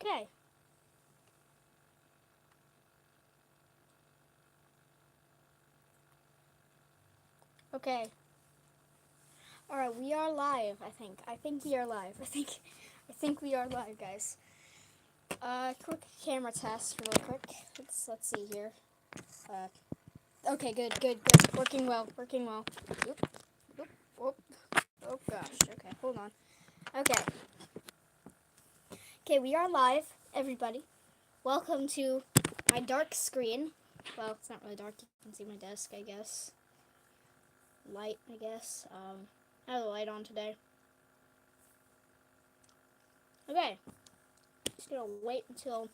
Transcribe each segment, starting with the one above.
Okay. Okay. All right, we are live. I think we are live. I think we are live, guys. Quick camera test, real quick. Let's see here. Okay, good. Working well. Oop, oop, oop. Oh gosh. Okay, hold on. Okay. Okay, we are live, everybody. Welcome to my dark screen. Well, it's not really dark. You can see my desk, I guess. Light, I guess. I have the light on today. Okay. Just gonna wait until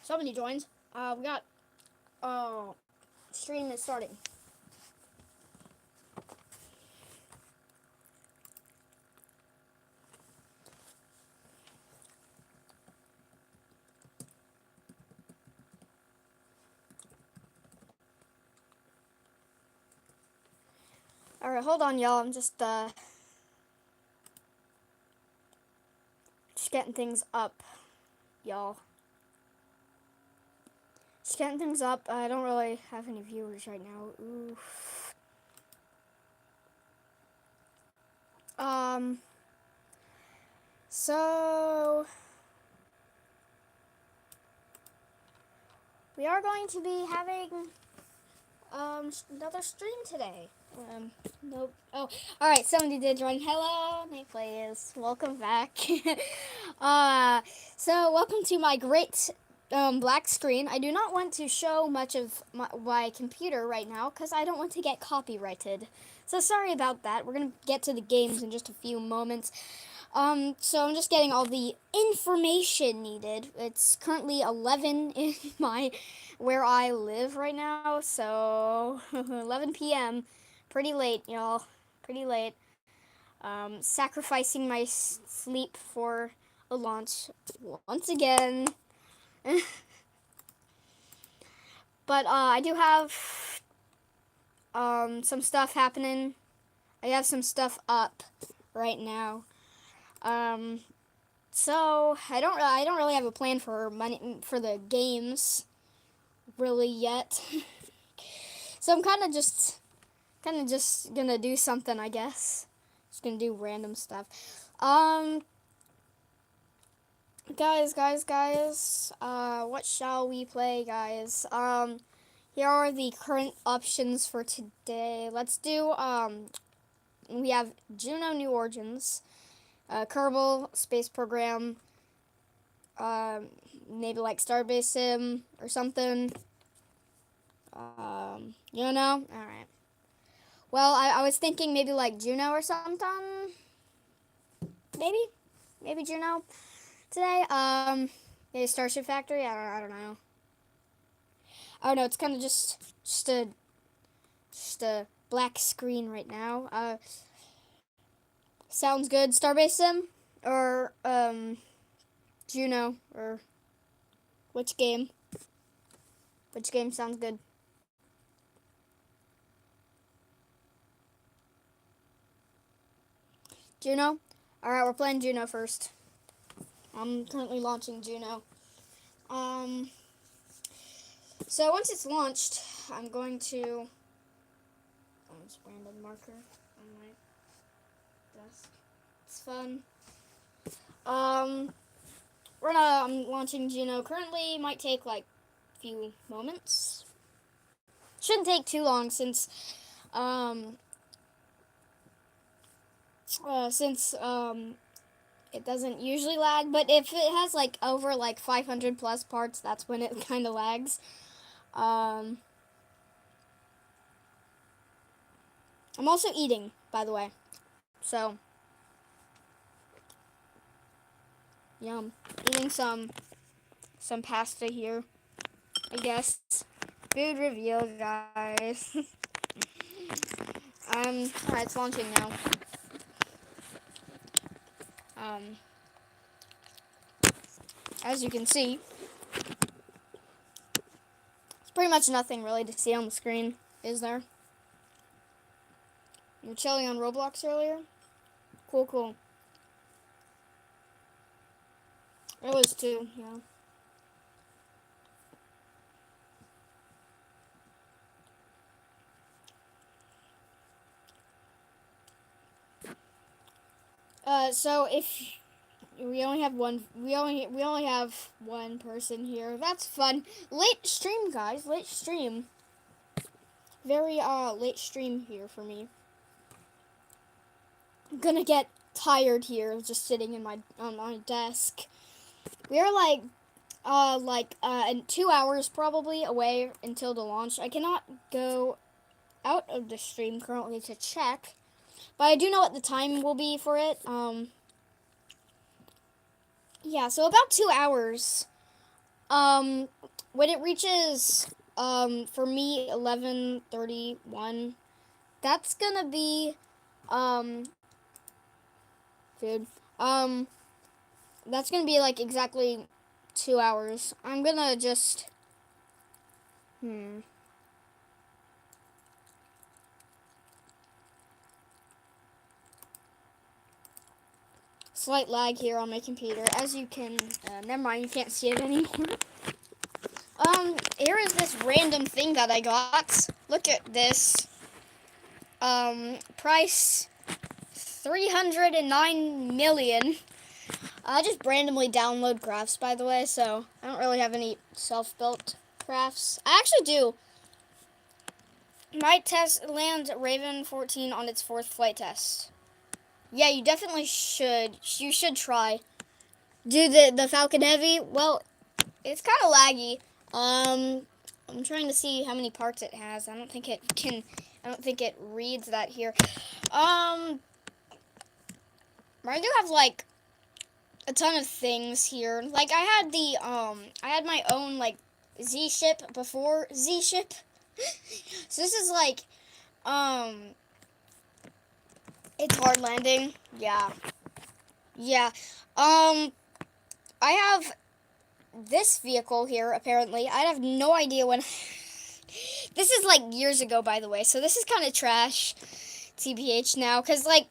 somebody joins. We got stream is starting. All right, hold on, y'all. I'm just getting things up, y'all. Just getting things up. I don't really have any viewers right now. Oof. So we are going to be having another stream today. Nope. Oh, all right. Somebody did join. Hello, Nate Plays. Welcome back. So welcome to my great black screen. I do not want to show much of my computer right now because I don't want to get copyrighted. So sorry about that. We're gonna get to the games in just a few moments. So I'm just getting all the information needed. It's currently 11 in where I live right now, so 11 p.m. Pretty late, y'all. Pretty late. Sacrificing my sleep for a launch once again. But I do have some stuff happening. I have some stuff up right now. So I don't really have a plan for money for the games really yet. So I'm kind of just gonna do something, I guess. Just gonna do random stuff. Guys. What shall we play, guys? Here are the current options for today. Let's do we have Juno New Origins, Kerbal Space Program, maybe like Starbase Sim or something. You know? Alright. Well, I was thinking maybe like Juno or something. Maybe Juno today. Maybe Starship Factory. I don't know. Oh no, it's kind of just a black screen right now. Sounds good. Starbase Sim or Juno or which game? Which game sounds good? Juno? Alright, we're playing Juno first. I'm currently launching Juno. So once it's launched, I'm going to this random marker on my desk. It's fun. I'm launching Juno currently. Might take like a few moments. Shouldn't take too long since it doesn't usually lag, but if it has like over like 500 plus parts, that's when it kind of lags. I'm also eating, by the way. So, yum. Eating some pasta here, I guess. Food reveal, guys. Alright, it's launching now. As you can see, it's pretty much nothing really to see on the screen, is there? You were chilling on Roblox earlier? Cool. It was 2, yeah. So if we only have one, we only have one person here. That's fun. Late stream, guys. Late stream. Very late stream here for me. I'm gonna get tired here, just sitting in my on my desk. We are in 2 hours probably away until the launch. I cannot go out of the stream currently to check, but I do know what the time will be for it. Yeah, so about 2 hours. When it reaches, for me, 11:31, that's gonna be, um, dude, that's gonna be like exactly 2 hours. I'm gonna just, slight lag here on my computer. As you can, never mind, you can't see it anymore. Here is this random thing that I got. Look at this. Price 309 million. I just randomly download crafts, by the way, so I don't really have any self-built crafts. I actually do. Might test land Raven 14 on its 4th flight test. Yeah, you definitely should. You should try. Do the Falcon Heavy. Well, it's kind of laggy. I'm trying to see how many parts it has. I don't think it can. I don't think it reads that here. I do have like a ton of things here. Like I had my own like Z ship before Z ship. So this is like, it's hard landing. Yeah. Yeah. I have this vehicle here, apparently. I have no idea when. This is like years ago, by the way, so this is kind of trash, TBH now, because like,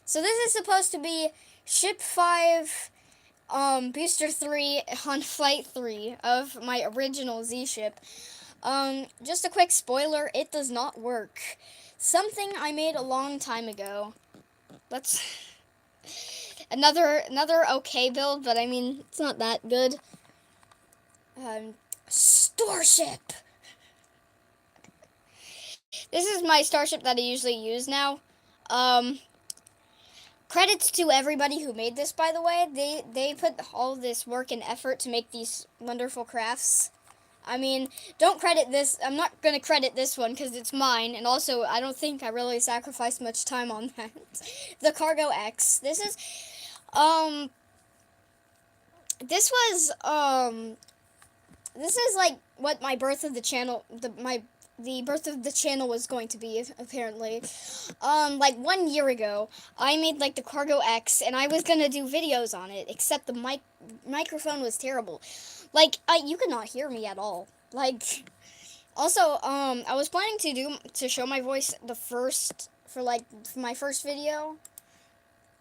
so this is supposed to be Ship 5, Booster 3 on Flight 3 of my original Z ship. Just a quick spoiler, it does not work. Something I made a long time ago. Let's... Another okay build, but I mean, it's not that good. Starship! This is my starship that I usually use now. Credits to everybody who made this, by the way. They put all this work and effort to make these wonderful crafts. I mean, don't credit this. I'm not going to credit this one because it's mine. And also, I don't think I really sacrificed much time on that. The Cargo X. This is, this is like what my birth of the channel, the birth of the channel was going to be, apparently. Like 1 year ago, I made like the Cargo X, and I was gonna do videos on it, except the microphone was terrible. Like, you could not hear me at all. Like, also, I was planning to show my voice for my first video,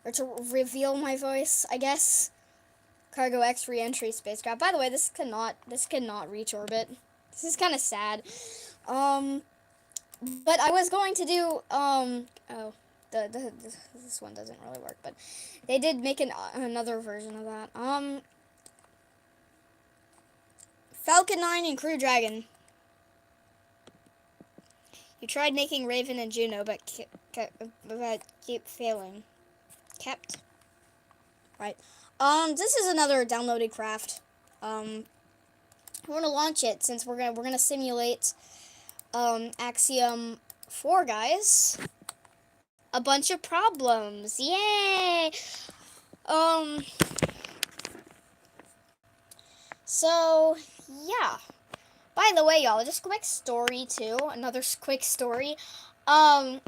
or to reveal my voice, I guess. Cargo X re-entry spacecraft. By the way, this cannot reach orbit. This is kind of sad. But I was going to do, this one doesn't really work, but they did make another version of that. Falcon 9 and Crew Dragon. You tried making Raven and Juno, but keep failing. Kept. Right. This is another downloaded craft. We're gonna launch it since we're gonna simulate Axiom 4, guys. A bunch of problems. Yay! So, yeah. By the way, y'all, just a quick story, too. Another quick story. I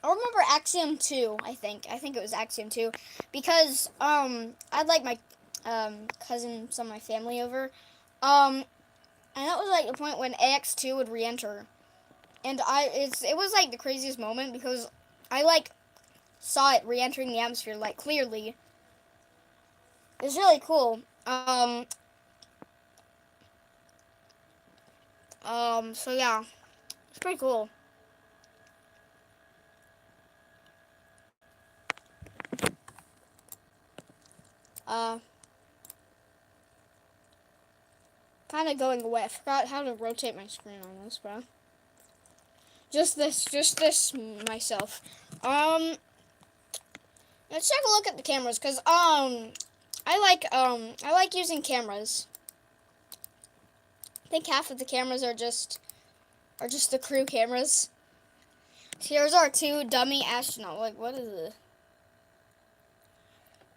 remember Axiom 2, I think. I think it was Axiom 2. Because, I'd like my, cousin, some of my family over. And that was, like, the point when AX2 would re-enter. And it was, like, the craziest moment because I, like, saw it re-entering the atmosphere, like, clearly. It's really cool. So yeah, it's pretty cool. Uh, kind of going away. I forgot how to rotate my screen on this, bro. Just this myself. Let's take a look at the cameras, cause I like using cameras. I think half of the cameras are just the crew cameras. Here's our two dummy astronaut. Like, what is it?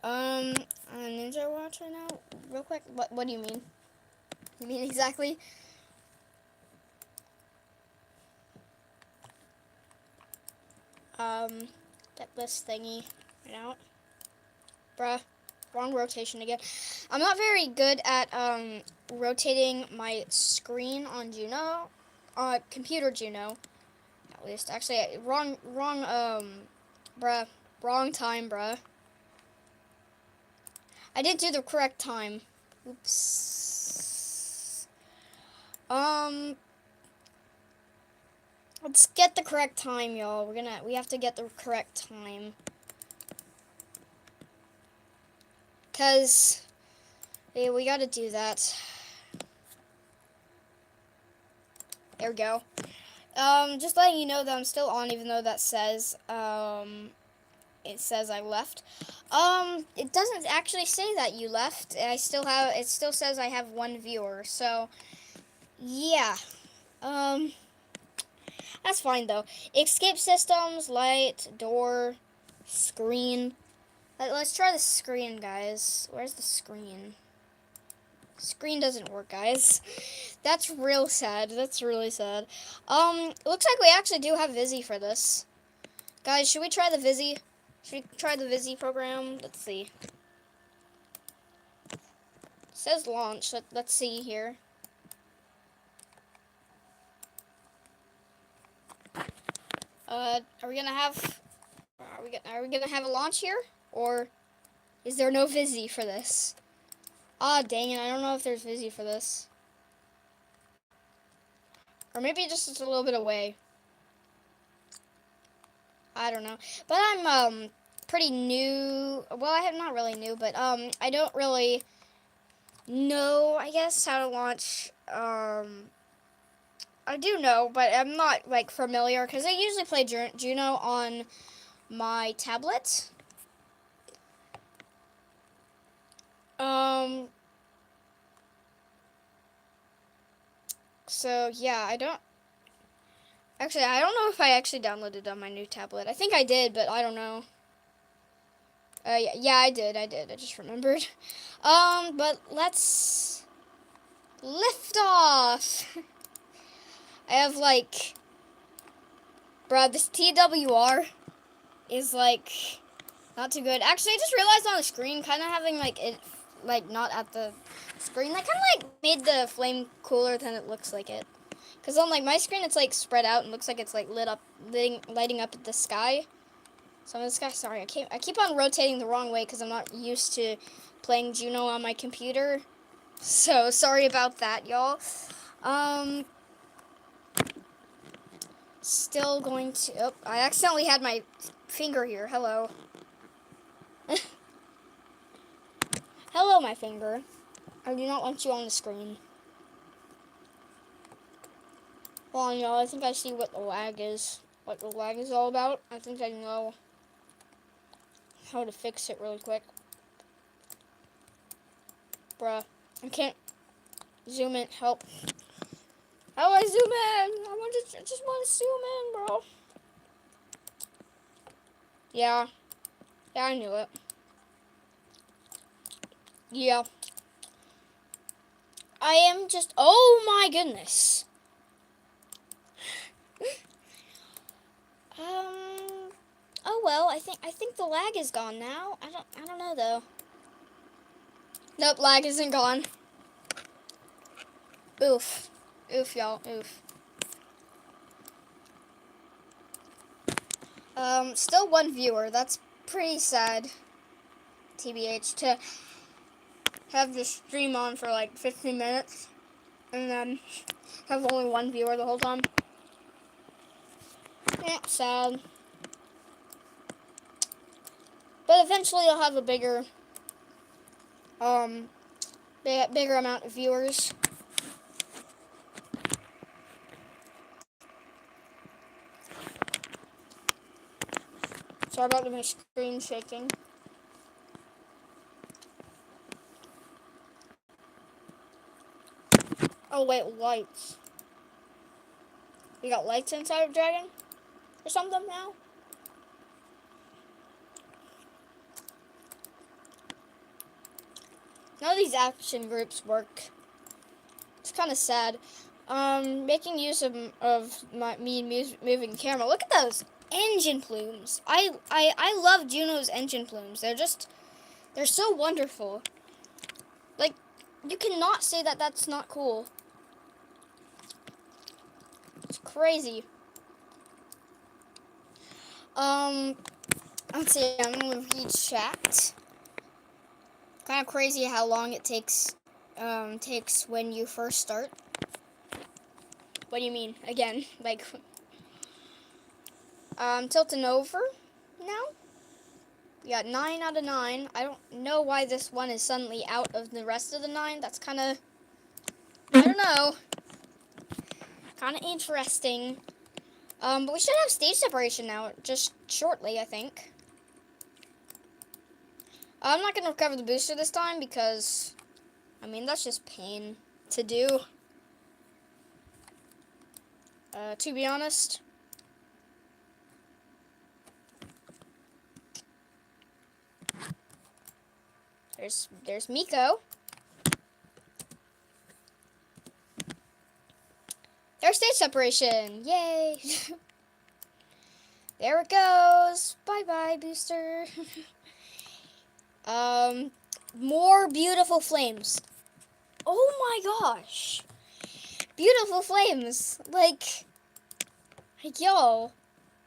A ninja watch right now. Real quick. What do you mean? You mean exactly? Get this thingy right out. Bruh, wrong rotation again. I'm not very good at rotating my screen on Juno, computer Juno. At least, actually, wrong, bruh, wrong time, bruh. I didn't do the correct time. Oops. Let's get the correct time, y'all. We have to get the correct time. 'Cause yeah, we gotta do that. There we go. Just letting you know that I'm still on, even though that says, it says I left. It doesn't actually say that you left. It still says I have one viewer, so, yeah. That's fine, though. Escape systems, light, door, screen. Let's try the screen, guys. Where's the screen? Screen doesn't work, guys. That's real sad. That's really sad. Looks like we actually do have Vizzy for this. Guys, should we try the Vizzy? Should we try the Vizzy program? Let's see. It says launch. Let's see here. Are we gonna have? Are we gonna have a launch here, or is there no Vizzy for this? Ah, dang it! I don't know if there's Vizzy for this, or maybe just it's a little bit away. I don't know, but I'm pretty new. Well, I am not really new, but I don't really know, I guess, how to launch. I do know, but I'm not like familiar because I usually play Juno on my tablet. So yeah, I don't know if I actually downloaded it on my new tablet. I think I did, but I don't know. Yeah, I did. I just remembered. But let's lift off. I have like, bruh, this TWR is like not too good. Actually, I just realized on the screen, kind of having like it, like not at the screen, that kind of like made the flame cooler than it looks like it. Cause on like my screen, it's like spread out and looks like it's like lighting up at the sky. So I'm this guy. Sorry, I keep on rotating the wrong way because I'm not used to playing Juno on my computer. So sorry about that, y'all. Still going to. Oh, I accidentally had my finger here. Hello. Hello, my finger. I do not want you on the screen. Hold on, y'all. I think I see what the lag is. What the lag is all about. I think I know how to fix it really quick. Bruh. I can't zoom in. Help. How do I zoom in? I just want to zoom in, bro. Yeah. Yeah, I knew it. Yeah. I am just. Oh my goodness. Oh well. I think the lag is gone now. I don't know though. Nope, lag isn't gone. Oof. Oof, y'all. Oof. Still one viewer. That's pretty sad. TBH. have the stream on for like 15 minutes and then have only one viewer the whole time. Yeah, sad. But eventually I'll have a bigger amount of viewers. Sorry about my screen shaking. Oh wait, lights. We got lights inside of Dragon? Or something now? None of these action groups work. It's kind of sad. Making use of me moving camera. Look at those engine plumes. I love Juno's engine plumes. They're so wonderful. Like, you cannot say that that's not cool. It's crazy. Let's see, I'm gonna read chat. Kind of crazy how long it takes when you first start. What do you mean? Again, like, tilting over now. We got 9 out of 9. I don't know why this one is suddenly out of the rest of the 9. That's kind of, I don't know, kind of interesting. But we should have stage separation now, just shortly, I think. I'm not going to recover the booster this time because, I mean, that's just pain to do. To be honest. There's Miko. There's stage separation. Yay. There it goes. Bye-bye, booster. More beautiful flames. Oh my gosh. Beautiful flames. Like, yo.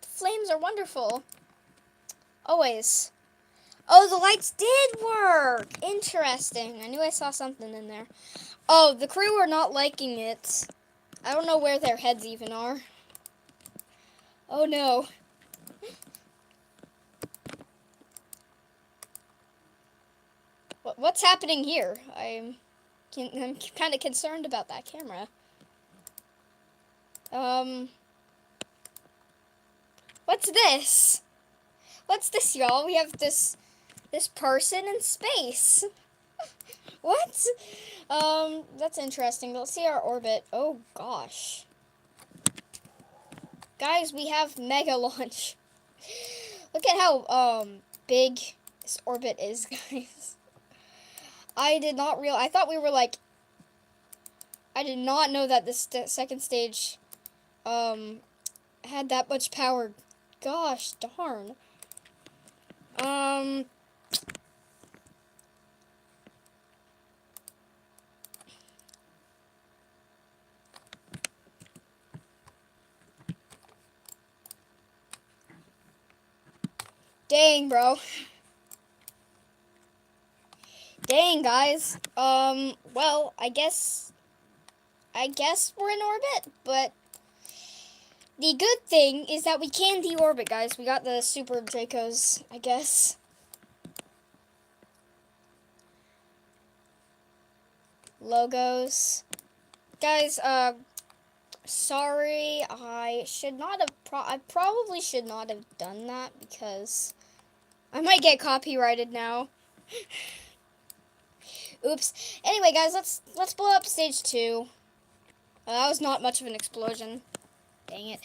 The flames are wonderful. Always. Oh, the lights did work. Interesting. I knew I saw something in there. Oh, the crew are not liking it. I don't know where their heads even are. Oh no. What's happening here? I'm kind of concerned about that camera. What's this? What's this, y'all? We have this person in space. What? That's interesting. Let's see our orbit. Oh gosh. Guys, we have mega launch. Look at how big this orbit is, guys. I did not realize. I thought we were like. I did not know that this second stage had that much power. Gosh darn. Dang, bro. Dang, guys. Well, I guess we're in orbit, but the good thing is that we can deorbit, guys. We got the Super Dracos, I guess. Logos. Guys, sorry, I probably should not have done that because I might get copyrighted now. Oops. Anyway, guys, let's blow up stage 2. That was not much of an explosion. Dang it.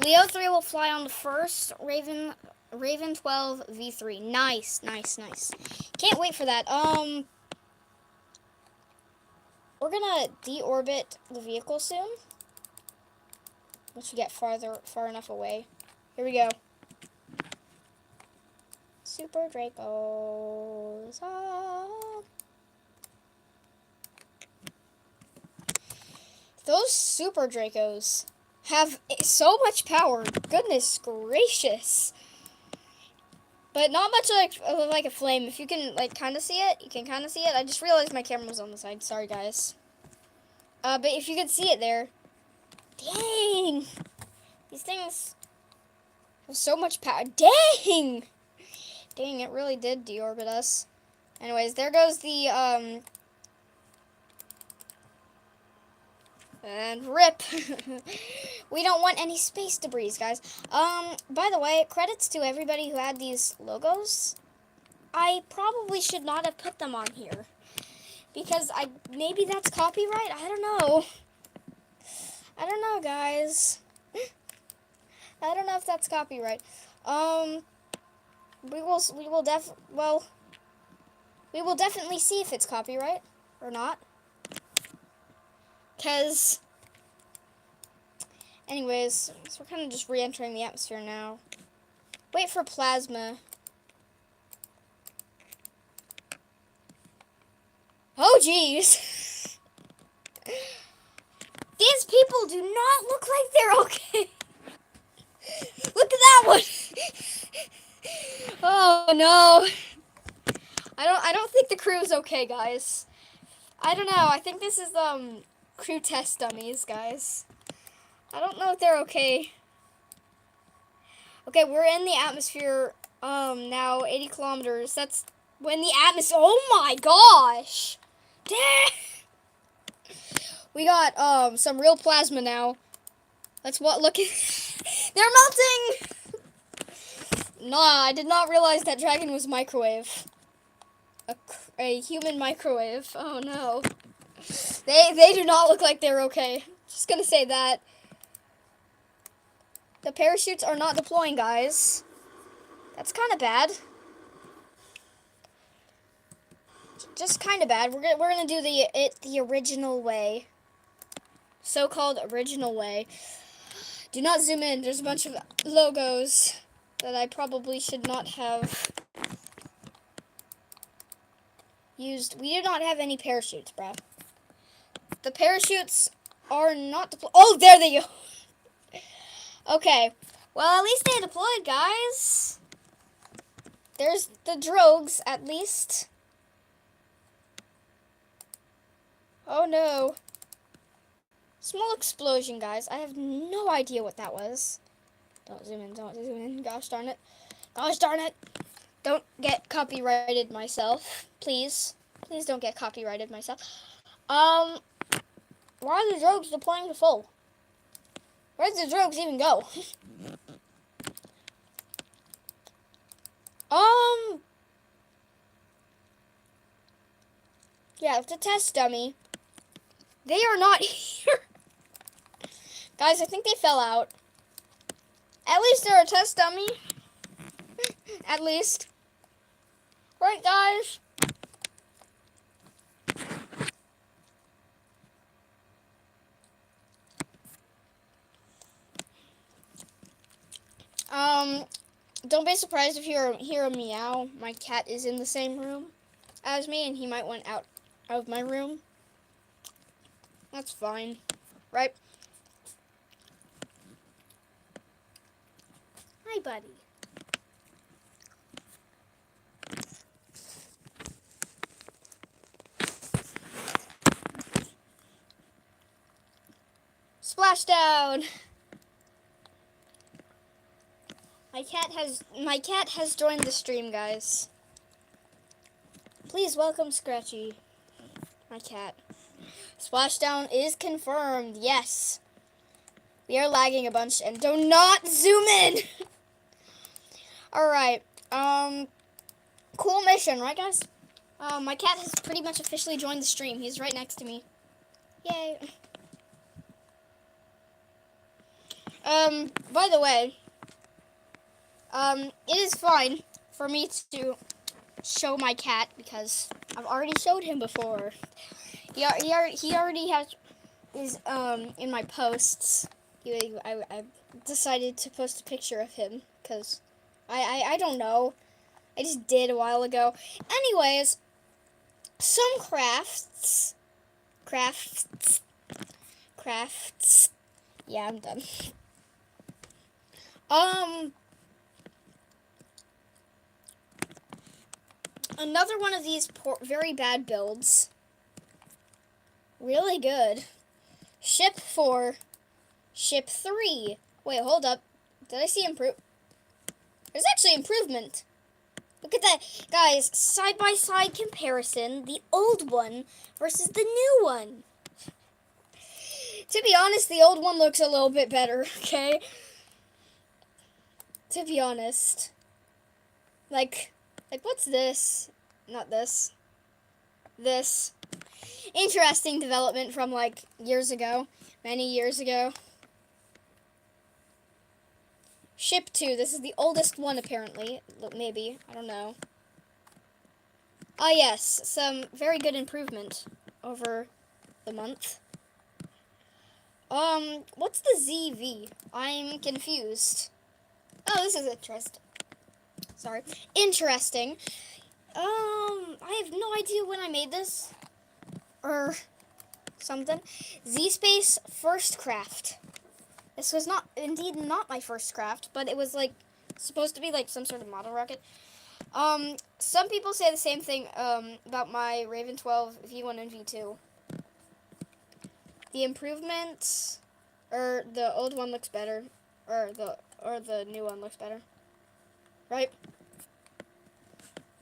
Leo 3 will fly on the first. Raven 12 V3. Nice, nice, nice. Can't wait for that. We're gonna deorbit the vehicle soon. Once we get far enough away. Here we go. Super Dracos. Ah. Those Super Dracos have so much power. Goodness gracious. but not much like a flame. If you can like kind of see it, you can kind of see it. I just realized my camera was on the side. Sorry, guys. But if you could see it there, dang, these things have so much power. Dang, it really did deorbit us. Anyways, there goes the and rip. We don't want any space debris, guys. By the way, credits to everybody who had these logos. I probably should not have put them on here because maybe that's copyright. I don't know. I don't know, guys. I don't know if that's copyright. We will definitely see if it's copyright or not. Cause, anyways, so we're kind of just re-entering the atmosphere now. Wait for plasma. Oh, jeez. These people do not look like they're okay. Look at that one. Oh no. I don't think the crew is okay, guys. I don't know. I think this is crew test dummies, guys. I don't know if they're okay. Okay, we're in the atmosphere now, 80 kilometers. That's when the atmosphere. Oh my gosh. Damn. We got some real plasma now. Let's look at. They're melting. Nah, I did not realize that dragon was microwave. A human microwave. Oh no. They do not look like they're okay. Just gonna say that. The parachutes are not deploying, guys. That's kind of bad. Just kind of bad. We're gonna do the original way. So-called original way. Do not zoom in. There's a bunch of logos that I probably should not have used. We do not have any parachutes, bruh. The parachutes are not deployed. Oh, there they go. Okay. Well, at least they deployed, guys. There's the drogues, at least. Oh, no. Small explosion, guys. I have no idea what that was. Don't zoom in. Don't zoom in. Gosh darn it. Gosh darn it. Don't get copyrighted myself. Please. Please don't get copyrighted myself. Why are the drogues deploying to full? Where did the drogues even go? Yeah, it's a test dummy. They are not here. Guys, I think they fell out. At least they're a test dummy. At least. Right, guys? Don't be surprised if you hear a meow. My cat is in the same room as me, and he might want out of my room. That's fine, right? Hi, buddy. Splashdown. My cat has joined the stream, guys. Please welcome Scratchy, my cat. Splashdown is confirmed. Yes. We are lagging a bunch, and do not zoom in. All right. Cool mission, right, guys? My cat has pretty much officially joined the stream. He's right next to me. Yay. By the way, it is fine for me to show my cat because I've already showed him before. He already is in my posts. I decided to post a picture of him because I don't know. I just did a while ago. Anyways, some crafts. Yeah, I'm done. Another one of these very bad builds. Really good. Ship 4. Ship 3. Wait, hold up. Did I see improve? There's actually improvement. Look at that. Guys, side-by-side comparison. The old one versus the new one. To be honest, the old one looks a little bit better, okay? To be honest. Like what's this? Not this. This. Interesting development from, like, years ago. Many years ago. Ship 2. This is the oldest one, apparently. Maybe. I don't know. Ah, yes. Some very good improvement over the month. What's the ZV? I'm confused. Oh, this is interesting. Sorry. Interesting. I have no idea when I made this. Or something. Z-Space First Craft. This was indeed not my first craft, but it was, like, supposed to be, like, some sort of model rocket. Some people say the same thing, about my Raven 12 V1 and V2. The improvements, or the old one looks better, or the new one looks better. Right?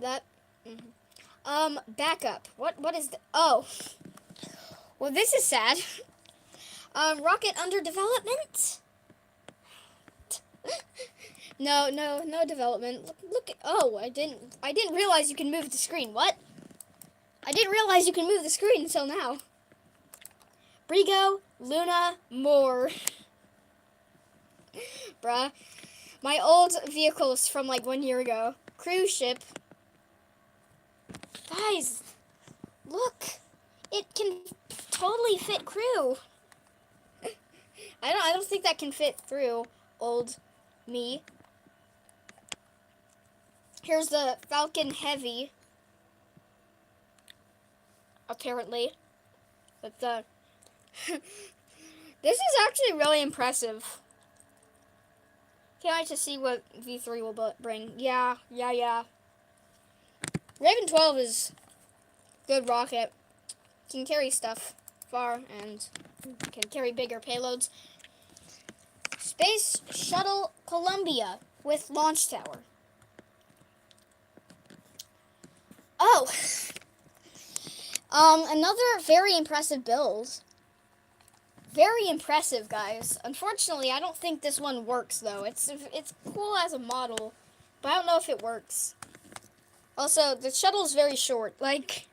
That. Mm-hmm. Backup. What is the? Oh. Well, this is sad. Rocket under development? No development. Look. Oh, I didn't realize you can move the screen. What? I didn't realize you can move the screen until now. Brigo, Luna, more. Bruh. My old vehicles from, like, 1 year ago. Cruise ship. Guys, look. It can totally fit crew. I don't think that can fit through old me. Here's the Falcon Heavy. Apparently. But this is actually really impressive. Can't wait to see what V3 will bring. Yeah. Raven 12 is good rocket. Can carry stuff far and can carry bigger payloads. Space Shuttle Columbia with launch tower. Oh, another very impressive build. Very impressive, guys. Unfortunately, I don't think this one works though. It's cool as a model, but I don't know if it works. Also, the shuttle's very short. Like,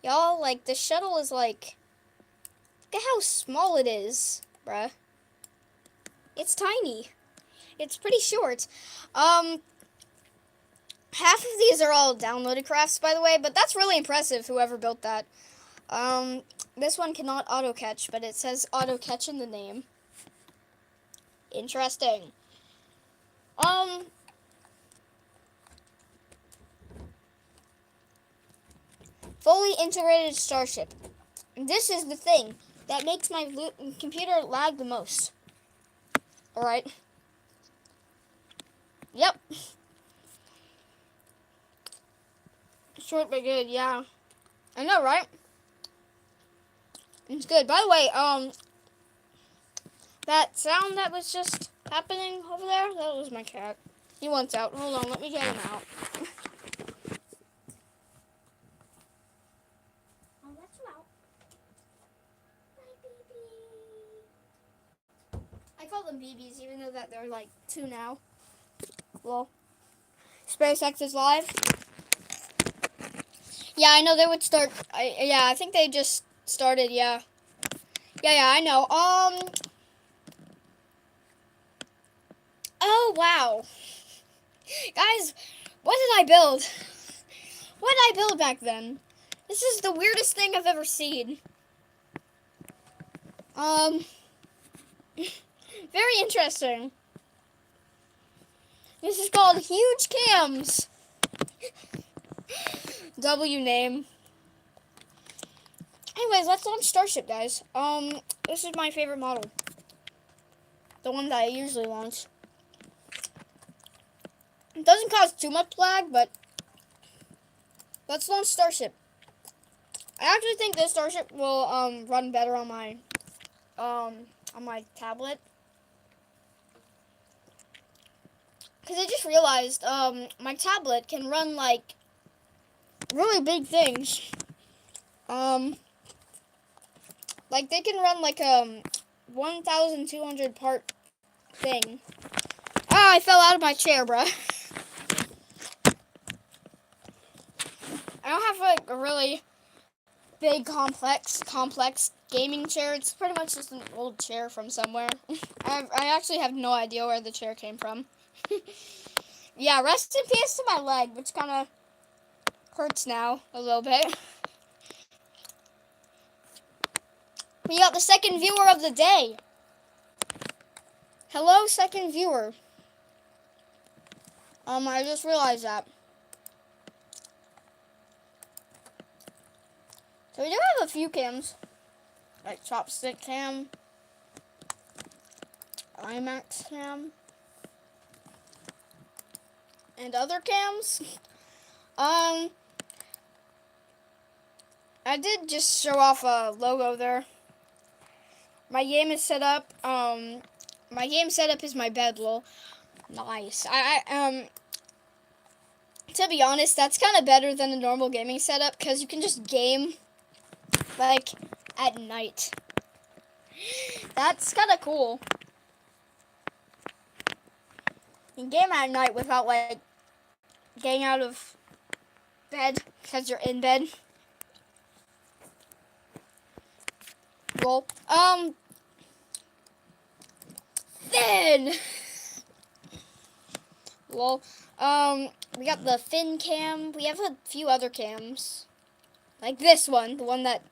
y'all, like, the shuttle is like, look at how small it is, bruh. It's tiny. It's pretty short. Half of these are all downloaded crafts, by the way, but that's really impressive, whoever built that. This one cannot auto-catch, but it says auto-catch in the name. Interesting. Fully integrated starship. This is the thing that makes my computer lag the most. Alright. Yep. Short but good, yeah. I know, right? It's good. By the way, that sound that was just happening over there, that was my cat. He wants out. Hold on, let me get him out. Oh, that's you out. Hi, baby. I call them BBs, even though that they're like 2 now. Lol. SpaceX is live. Yeah, I know they would start. I think they just started. Yeah, I know. Oh wow, guys, what did I build? What did I build back then? This is the weirdest thing I've ever seen. Very interesting. This is called Huge Cams. W name. Anyways, let's launch Starship, guys. This is my favorite model. The one that I usually launch. It doesn't cause too much lag, but let's launch Starship. I actually think this Starship will run better on my tablet. Because I just realized my tablet can run like really big things. Like they can run like 1,200 part thing. Ah, I fell out of my chair, bruh. I don't have like a really big complex gaming chair. It's pretty much just an old chair from somewhere. I actually have no idea where the chair came from. Yeah, rest in peace to my leg, which kind of hurts now a little bit. We got the second viewer of the day. Hello, second viewer. I just realized that. So we do have a few cams, like chopstick cam, IMAX cam, and other cams. I did just show off a logo there. My game is set up. My game setup is my bed, lol. Nice. To be honest, that's kind of better than a normal gaming setup because you can just game like at night. That's kind of cool. You can game at night without like getting out of bed because you're in bed. Lol. Then lol. We got the fin cam. We have a few other cams, like this one, the one that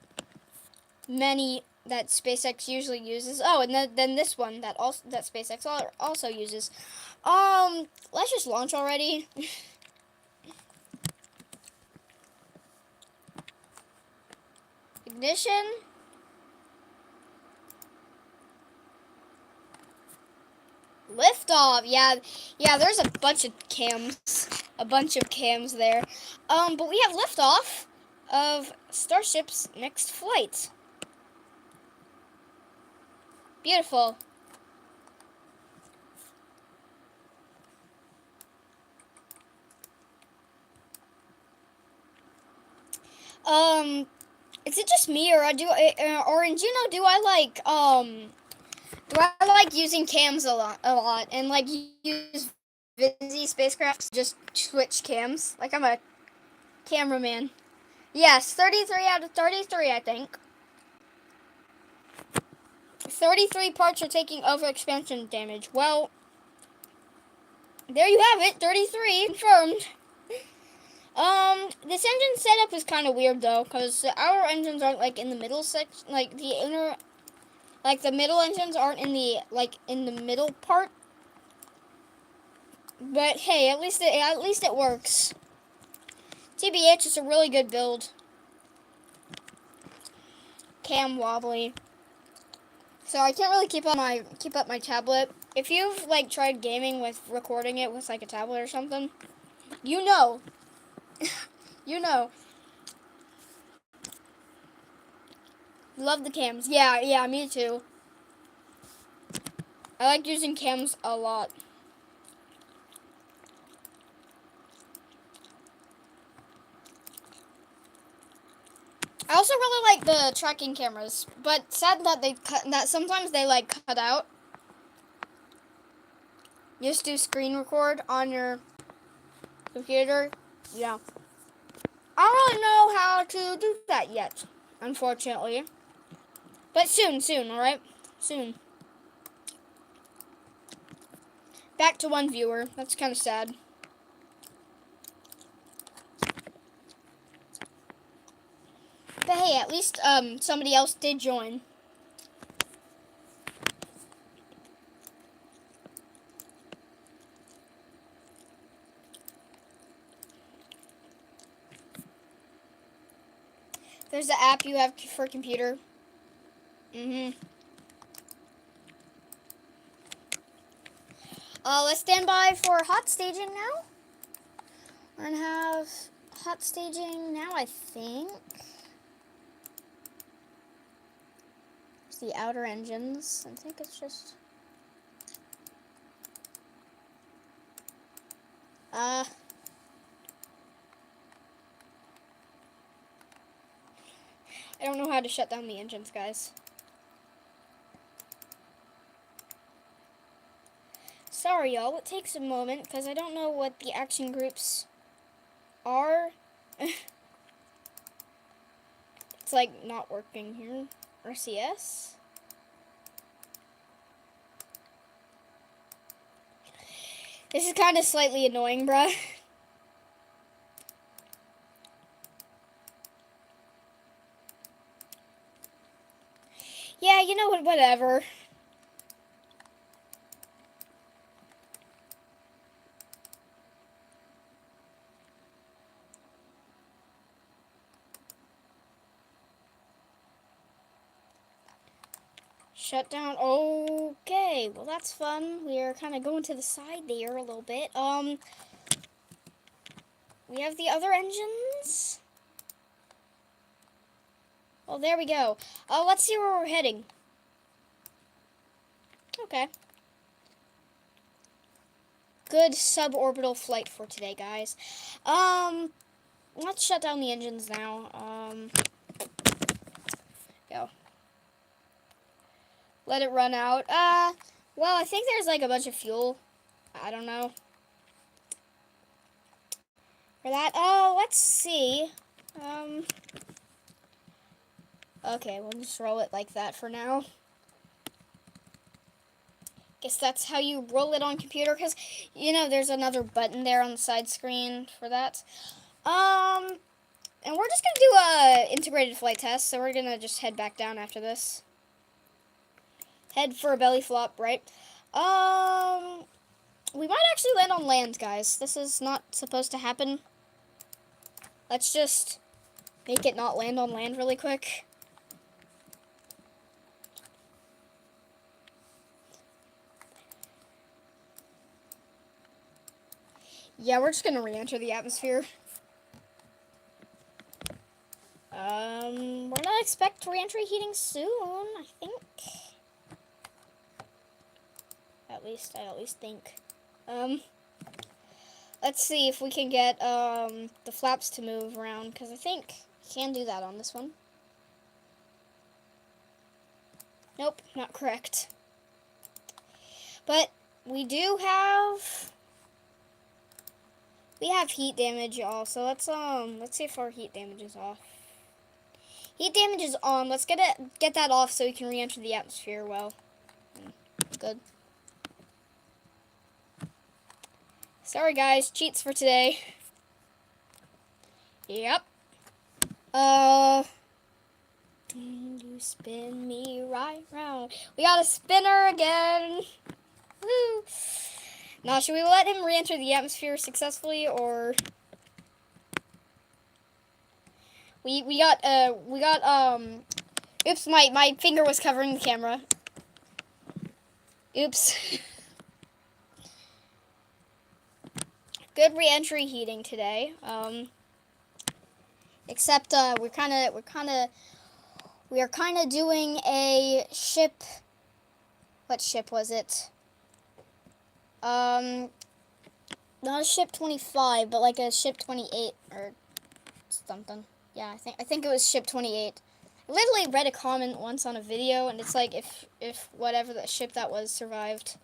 SpaceX usually uses. Oh, and then this one that SpaceX also uses. Let's just launch already. Ignition. Liftoff. Yeah. There's a bunch of cams there. But we have liftoff of Starship's next flight. Beautiful. Is it just me, or do I like using cams a lot, and like use busy spacecraft to just switch cams? Like I'm a cameraman. Yes, 33 out of 33, I think. 33 parts are taking overexpansion damage. Well, there you have it, 33 confirmed. This engine setup is kind of weird though, because our engines aren't like in the middle section, like the middle engines aren't in the middle part. But hey, at least it works. TBH is a really good build. Cam wobbly. So I can't really keep up my tablet. If you've like tried gaming with recording it with like a tablet or something, you know. You know. Love the cams. Yeah, me too. I like using cams a lot. I also really like the tracking cameras, but sad that sometimes they like cut out. You just do screen record on your computer. Yeah. I don't really know how to do that yet, unfortunately. But soon, alright? Soon. Back to one viewer. That's kind of sad. But hey, at least somebody else did join. There's the app you have for computer. Let's stand by for hot staging now. We're gonna have hot staging now, I think. It's the outer engines. I think it's just... I don't know how to shut down the engines, guys. Sorry, y'all. It takes a moment because I don't know what the action groups are. It's like not working here. RCS. This is kind of slightly annoying, bruh. Yeah, you know what, whatever. Shut down. Okay, well that's fun. We are kind of going to the side there a little bit. We have the other engines. Oh, there we go. Let's see where we're heading. Okay. Good suborbital flight for today, guys. Let's shut down the engines now. Go. Let it run out. Well, I think there's like a bunch of fuel. I don't know. For that. Oh, let's see. Okay, we'll just roll it like that for now. Guess that's how you roll it on computer, because, you know, there's another button there on the side screen for that. And we're just going to do a integrated flight test, so we're going to just head back down after this. Head for a belly flop, right? We might actually land on land, guys. This is not supposed to happen. Let's just make it not land on land really quick. Yeah, we're just gonna re-enter the atmosphere. We're gonna expect re-entry heating soon, I think. I at least think. Let's see if we can get, the flaps to move around, because I think you can do that on this one. Nope, not correct. But we do have... We have heat damage, y'all, so let's see if our heat damage is off. Heat damage is on. Let's get that off so we can re-enter the atmosphere well. Good. Sorry, guys. Cheats for today. Yep. You spin me right round. We got a spinner again. Woo. Now, should we let him re-enter the atmosphere successfully, or... We got, oops, my finger was covering the camera. Oops. Good re-entry heating today. Except, we are kind of doing a ship... What ship was it? Not a ship 25, but like a ship 28 or something. Yeah, I think it was ship 28. I literally read a comment once on a video, and it's like if whatever the ship that was survived.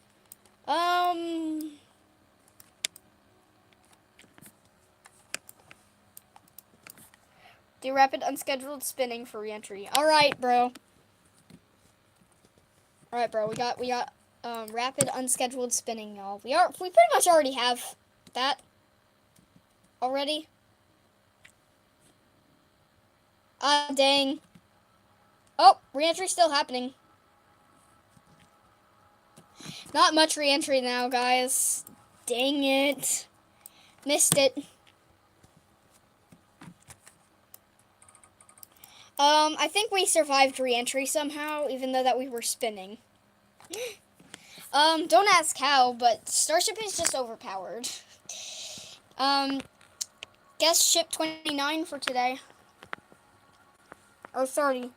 Do rapid unscheduled spinning for reentry. All right, bro. All right, bro. We got rapid unscheduled spinning, y'all. We pretty much already have that already. Dang. Oh, reentry still happening. Not much reentry now, guys. Dang it. Missed it. I think we survived reentry somehow, even though that we were spinning. Don't ask how, but Starship is just overpowered. Guess ship 29 for today. Or 30.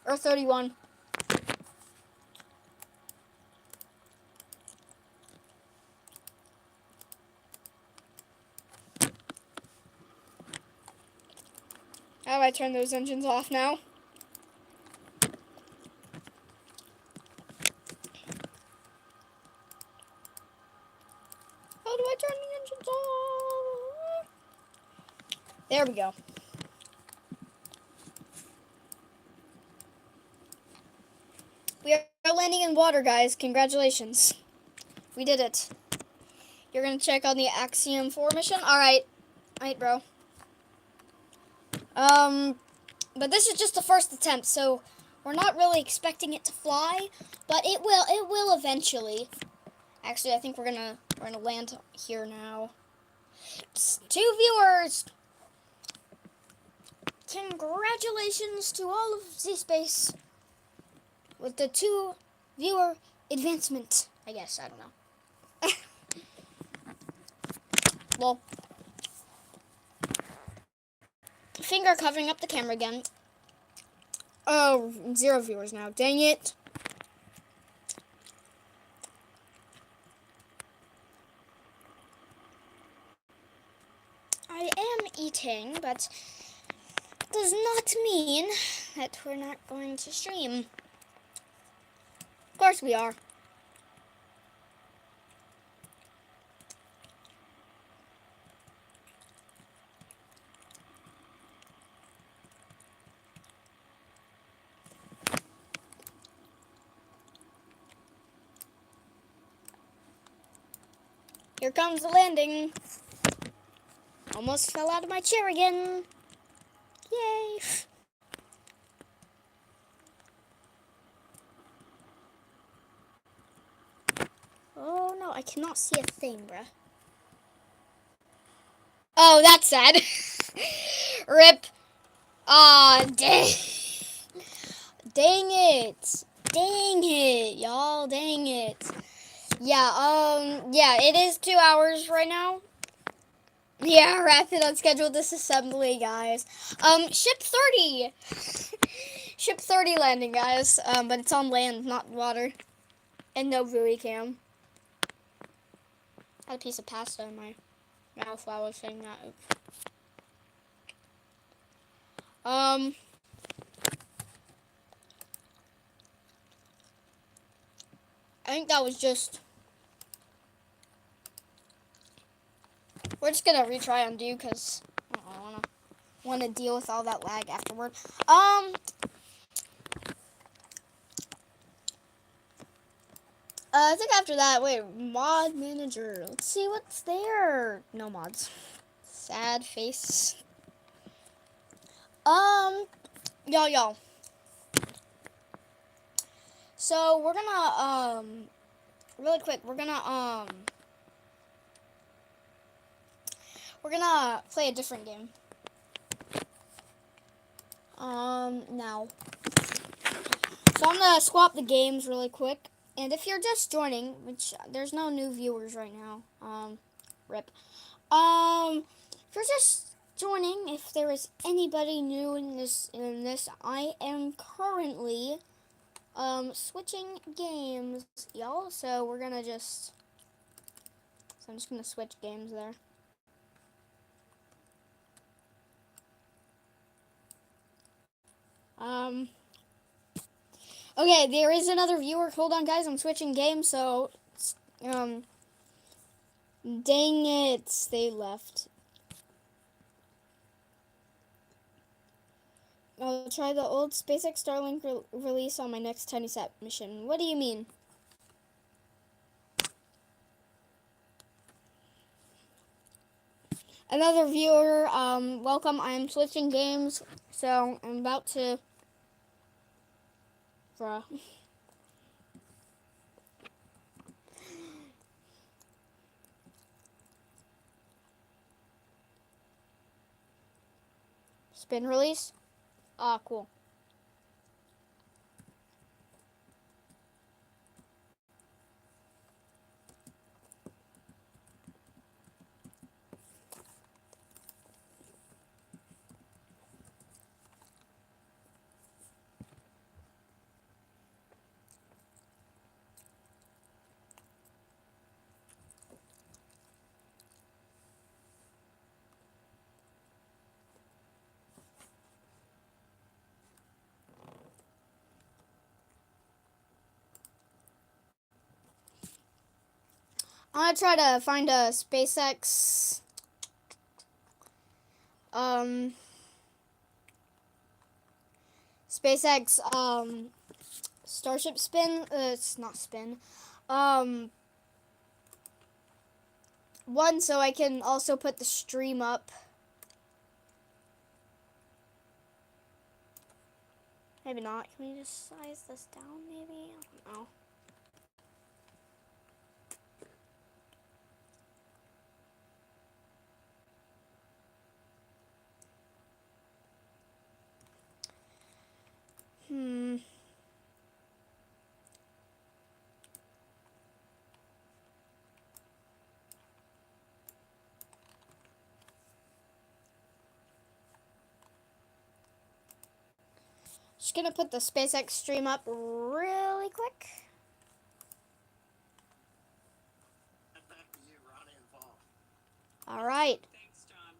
Or 31. How do I turn those engines off now? How do I turn the engines off? There we go. We are landing in water, guys. Congratulations. We did it. You're going to check on the Axiom 4 mission? Alright. Alright, bro. But this is just the first attempt, so we're not really expecting it to fly, but it will eventually. Actually, I think we're gonna land here now. It's 2 viewers! Congratulations to all of Z-Space with the 2 viewer advancement. I guess, I don't know. Well, finger covering up the camera again. Oh, 0 viewers now. Dang it. I am eating, but does not mean that we're not going to stream. Of course we are. Here comes the landing. Almost fell out of my chair again. Yay. Oh no, I cannot see a thing, bruh. Oh, that's sad. Rip. Aw, dang. Dang it. Dang it, y'all. Dang it. Yeah, it is 2 hours right now. Yeah, rapid unscheduled disassembly, guys. Ship 30. Ship 30 landing, guys. But it's on land, not water. And no buoy cam. Had a piece of pasta in my mouth while I was saying that. I think that was just... We're just gonna retry undo because I don't want to deal with all that lag afterward. I think after that, wait, mod manager. Let's see what's there. No mods. Sad face. Y'all. So we're gonna really quick. We're gonna play a different game. Now. So I'm gonna swap the games really quick. And if you're just joining, which there's no new viewers right now, rip. If you're just joining, if there is anybody new in this, I am currently, switching games, y'all. So we're gonna just, I'm just gonna switch games there. Okay, there is another viewer. Hold on, guys. I'm switching games, so, dang it. They left. I'll try the old SpaceX Starlink release on my next TinySat mission. What do you mean? Another viewer, welcome. I'm switching games, so I'm about to... Bruh. Spin release? Ah, cool. I'm gonna try to find a SpaceX um SpaceX Starship spin. It's not spin. Um, one so I can also put the stream up. Maybe not. Can we just size this down? Maybe I don't know. Hmm. Just gonna put the SpaceX stream up really quick. All right. Thanks, John.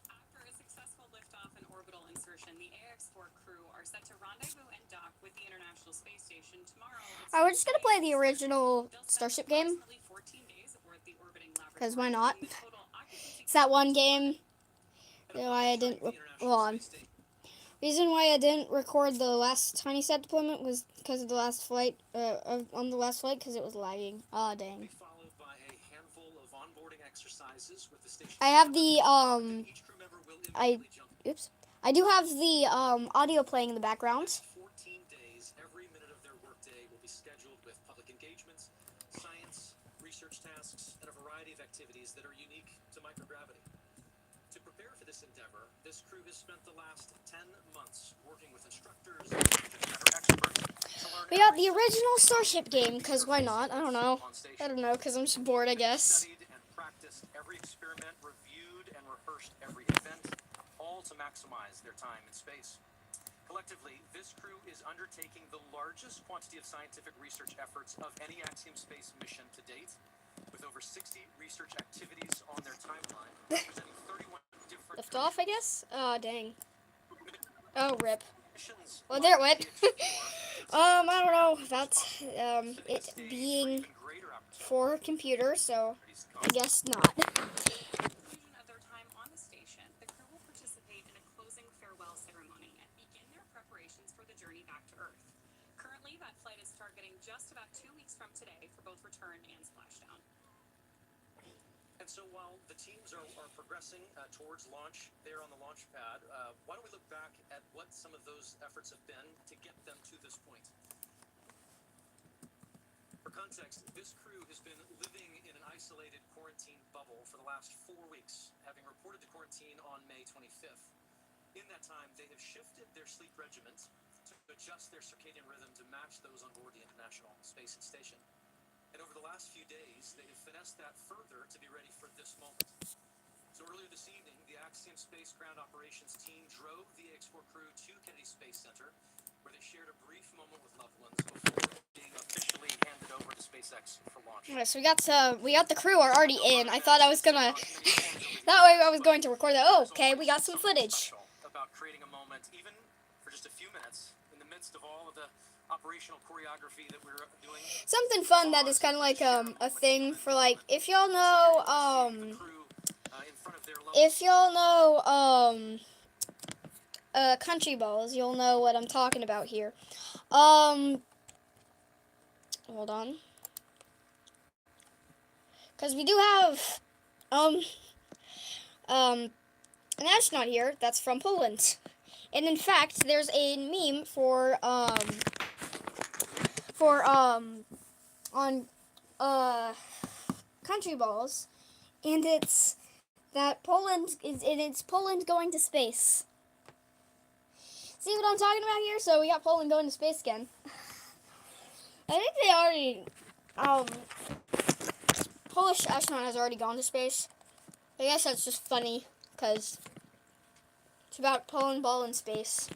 After a successful liftoff and orbital insertion, the AX-4 crew are set to rendezvous and dock with the International Space Station tomorrow. Alright, we're just gonna play the original Starship game. 14 days aboard the orbiting laboratory. Because why not? It's that one game. You know, why I didn't. Reason why I didn't record the last Tiny Set deployment was because of the last flight. On the last flight, because it was lagging. Aw, dang. I have the I do have the audio playing in the background. 14 days, every minute of their workday will be scheduled with public engagements, science, research tasks, and a variety of activities that are unique to microgravity. To prepare for this endeavor, this crew has spent the last 10 months working with instructors and experts to learn. We got the original Starship game, because why not? I don't know. Because I'm just bored, I guess. Studied and practiced every experiment, reviewed and rehearsed every event, all to maximize their time in space. Collectively, this crew is undertaking the largest quantity of scientific research efforts of any Axiom space mission to date, with over 60 research activities on their timeline, representing 31 different Liftoff, I guess? Oh, dang. Oh, rip. missions. Well, there it went. I don't know. That's, it being for a computer, so I guess not. Conclusion of their time on the station, the crew will participate in a closing farewell ceremony and begin their preparations for the journey back to Earth. Currently, that flight is targeting just about 2 weeks from today for both return and splashdown. And so while the teams are progressing towards launch there on the launch pad, why don't we look back at what some of those efforts have been to get them to this point? For context, this crew has been living in an isolated quarantine bubble for the last 4 weeks, having reported to quarantine on May 25th. In that time, they have shifted their sleep regimen to adjust their circadian rhythm to match those on board the International Space Station. And over the last few days, they have finessed that further to be ready for this moment. So earlier this evening, the Axiom Space Ground Operations team drove the AX-4 crew to Kennedy Space Center, where they shared a brief moment with loved ones before being officially handed over to SpaceX for launch. Okay, so we got the crew are already in. I thought I was gonna, that way I was going to record that. Oh, okay, we got some footage. About creating a moment, even for just a few minutes, in the midst of all of the operational choreography that we're doing. Something fun that is kind of like a thing for like if y'all know country balls, you'll know what I'm talking about here. Hold on, because we do have an astronaut here that's from Poland, and in fact there's a meme for on country balls, and it's that it's Poland going to space. See what I'm talking about here? So we got Poland going to space again. I think they already Polish astronaut has already gone to space. I guess that's just funny because it's about Poland ball in space.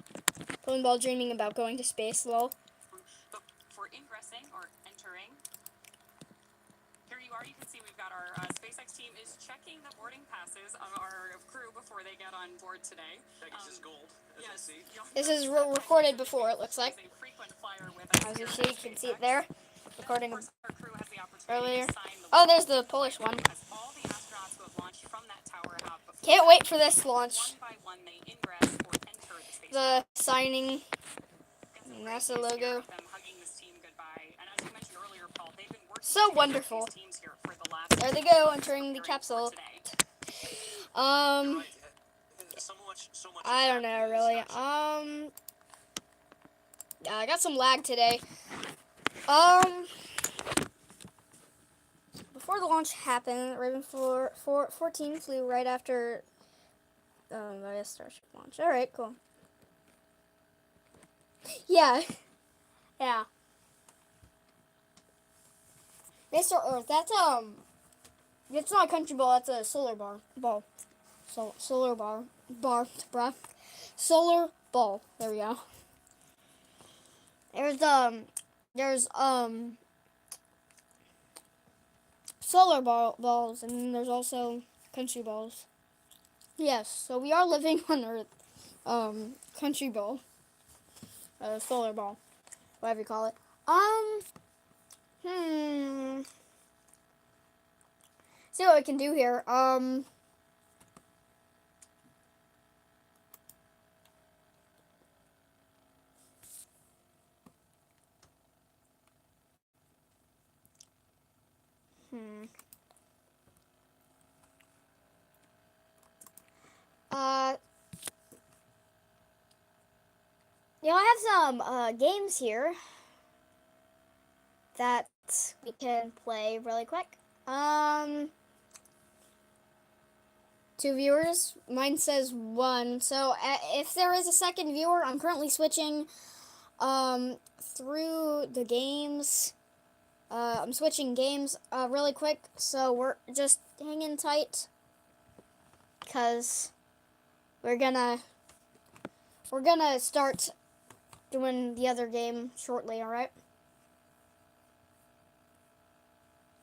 Poland ball dreaming about going to space, lol. For ingressing or entering, here you are. You can see we've got our SpaceX team is checking the boarding passes of our crew before they get on board today. This is gold, as I see. This is recorded before, it looks like. A frequent flyer with us As you here see, at you can see SpaceX. it there. Of Recording. course, our crew has the opportunity earlier. to sign the Oh, there's the Polish one. as all the astronauts who have launched from that tower have before Can't wait for this launch. one by one they ingress or enter the space. The signing. Got some great NASA news here logo. of them hugging this team goodbye. And as you mentioned earlier, Paul, they've been working So together, wonderful. these teams here for the last There they go, entering the capsule. today. You're right. So much I don't know really. Yeah, I got some lag today. Before the launch happened, Raven 14 flew right after I guess Starship launch. All right, cool. Yeah, yeah. Mr. Earth. That's it's not a country ball. That's a solar ball. Solar bar, bruh. Solar ball. There we go. There's solar balls, and then there's also country balls. Yes, so we are living on Earth. Country ball. Solar ball. Whatever you call it. See what we can do here. I have some games here that we can play really quick. 2 viewers. Mine says 1. So if there is a second viewer, I'm currently switching through the games. I'm switching games really quick, so we're just hanging tight because we're gonna start doing the other game shortly. All right.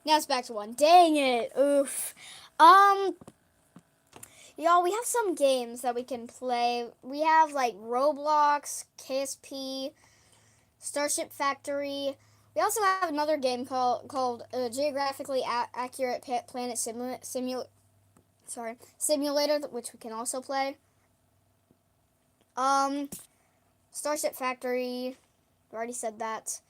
Now it's back to 1. Dang it! Oof. Y'all, we have some games that we can play. We have like Roblox, KSP, Starship Factory. We also have another game called Geographically Accurate Planet Simulator, which we can also play. Starship Factory, I already said that.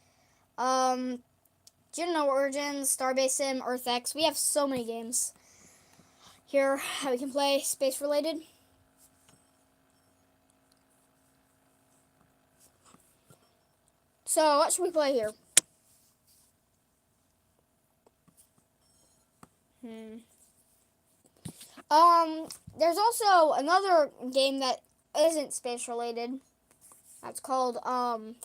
Juno Origins, Starbase Sim, Earth X. We have so many games here that we can play space related. So what should we play here? There's also another game that isn't space related. That's called come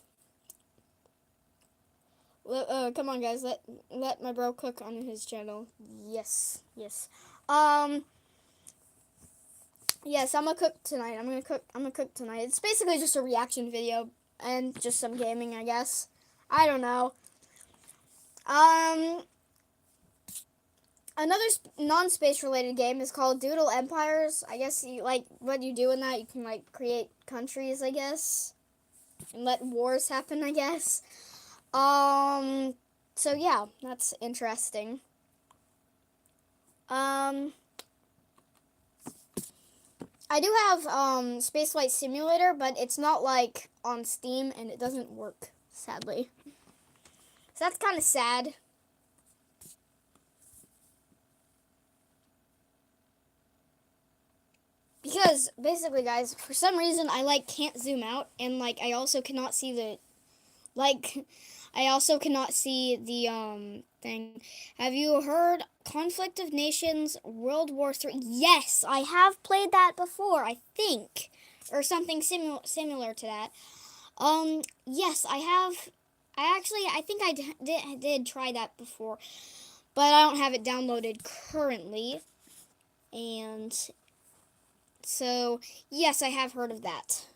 on guys, let my bro cook on his channel. Yes. Yes, I'm gonna cook tonight. I'm gonna cook tonight. It's basically just a reaction video and just some gaming, I guess. I don't know. Another non-space related game is called Doodle Empires. I guess you what you do in that, you can create countries, I guess, and let wars happen, I guess. So yeah, that's interesting. I do have Spaceflight Simulator, but it's not on Steam and it doesn't work, sadly. So that's kind of sad. Because basically, guys, for some reason I can't zoom out, and I also cannot see the I also cannot see the thing. Have you heard Conflict of Nations World War III? Yes, I have played that before, I think, or something similar to that. Yes, I have. I think I did try that before, but I don't have it downloaded currently, and so yes, I have heard of that.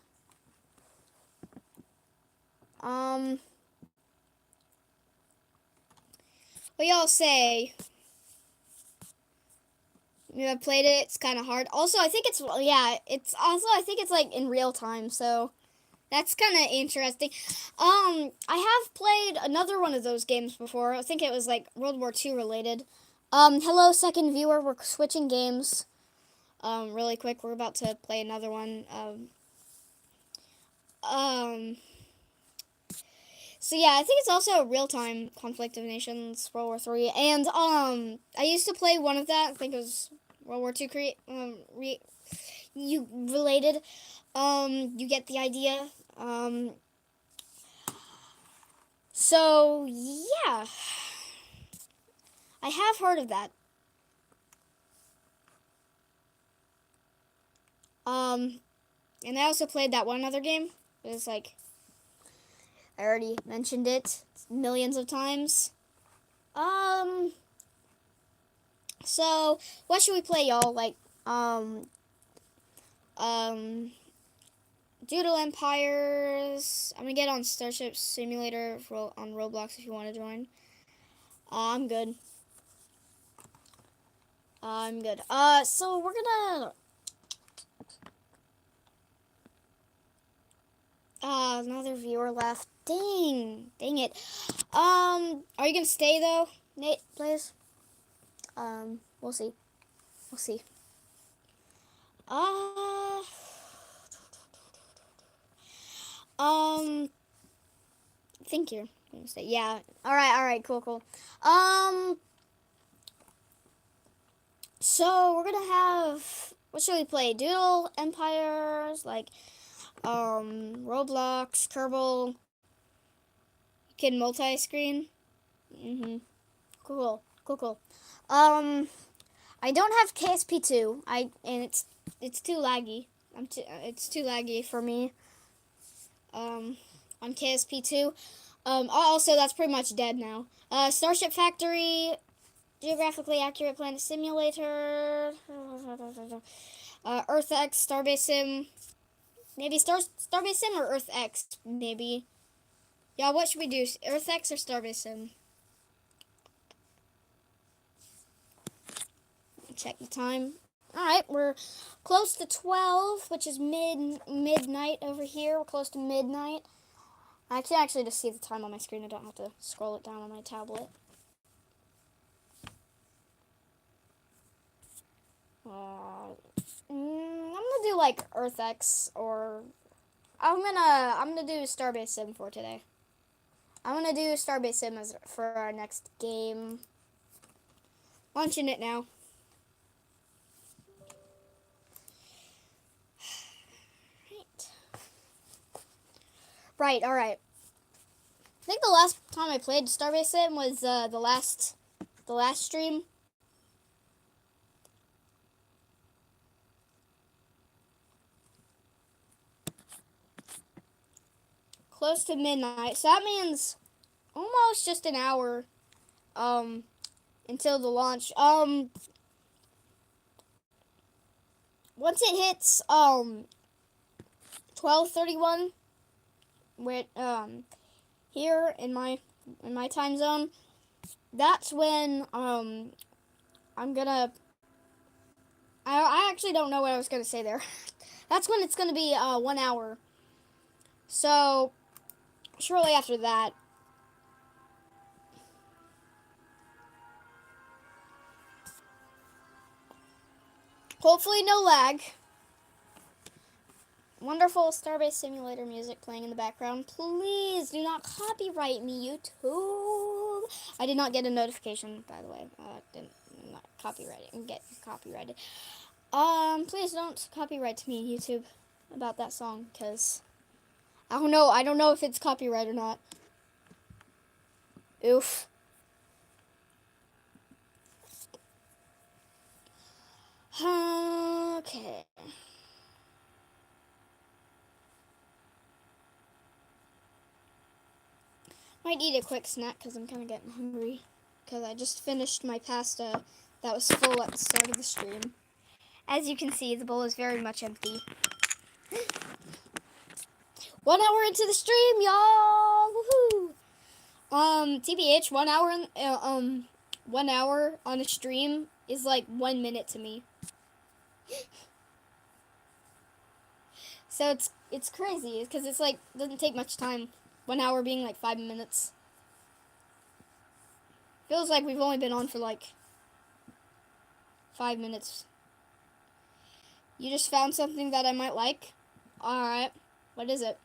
What y'all say? You have played it. It's kind of hard. Also, I think it's I think it's in real time. So That's kind of interesting. I have played another one of those games before. I think it was like World War II related. Hello, second viewer. We're switching games. Really quick. We're about to play another one. So yeah, I think it's also a real-time Conflict of Nations, World War III, and I used to play one of that. I think it was World War II. You related. You get the idea. So yeah, I have heard of that. And I also played that one other game. It was like I already mentioned it millions of times. So what should we play, y'all? Like, Doodle Empires. I'm gonna get on Starship Simulator on Roblox if you want to join. I'm good. I'm good. So we're gonna. Another viewer left. Dang it. Are you gonna stay though, Nate? Please. We'll see. We'll see. I think you're gonna stay. Yeah. All right. Cool. So we're gonna have. What should we play? Doodle Empires, like, Roblox, Kerbal. You can multi-screen. Cool. I don't have KSP2. And it's too laggy. It's too laggy for me. On KSP2. Also, that's pretty much dead now. Starship Factory, Geographically Accurate Planet Simulator, Earth X, Starbase Sim, maybe Starbase Sim or Earth X, maybe. Yeah, what should we do? Earth X or Starbase Sim? Check the time. All right, we're close to 12, which is midnight over here. We're close to midnight. I can actually just see the time on my screen. I don't have to scroll it down on my tablet. I'm gonna do like Earth X, or I'm gonna do Starbase Sim for today. I'm gonna do Starbase Sim for our next game. Launching it now. Right. All right. I think the last time I played Starbase Sim was the last stream. Close to midnight. So that means almost just an hour until the launch. Once it hits 12:31 with here in my time zone, that's when I'm gonna I actually don't know what I was gonna say there. That's when it's gonna be 1 hour. So shortly after that. Hopefully no lag. Wonderful Starbase Simulator music playing in the background. Please do not copyright me, YouTube. I did not get a notification, by the way. I'm not copyrighted. Get copyrighted. Please don't copyright me, YouTube, about that song, because I don't know. I don't know if it's copyright or not. Oof. Okay. Might eat a quick snack because I'm kind of getting hungry. Because I just finished my pasta that was full at the start of the stream. As you can see, the bowl is very much empty. 1 hour into the stream, y'all! Woohoo! TBH, 1 hour 1 hour on a stream is like 1 minute to me. So it's crazy because it's like doesn't take much time. 1 hour being like 5 minutes. Feels like we've only been on for like 5 minutes. You just found something that I might like. All right, what is it?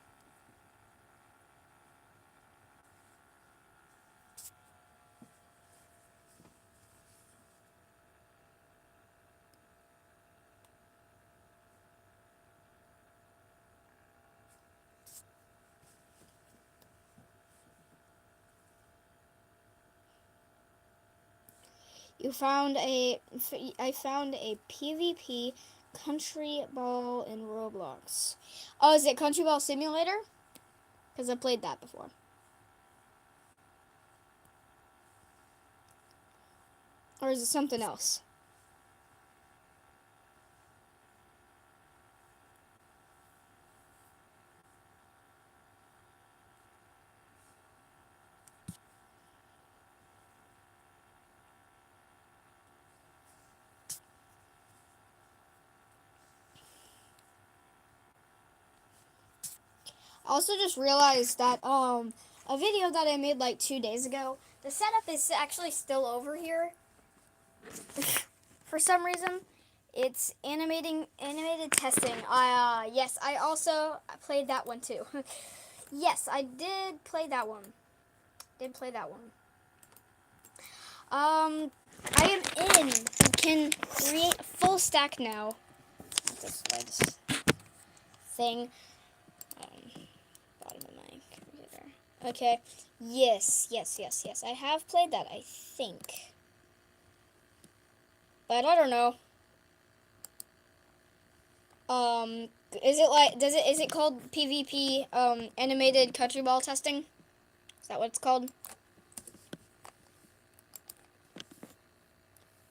I found a PvP country ball in Roblox. Oh, is it Country Ball Simulator? Because I played that before. Or is it something else? I also just realized that a video that I made like 2 days ago, the setup is actually still over here. For some reason, it's animated testing. Yes, I also played that one too. Yes, I did play that one. I am in. You can create a full stack now. This thing. Bottom of my computer. Okay. Yes. I have played that, I think. But I don't know. Is it called PvP animated country ball testing? Is that what it's called?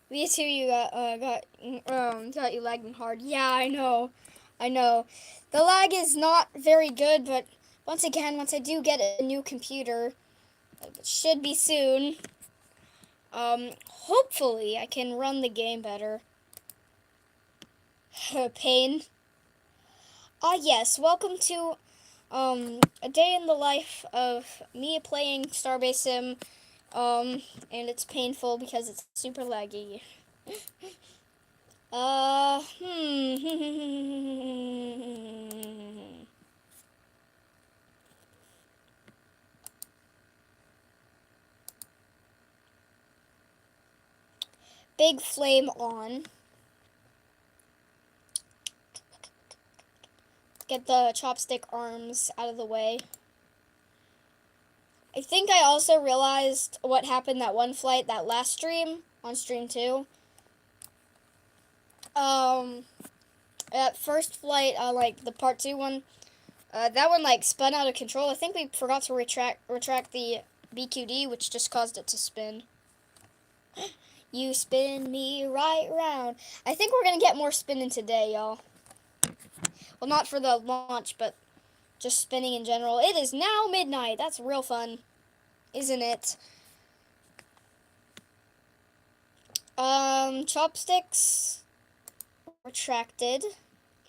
Me too. You got you lagging hard. Yeah, I know. The lag is not very good, but once I do get a new computer, it should be soon. Hopefully I can run the game better. Pain. Yes. Welcome to a day in the life of me playing Starbase Sim. And it's painful because it's super laggy. Big flame on. Get the chopstick arms out of the way. I think I also realized what happened that one flight, that last stream, on stream 2. That first flight, like the part 2 one, that one like spun out of control. I think we forgot to retract the BQD, which just caused it to spin. You spin me right round. I think we're gonna get more spinning today, y'all. Well, not for the launch, but just spinning in general. It is now midnight. That's real fun, isn't it? Chopsticks retracted.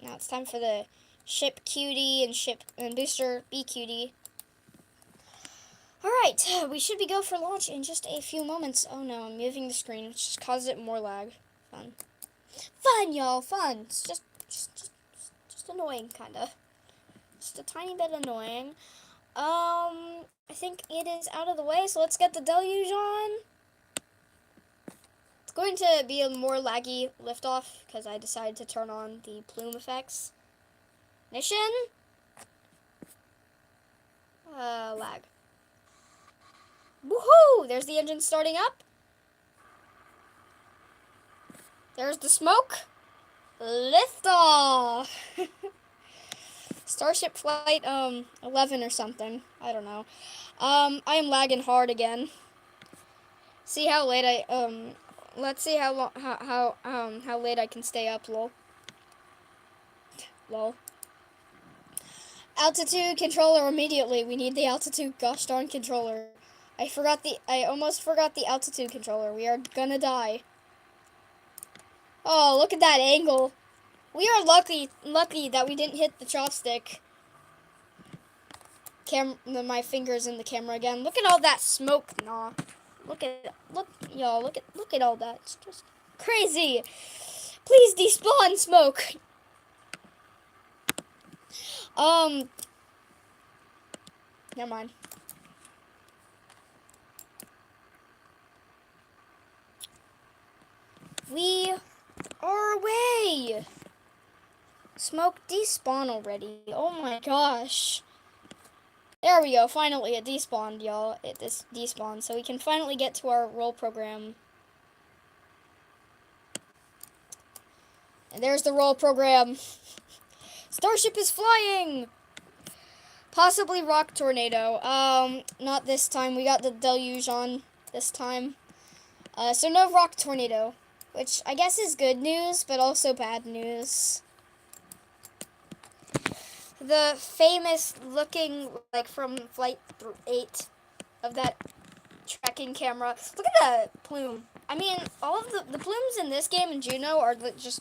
Now it's time for the ship cutie and booster BQD. Alright, we should be go for launch in just a few moments. Oh no, I'm moving the screen, which just causes it more lag. Fun. Fun, y'all, fun. It's just annoying, kinda. Just a tiny bit annoying. I think it is out of the way, so let's get the deluge on. It's going to be a more laggy liftoff because I decided to turn on the plume effects. Mission. Lag. Woohoo! There's the engine starting up. There's the smoke. Liftoff. Starship Flight 11 or something. I don't know. I am lagging hard again. See how late let's see how late I can stay up, lol. Altitude controller immediately. We need the altitude gosh darn controller. I almost forgot the altitude controller. We are gonna die. Oh, look at that angle. We are lucky that we didn't hit the chopstick. My fingers in the camera again. Look at all that smoke. Nah. Look, y'all. Look at all that. It's just crazy. Please despawn smoke. Never mind. We are away. Smoke despawn already. Oh my gosh. There we go. Finally, it despawned, y'all. It despawned, so we can finally get to our roll program. And there's the roll program. Starship is flying. Possibly rock tornado. Not this time. We got the deluge on this time. So no rock tornado, which I guess is good news, but also bad news. The famous looking, like from Flight 8 of that tracking camera. Look at the plume. I mean, all of the plumes in this game in Juno are just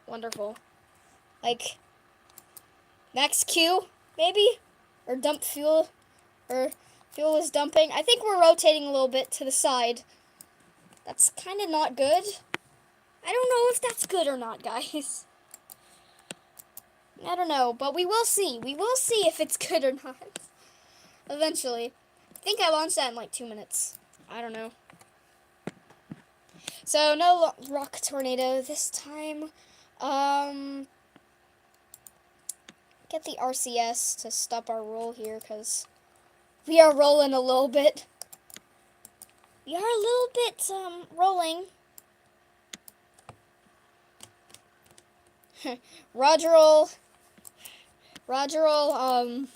wonderful. Like, max Q, maybe? Or dump fuel. Or fuel is dumping. I think we're rotating a little bit to the side. That's kind of not good. I don't know if that's good or not, guys. I don't know, but we will see. We will see if it's good or not. Eventually. I think I launched that in like 2 minutes. I don't know. So, no rock tornado this time. Get the RCS to stop our roll here, because we are rolling a little bit. We are a little bit, rolling. Roger roll. Roger roll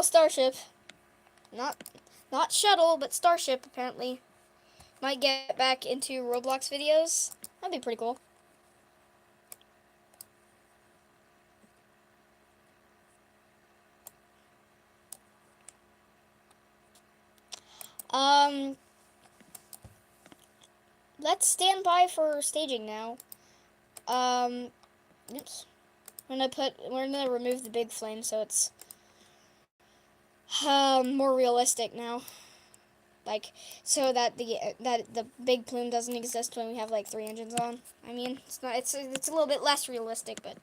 Starship. Not shuttle, but Starship, apparently. Might get back into Roblox videos. That'd be pretty cool. Let's stand by for staging now. Oops. We're gonna remove the big flame so it's more realistic now. Like, so that the big plume doesn't exist when we have like 3 engines on. I mean, it's a little bit less realistic, but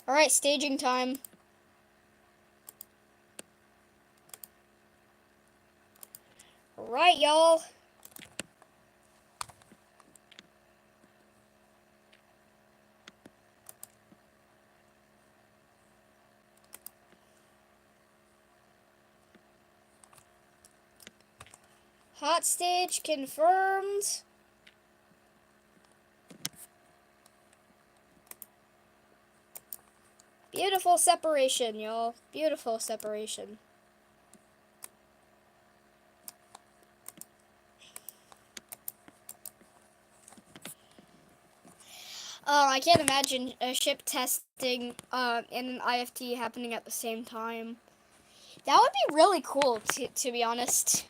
all right, staging time. All right, y'all. Hot stage confirmed. Beautiful separation, y'all. Beautiful separation. I can't imagine a ship testing and an IFT happening at the same time. That would be really cool, to be honest.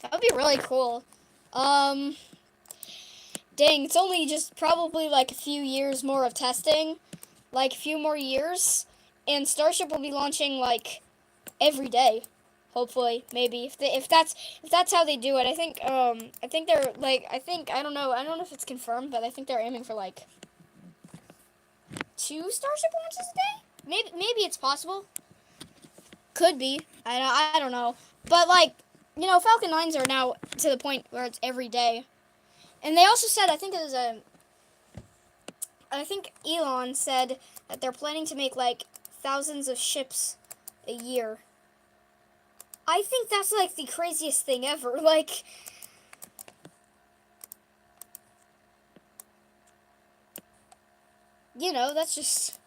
That would be really cool. Dang, it's only just probably like a few years more of testing. Like a few more years. And Starship will be launching like every day. Hopefully, maybe if that's how they do it. I think they're like I don't know if it's confirmed, but I think they're aiming for like 2 Starship launches a day. Maybe it's possible. Could be. I don't know. But like, you know, Falcon 9s are now to the point where it's every day. And they also said, I think Elon said that they're planning to make like thousands of ships a year. I think that's like the craziest thing ever. Like, you know, that's just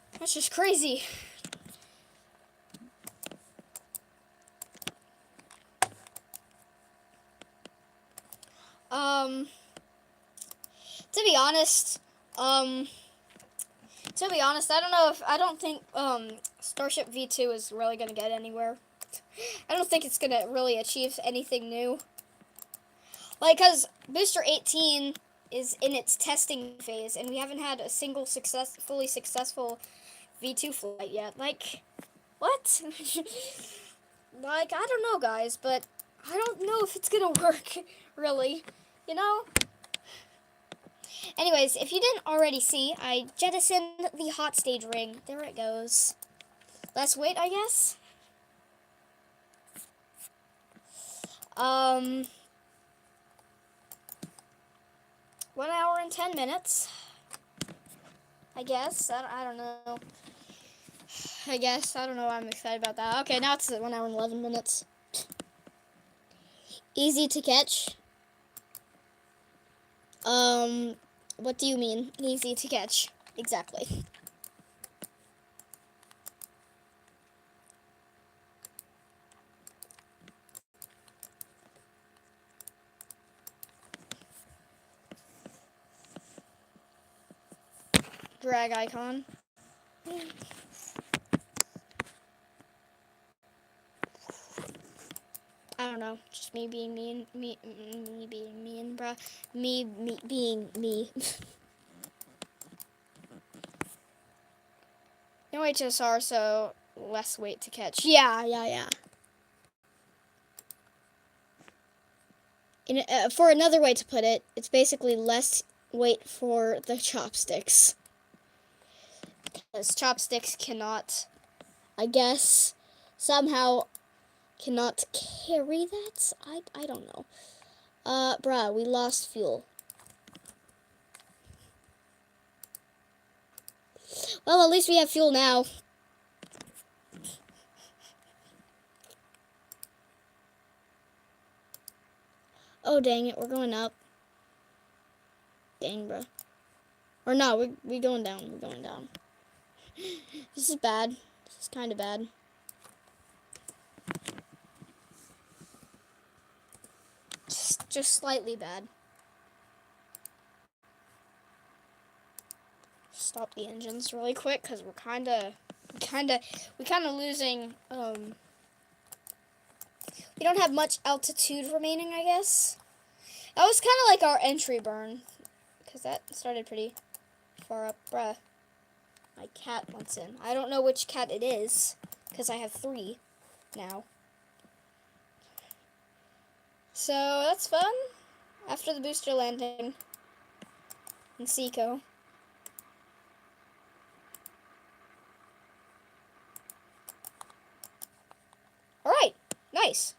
crazy. To be honest, I don't think Starship V2 is really going to get anywhere. I don't think it's going to really achieve anything new. Like, because Booster 18 is in its testing phase, and we haven't had a single fully successful V2 flight yet. Like, what? Like, I don't know, guys, but I don't know if it's going to work, really. You know? Anyways, if you didn't already see, I jettisoned the hot stage ring. There it goes. Let's wait, I guess. 1 hour and 10 minutes. I guess. I don't know. I guess. I don't know why I'm excited about that. Okay, now it's 1 hour and 11 minutes. Easy to catch. What do you mean? Easy to catch. Exactly. Drag icon. I don't know, just me being mean, me being mean, bruh. Me being me. No HSR, so less weight to catch. Yeah. For another way to put it, it's basically less weight for the chopsticks. Because chopsticks cannot, I guess, somehow cannot carry that? I don't know. Bruh, we lost fuel. Well, at least we have fuel now. Oh, dang it, we're going up. Dang, bro. Or no, we're going down. We're going down. This is bad. This is kind of bad. Just slightly bad. Stop the engines really quick because we're kind of losing. We don't have much altitude remaining, I guess. That was kind of like our entry burn because that started pretty far up. Bruh, my cat wants in. I don't know which cat it is because I have 3 now. So that's fun. After the booster landing in Seco. All right, nice.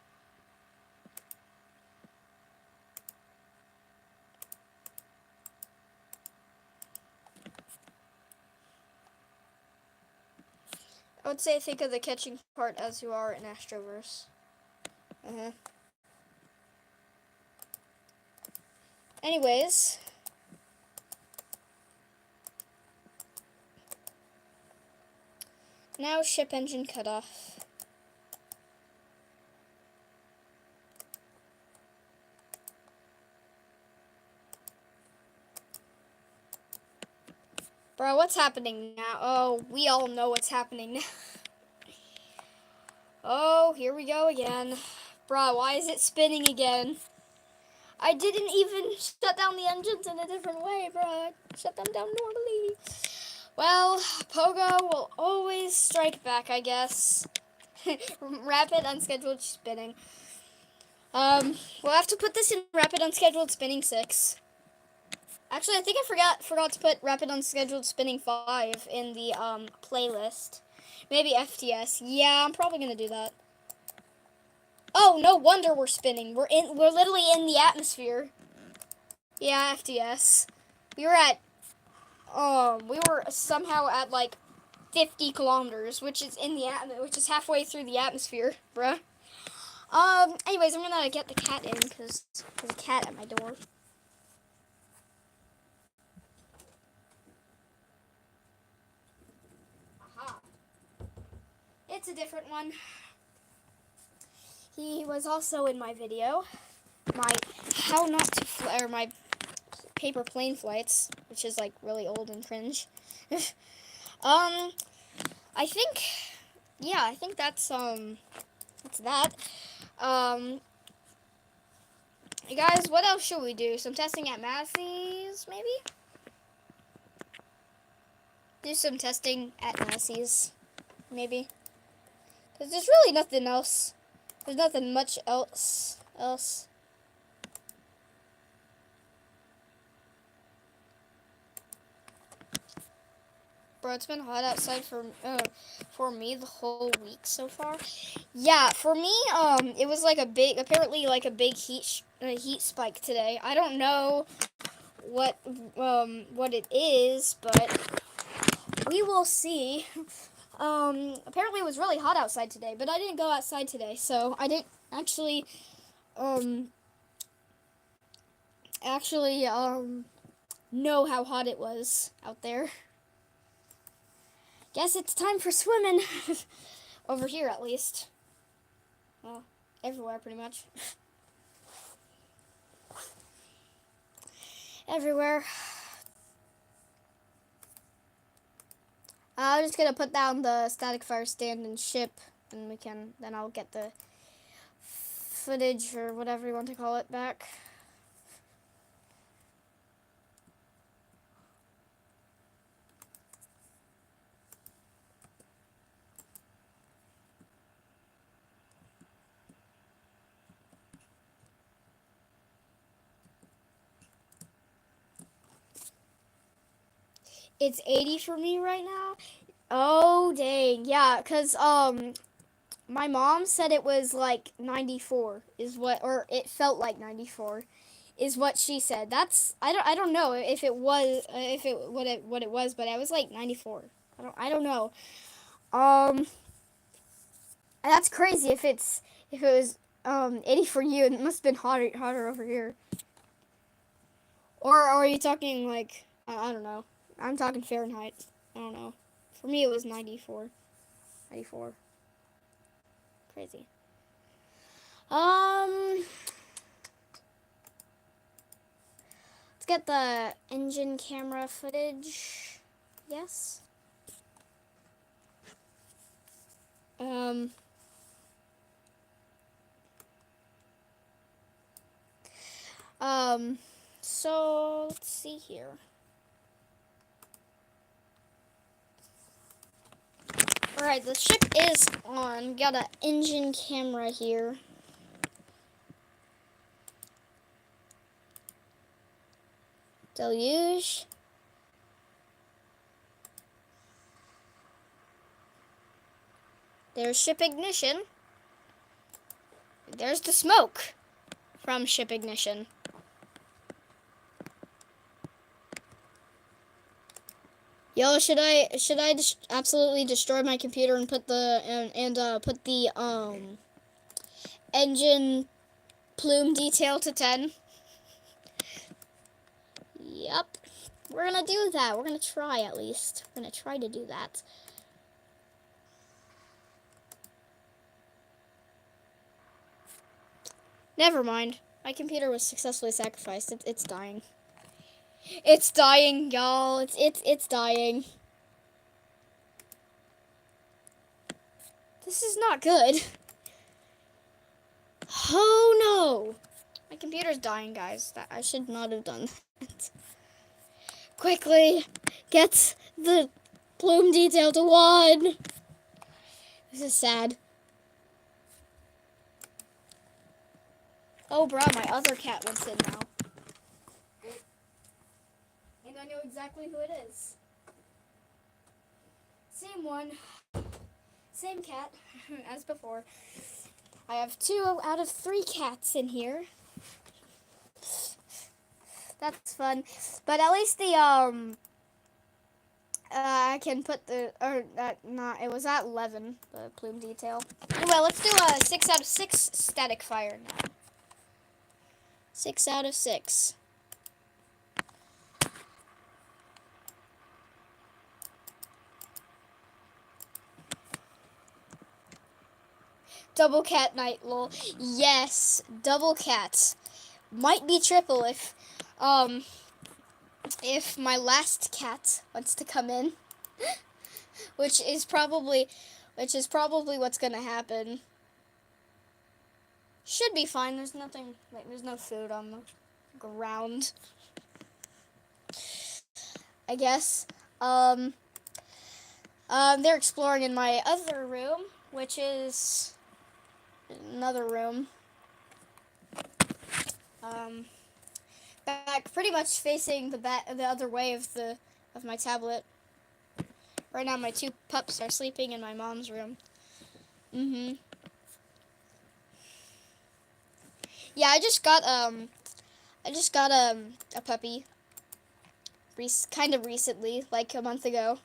I would say think of the catching part as you are in Astroverse. Anyways. Now ship engine cutoff. Bro, what's happening now? Oh, we all know what's happening now. Oh, here we go again. Bro, why is it spinning again? I didn't even shut down the engines in a different way, bro. Shut them down normally. Well, Pogo will always strike back, I guess. Rapid unscheduled spinning. We'll have to put this in rapid unscheduled spinning 6. Actually, I think I forgot to put rapid unscheduled spinning 5 in the playlist. Maybe FTS. Yeah, I'm probably gonna do that. Oh, no wonder we're spinning. We're literally in the atmosphere. Yeah, FTS. We were somehow at like 50 kilometers, which is halfway through the atmosphere, bruh. Anyways, I'm gonna get the cat in because there's a cat at my door. Aha. It's a different one. He was also in my video, my my paper plane flights, which is like really old and cringe. I think yeah, I think that's that. Um, guys, what else should we do? Some testing at Massey's, maybe? Do some testing at Massey's, maybe. Because there's really nothing else. There's nothing much else. Bro, it's been hot outside for me the whole week so far. Yeah, for me, it was like apparently like a big heat spike today. I don't know what it is, but we will see. Apparently it was really hot outside today, but I didn't go outside today, so I didn't actually um know how hot it was out there. Guess it's time for swimming. Over here, at least. Well, everywhere, pretty much. Everywhere. I'm just gonna put down the static fire stand and ship, and then I'll get the footage or whatever you want to call it back. It's 80 for me right now. Oh dang, yeah, cause my mom said it was like 94 is what, or it felt like 94 is what she said. That's I don't know if it was if it what it was, but I was like 94. I don't know. Um, that's crazy if it was 80 for you, and it must have been hotter over here. Or are you talking like I don't know. I'm talking Fahrenheit. I don't know. For me it was 94. 94. Crazy. Let's get the engine camera footage. Yes. So let's see here. Alright, the ship is on. Got an engine camera here. Deluge. There's ship ignition. There's the smoke from ship ignition. Yo, should I just absolutely destroy my computer and put put the engine plume detail to 10? Yep. We're gonna do that. We're gonna try at least. We're gonna try to do that. Never mind. My computer was successfully sacrificed. It's dying. It's dying, y'all. It's dying. This is not good. Oh no! My computer's dying, guys. I should not have done that. Quickly, get the plume detail to 1. This is sad. Oh, bro, my other cat wants in now. And I know exactly who it is. Same one. Same cat as before. I have 2 out of 3 cats in here. That's fun. But at least the I can put the it was at 11, the plume detail. Anyway, let's do a 6 out of 6 static fire now. 6 out of 6. Double cat night, lol. Yes, double cats. Might be triple if my last cat wants to come in. Which is probably which is probably what's gonna happen. Should be fine. There's nothing, like, there's no food on the ground, I guess. They're exploring in my other room, which is another room. Back pretty much facing the other way of my tablet. Right now, my two pups are sleeping in my mom's room. Yeah, I just got a puppy. Kind of recently, like a month ago.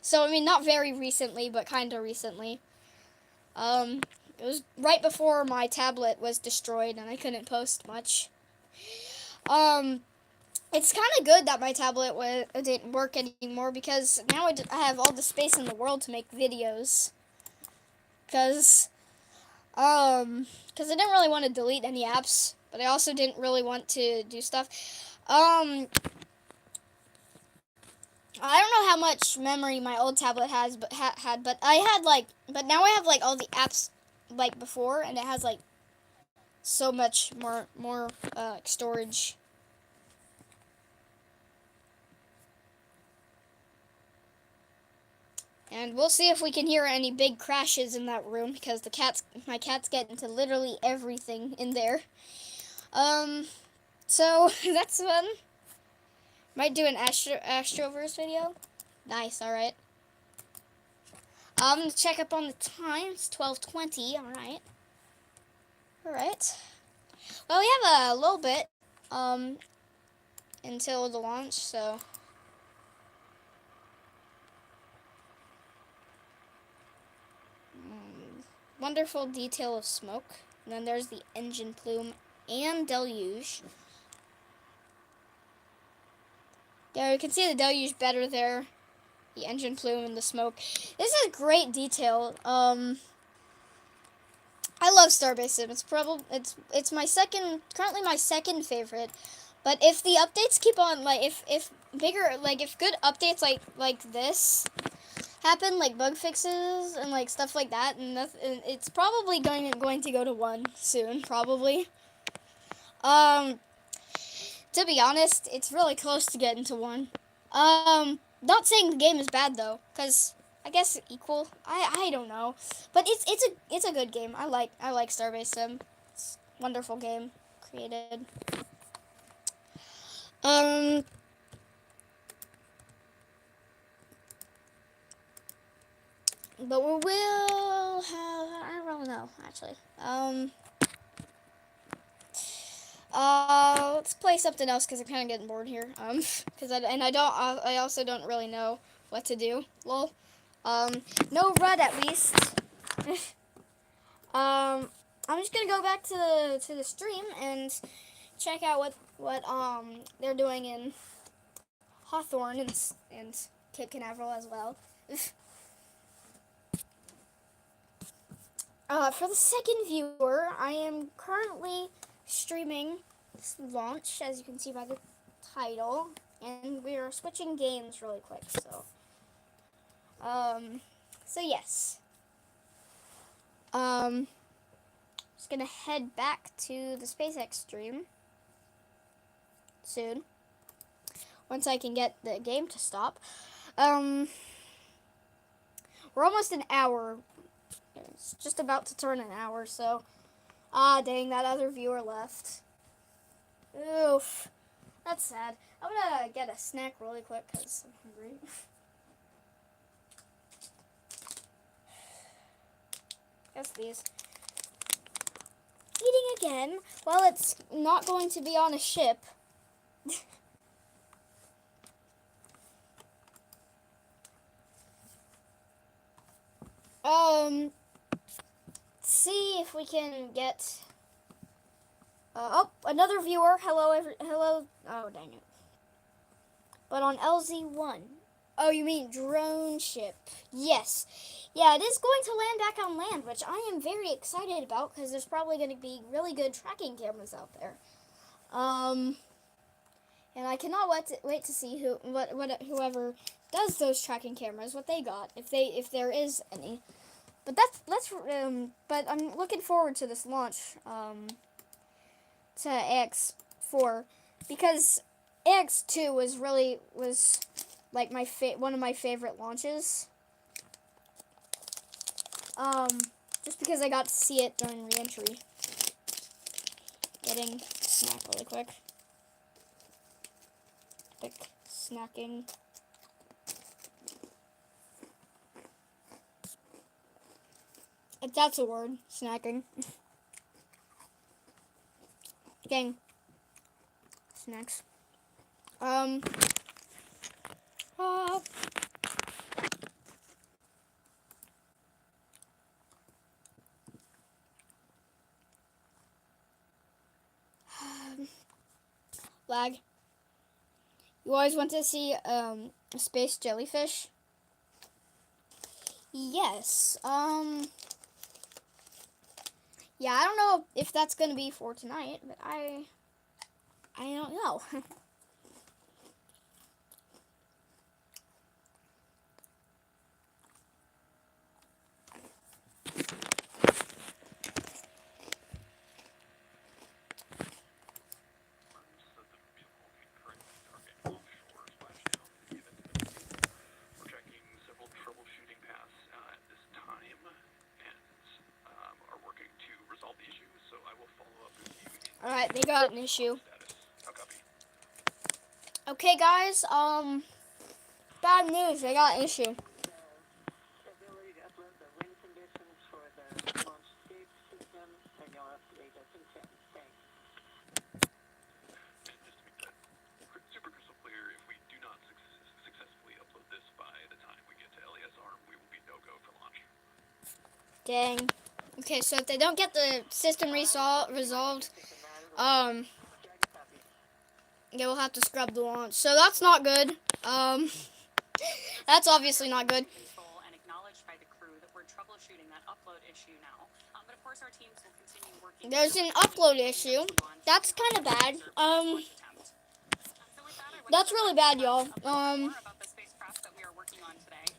So I mean, not very recently, but kind of recently. It was right before my tablet was destroyed and I couldn't post much. It's kind of good that my tablet didn't work anymore, because now I have all the space in the world to make videos. Because I didn't really want to delete any apps, but I also didn't really want to do stuff. I don't know how much memory my old tablet has, but but now I have like all the apps like before, and it has like so much more storage. And we'll see if we can hear any big crashes in that room, because my cats get into literally everything in there. So that's fun. Might do an Astroverse video. Nice, alright. I'm gonna check up on the time. It's 12:20, alright. Alright. Well, we have a little bit, until the launch, so. Wonderful detail of smoke. And then there's the engine plume and deluge. Yeah, you can see the deluge better there. The engine plume and the smoke. This is great detail. I love Starbase Sim. It's currently my second favorite. But if the updates keep on, like, if good updates like this happen, like bug fixes and like stuff like that, and it's probably going to go to 1 soon, probably. To be honest, it's really close to getting to 1. Not saying the game is bad though, because I guess equal. I don't know, but it's a good game. I like Starbase Sim. It's a wonderful game created. But we will have, I don't know, actually. Let's play something else, because I'm kind of getting bored here. I also don't really know what to do. Lol. No RUD at least. I'm just gonna go back to the stream and check out what they're doing in Hawthorne and Cape Canaveral as well. For the second viewer, I am currently streaming this launch, as you can see by the title, and we are switching games really quick, so yes. Just gonna head back to the SpaceX stream soon, once I can get the game to stop. We're almost an hour. It's just about to turn an hour, so. Dang, that other viewer left. Oof. That's sad. I'm gonna get a snack really quick, because I'm hungry. Guess these. Eating again? Well, it's not going to be on a ship. See if we can get. Oh, another viewer. Hello, hello. Oh, dang it. But on LZ1. Oh, you mean drone ship? Yes. Yeah, it is going to land back on land, which I am very excited about, because there's probably going to be really good tracking cameras out there. And I cannot wait to see whoever does those tracking cameras, what they got, if there is any. But but I'm looking forward to this launch to AX4 because AX2 was like one of my favorite launches. Just because I got to see it during reentry. Getting a snack really quick. Epic snacking. If that's a word, snacking. Getting snacks. Uh, Lag. You always want to see a space jellyfish? Yes. Yeah, I don't know if that's gonna be for tonight, but I don't know. Alright, they got an issue. Okay, guys, bad news, they got an issue. Ability to upload the wind conditions for the launch escape system, and you'll update us in 10. Thanks. And just to make that super crystal clear, if we do not successfully upload this by the time we get to LES ARM, we will be no-go for launch. Dang. Okay, so if they don't get the system resolved, they will have to scrub the launch. So that's not good. That's obviously not good. And acknowledged by the crew that we're troubleshooting that upload issue now. But of course, our teams will continue working. There's an upload issue. That's kind of bad. That's really bad, y'all.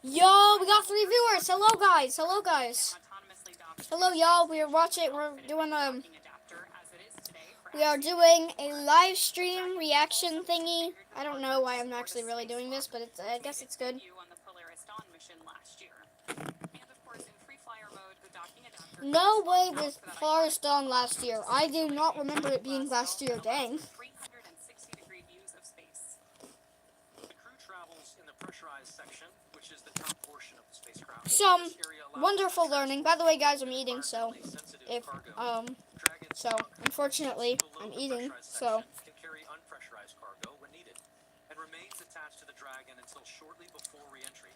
Yo, we got 3 viewers. Hello, guys. Hello, guys. Hello, y'all. We're doing we are doing a live stream reaction thingy. I don't know why I'm actually really doing this, but I guess it's good. No way was Polaris Dawn last year. I do not remember it being last year. Dang. The crew travels in the pressurized section, which is the top portion of the spacecraft. Some wonderful learning. By the way, guys, I'm eating, so unfortunately I'm eating, so can carry unpressurized cargo when needed and remains attached to the Dragon until shortly before re-entry.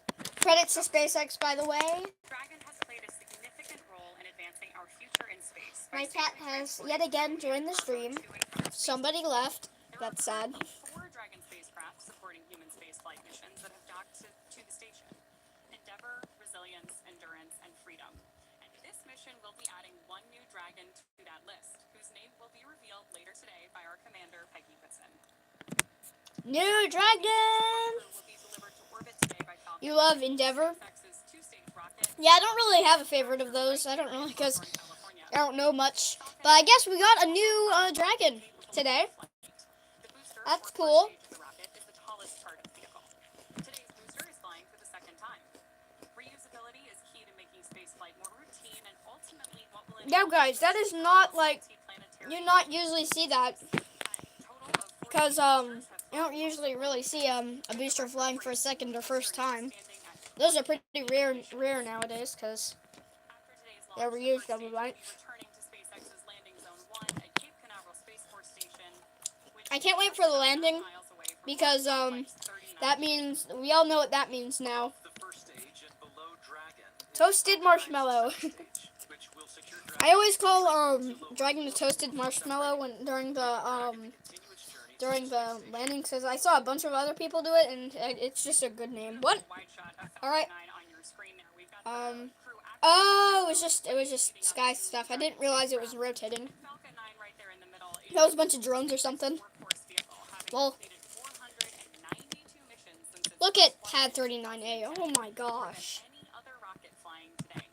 credits to SpaceX, by the way. Dragon has played a significant role in advancing our future in space. My cat has yet again joined the stream. Somebody left. That's sad. 4 Dragon spacecraft supporting human spaceflight missions that have docked to the station. Endeavor, Resilience, Endurance, and Freedom. And this mission will be adding 1 new Dragon to that list, whose name will be revealed later today by our commander, Peggy Whitson. New Dragon! You love Endeavor? Yeah, I don't really have a favorite of those. I don't really, because I don't know much. But I guess we got a new Dragon today. That's cool. Yeah, guys, that is not like, you not usually see that. Because, you don't usually really see a booster flying for a second or first time. Those are pretty rare nowadays, because they're reused every night. I can't wait for the landing, because that means, we all know what that means now. Toasted marshmallow. I always call Dragon a toasted marshmallow during the landing, because I saw a bunch of other people do it, and it's just a good name. What? All right. Oh, it was just sky stuff. I didn't realize it was rotating. That was a bunch of drones or something. Well, Look at Pad 39A. Oh my gosh. Any other rocket flying today.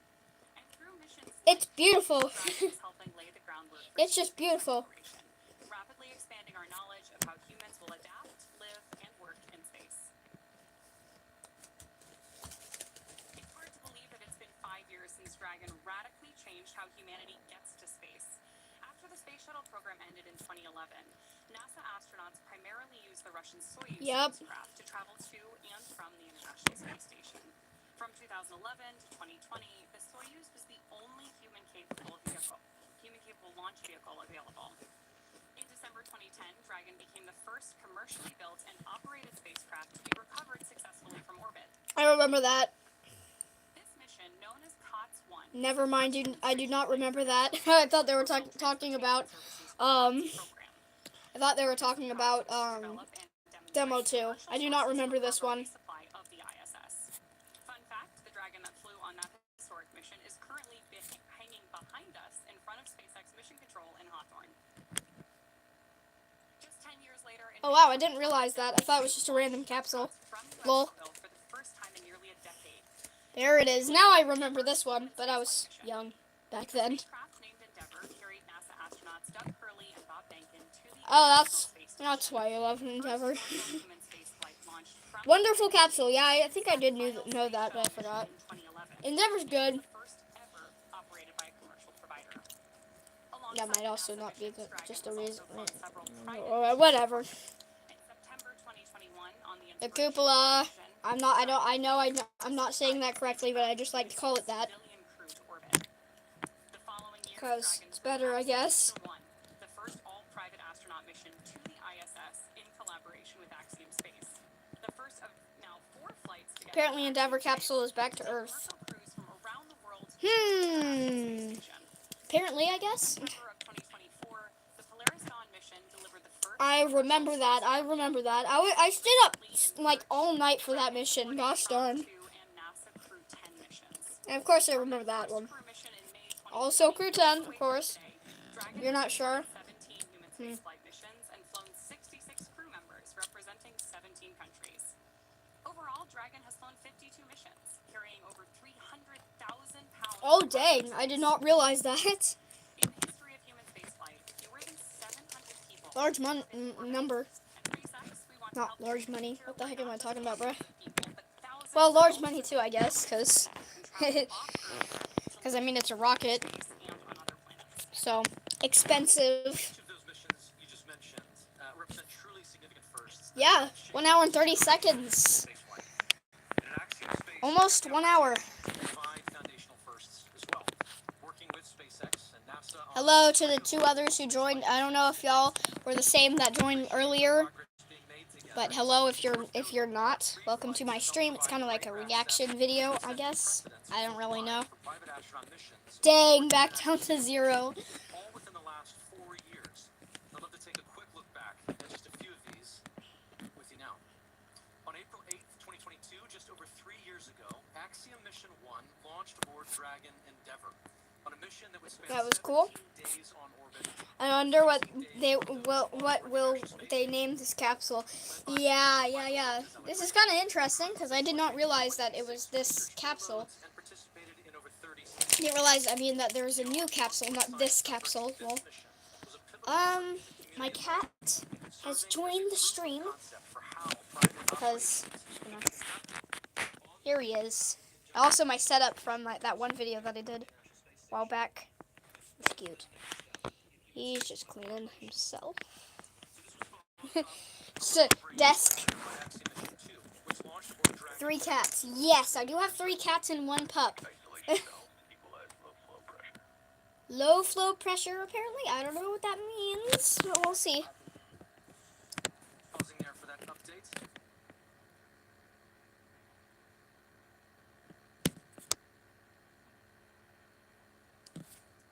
And through missions It's beautiful. Dragon is helping lay the groundwork for It's just beautiful. exploration, rapidly expanding our knowledge of how humans will adapt, live, and work in space. It's hard to believe that it's been 5 years since Dragon radically changed how humanity gets to space. After the space shuttle program ended in 2011, NASA astronauts primarily used the Russian Soyuz spacecraft to travel to and from the International Space Station. From 2011 to 2020, the Soyuz was the only human-capable launch vehicle available. In December 2010, Dragon became the first commercially built and operated spacecraft to be recovered successfully from orbit. I remember that. This mission, known as COTS-1, Never mind, I do not remember that. I thought they were talking about, I thought they were talking about, Demo 2. I do not remember this one. Supply of the ISS. Fun fact, the Dragon that flew on that historic mission is currently hanging behind us in front of SpaceX Mission Control in Hawthorne. Just 10 years later, Oh wow, I didn't realize that. I thought it was just a random capsule. Lol. For the first time in nearly a decade. There it is. Now I remember this one, but I was young back then. Spacecraft named Endeavour carried NASA astronauts Doug Hurley and Bob Behnken to the Oh, International Space that's Station. why I love Endeavor. Human spaceflight launched from Wonderful capsule. Yeah, I think I did know that, but I forgot. in 2011. Endeavor's good. First ever operated by a commercial provider. That might Alongside also NASA not be missions, Dragon just a has reason. also flown several private Or whatever. In September 2021, on the The Inspiration cupola. mission, I'm not saying that correctly, but I just like to call it that. civilian crew to orbit. The following year, 'Cause Dragon it's better, I guess. Axiom 1, the first all-private astronaut mission to the ISS in collaboration with Axiom Space. The first of now 4 flights to get Apparently to Endeavor Axiom capsule is back to Space. Earth. Commercial crews from around the world to the International Space Station. Apparently, I guess. September of 2024, the Polaris Dawn mission delivered the first I remember that. I stayed up like all night for that mission. Gosh darn. and NASA Crew 10 missions. And of course, I remember that one. Crew mission in May 2020, Also, Crew 10, of course. today, Dragon You're not has sure? 17 human spaceflight missions and flown 66 crew members representing 17 countries. Overall, Dragon has flown 52 missions, carrying over 300,000 pounds. Oh dang! I did not realize that. In the history of human spaceflight, fewer than 700 people. Large number, And for sex, we want to not help large money. What the heck am I talking about, bruh? people, but thousands Well, large of money too, I guess, because can travel off Earth I mean it's a rocket, and on other planets. so expensive. Each of those missions you just mentioned represent truly significant firsts. Yeah, 1 hour and 30 seconds. Spaceflight. And at Axiom Space, Almost 1 hour. 5 foundational firsts as well. Working with SpaceX and NASA on Hello to the 2 others who joined. I don't know if y'all were the same that joined earlier, progress being made together. but hello if you're not. Welcome to my stream. It's kind of like a reaction video, I guess. I don't really know. For private astronaut missions, Dang, back down to 0. all within the last 4 years. I'd love to take a quick look back at just a few of these with you now. On April 8th, 2022, just over 3 years ago, Axiom Mission 1 launched aboard Dragon Endeavour on a mission that would span That was cool. 17 days on orbit. I wonder what will they name this capsule. Yeah. This is kind of interesting because I did not realize that it was this capsule. And participated in over 30 Didn't realize, I mean, that there was a new capsule, not this capsule. Well, my cat has joined the stream because, you know, here he is. Also, my setup from that one video that I did a while back. It's cute. He's just cleaning himself. Just a desk. 3 cats. Yes, I do have 3 cats and 1 pup. Isolation cells equalize Low low flow pressure. flow pressure, apparently. I don't know what that means, but we'll see. Pausing there for that update.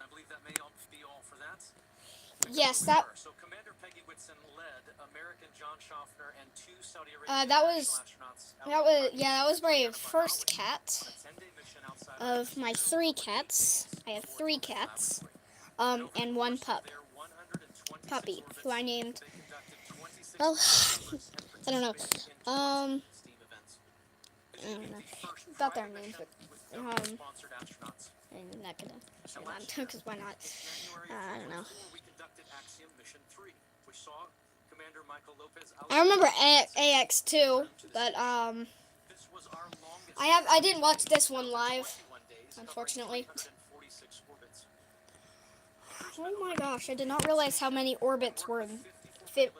I believe that may be all for that. Yes, that So Commander Peggy Whitson led American John Schaffner and 2 Saudi Arabian that was astronauts that was my first cat 10-day mission outside of my 3 cats. I have 3 cats, and 1 their 126 puppy, who I named. They conducted 26 Well, experiments and I don't know. participated in 20 STEAM events. I don't know. the first About their private names, mission but with government-sponsored astronauts. I'm not gonna say And that last year, because why not? in January of I don't know. 2024, we conducted Axiom Mission 3, which saw Commander Michael Lopez. I remember AX2, but This was our longest I didn't watch this one live, 21 days, unfortunately. covering 346 orbits. Oh my gosh, I did not realize how many orbits were in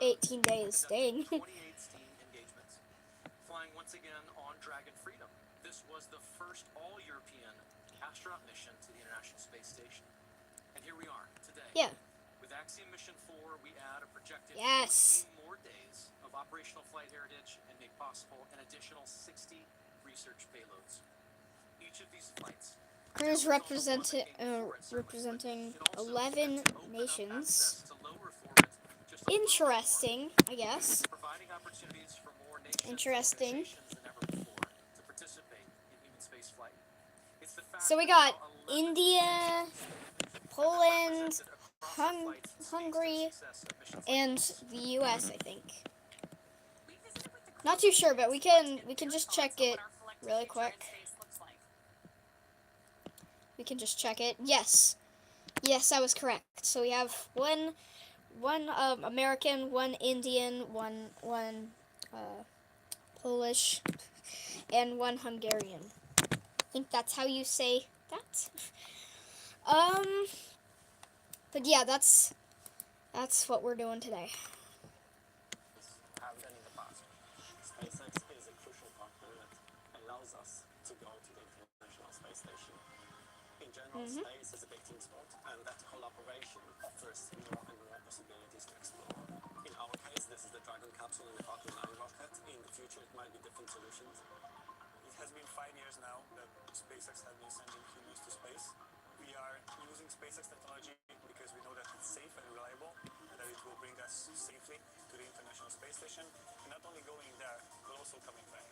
18 days. Dang. 28 steam engagements. Flying once again on Dragon Freedom. This was the first all-European astronaut mission to the International Space Station. And here we are today. Yeah. With Axiom Mission 4, we add a projected Yes. 14 more days of operational flight heritage and make possible an additional 60 research payloads. Each of these flights Crews representing 11 nations. Interesting, I guess. Providing opportunities for more nations Interesting. and organizations than ever before to participate in human space flight. It's the fact So we that got now 11 India, Poland, represented across the flights speaks to the Hungary, success of missions like and this. the US, I think. We visited with the crew Not too sure, but we can their just thoughts check on it what our collective really future in quick. space looks like. We can just check it. Yes, I was correct. So we have one American, one Indian, one Polish, and one Hungarian. I think that's how you say that. But yeah, that's what we're doing today. Have done in the past. SpaceX is a crucial partner that allows us to go to the International Space Station. In general, space is a big team sport, and that collaboration offers more and more possibilities to explore. In our case, this is the Dragon capsule and the Falcon 9 rocket. In the future, it might be different solutions. It has been 5 years now that SpaceX has been sending humans to space. We are using SpaceX technology because we know that it's safe and reliable and that it will bring us safely to the International Space Station. And not only going there, but also coming back.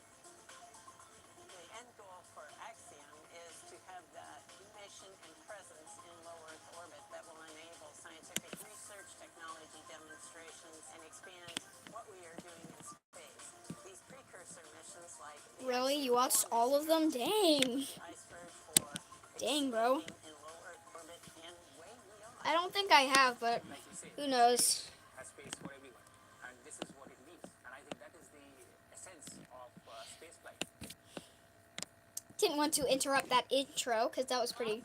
The end goal for Axiom is to have that mission and presence in low Earth orbit that will enable scientific research, technology demonstrations, and expand what we are doing in space. These precursor missions like the Really? You Axiom watched 4 all of them? mission, Dang. the Iceberg 4, Dang, bro. expanding in low Earth orbit and way beyond. I don't think I have, but Like you said, who knows? has space for everyone, and this is what it means. And I think that is the essence of space flight. Didn't want to interrupt that intro because that was pretty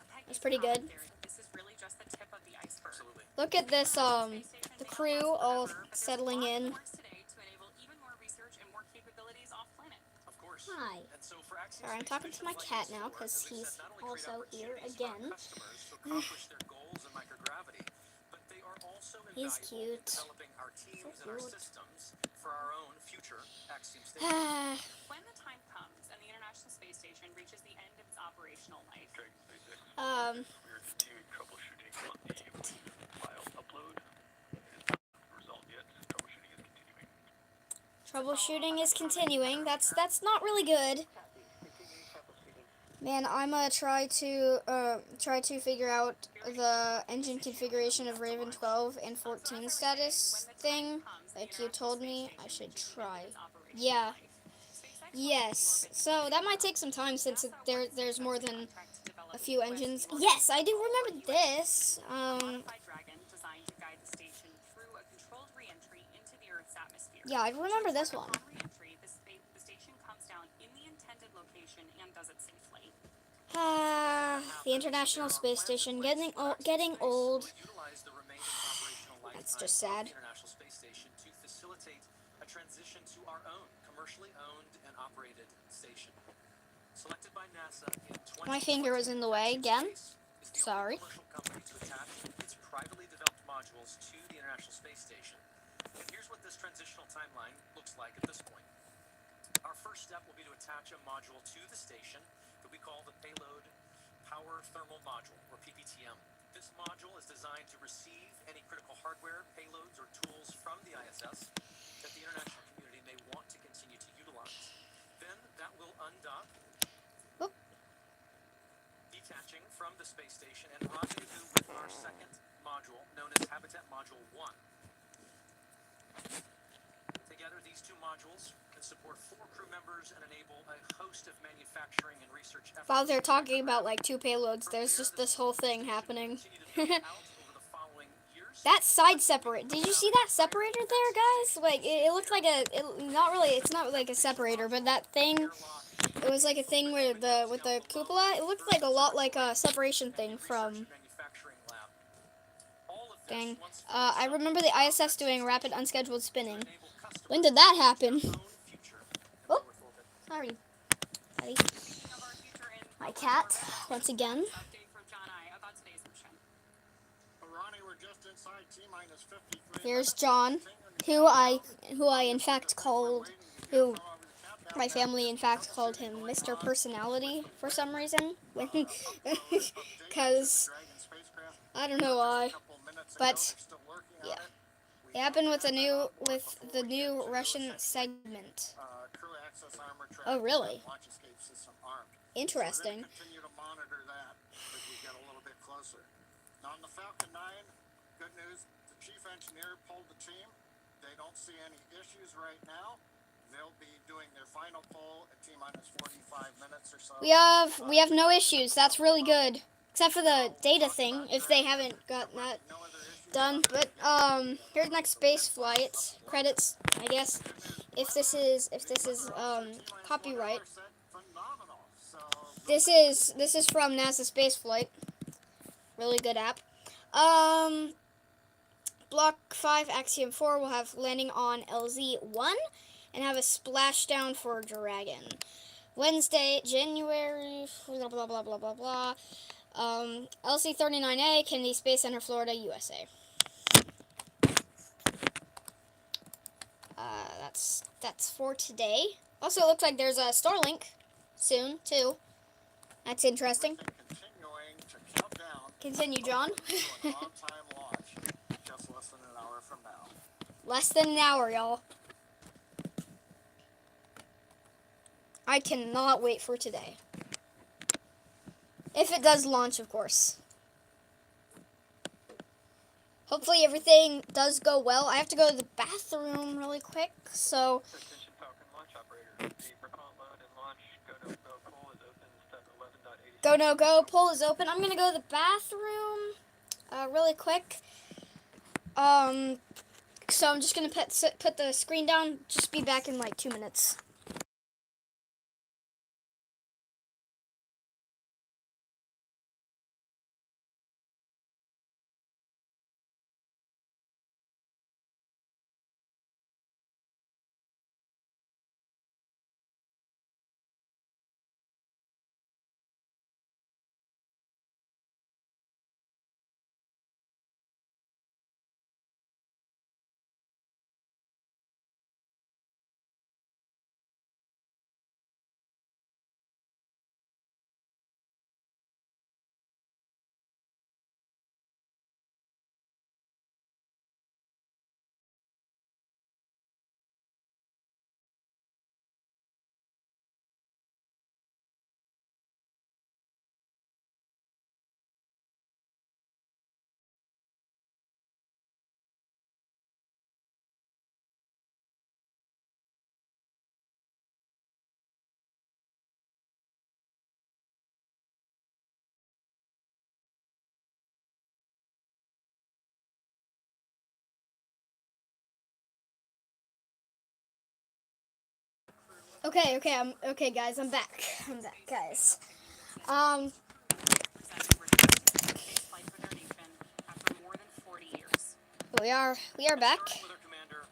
good. This is really just the tip of the iceberg. Absolutely. Look at this the crew all settling in. Today to enable even more research and more capabilities off planet. Of course. Hi. And so for Axiom Sorry, I'm Space talking to my missions cat like now this, because as I he's said, not only create also here opportunities for our again. customers to accomplish their goals in microgravity, but they are also He's invaluable in cute. developing our teams So and our cute. systems for our own future Axiom stations. When the time comes and the International Space Station reaches the end of its operational life, Dragon SpaceX. Um, We're continuing troubleshooting on the file upload. It is not resolved yet. Troubleshooting is continuing. That's not really good. Copy. Continuing troubleshooting. Man, I'm gonna try to figure out the engine configuration of Raven 12 and 14 status thing, like you told me I should try. Yeah. Yes. So that might take some time since there's more than a few engines. Yes, I do remember this. modified Dragon designed to guide the station through a controlled re-entry into the Earth's atmosphere. Yeah, I remember this one. Upon re-entry, the station comes down in the intended location and does it safely. The International Space Station getting old. Utilize the remaining operational That's lifetime just of sad. the International Space Station to facilitate a transition to our own commercially owned and operated station. Selected by NASA in 20 My finger was in the way again. Sorry. commercial company to attach its privately developed modules to the International Space Station. And here's what this transitional timeline looks like at this point. Our first step will be to attach a module to the station that we call the Payload Power Thermal Module, or PPTM. This module is designed to receive any critical hardware, payloads, or tools from the ISS that the international community may want to continue to utilize. Then that will undock, Oop. detaching from the space station and rendezvous with our second module, known as Habitat Module 1. Together, these two modules can support 4 crew members and enable a host of manufacturing and research efforts. While they're talking about like 2 payloads, there's just this whole thing happening. That side separate. Did you see that separator there, guys? Like it looked like not really. It's not like a separator, but that thing. It was like a thing with the cupola. It looked like a lot like a separation thing from. Dang. I remember the ISS doing rapid unscheduled spinning. When did that happen? Oh, sorry. Daddy. My cat, once again. Update from John I about today's mission. Ronnie, we're just inside T-minus 53. Here's John, who I in fact called, who my family in fact called him Mr. Personality for some reason, because I don't know why, but yeah, it happened with the new Russian segment. Crew access armor trap. Oh really? Launch escape system armed. Interesting. We're going to continue to monitor that as we get a little bit closer. Now on the Falcon 9, good news, the chief engineer pulled the team. They don't see any issues right now. They'll be doing their final pull at T-minus 45 minutes or so. We have no issues. That's really good, except for the data thing. If they haven't gotten that done, but here's next space flight credits. I guess if this is copyright. This is from NASA Space Flight. Really good app. Block 5 Axiom 4 will have landing on LZ1 and have a splashdown for Dragon. Wednesday, January blah blah blah blah blah blah. LC-39A, Kennedy Space Center, Florida, USA. That's for today. Also, it looks like there's a Starlink soon too. That's interesting. Continuing to count down. Continue, John. To an on-time launch just less than an hour from now. Less than an hour, y'all. I cannot wait for today. If it does launch, of course. Hopefully everything does go well. I have to go to the bathroom really quick, so... Attention Falcon launch operator. The propellant load and launch go-no-go poll is open. Step 11.86. Go-no-go poll is open. I'm going to go to the bathroom really quick. So I'm just going to put the screen down. Just be back in like 2 minutes. Okay, guys, I'm back. Guys. Flight for their nation after more than 40 years. We are back. Starting with our commander,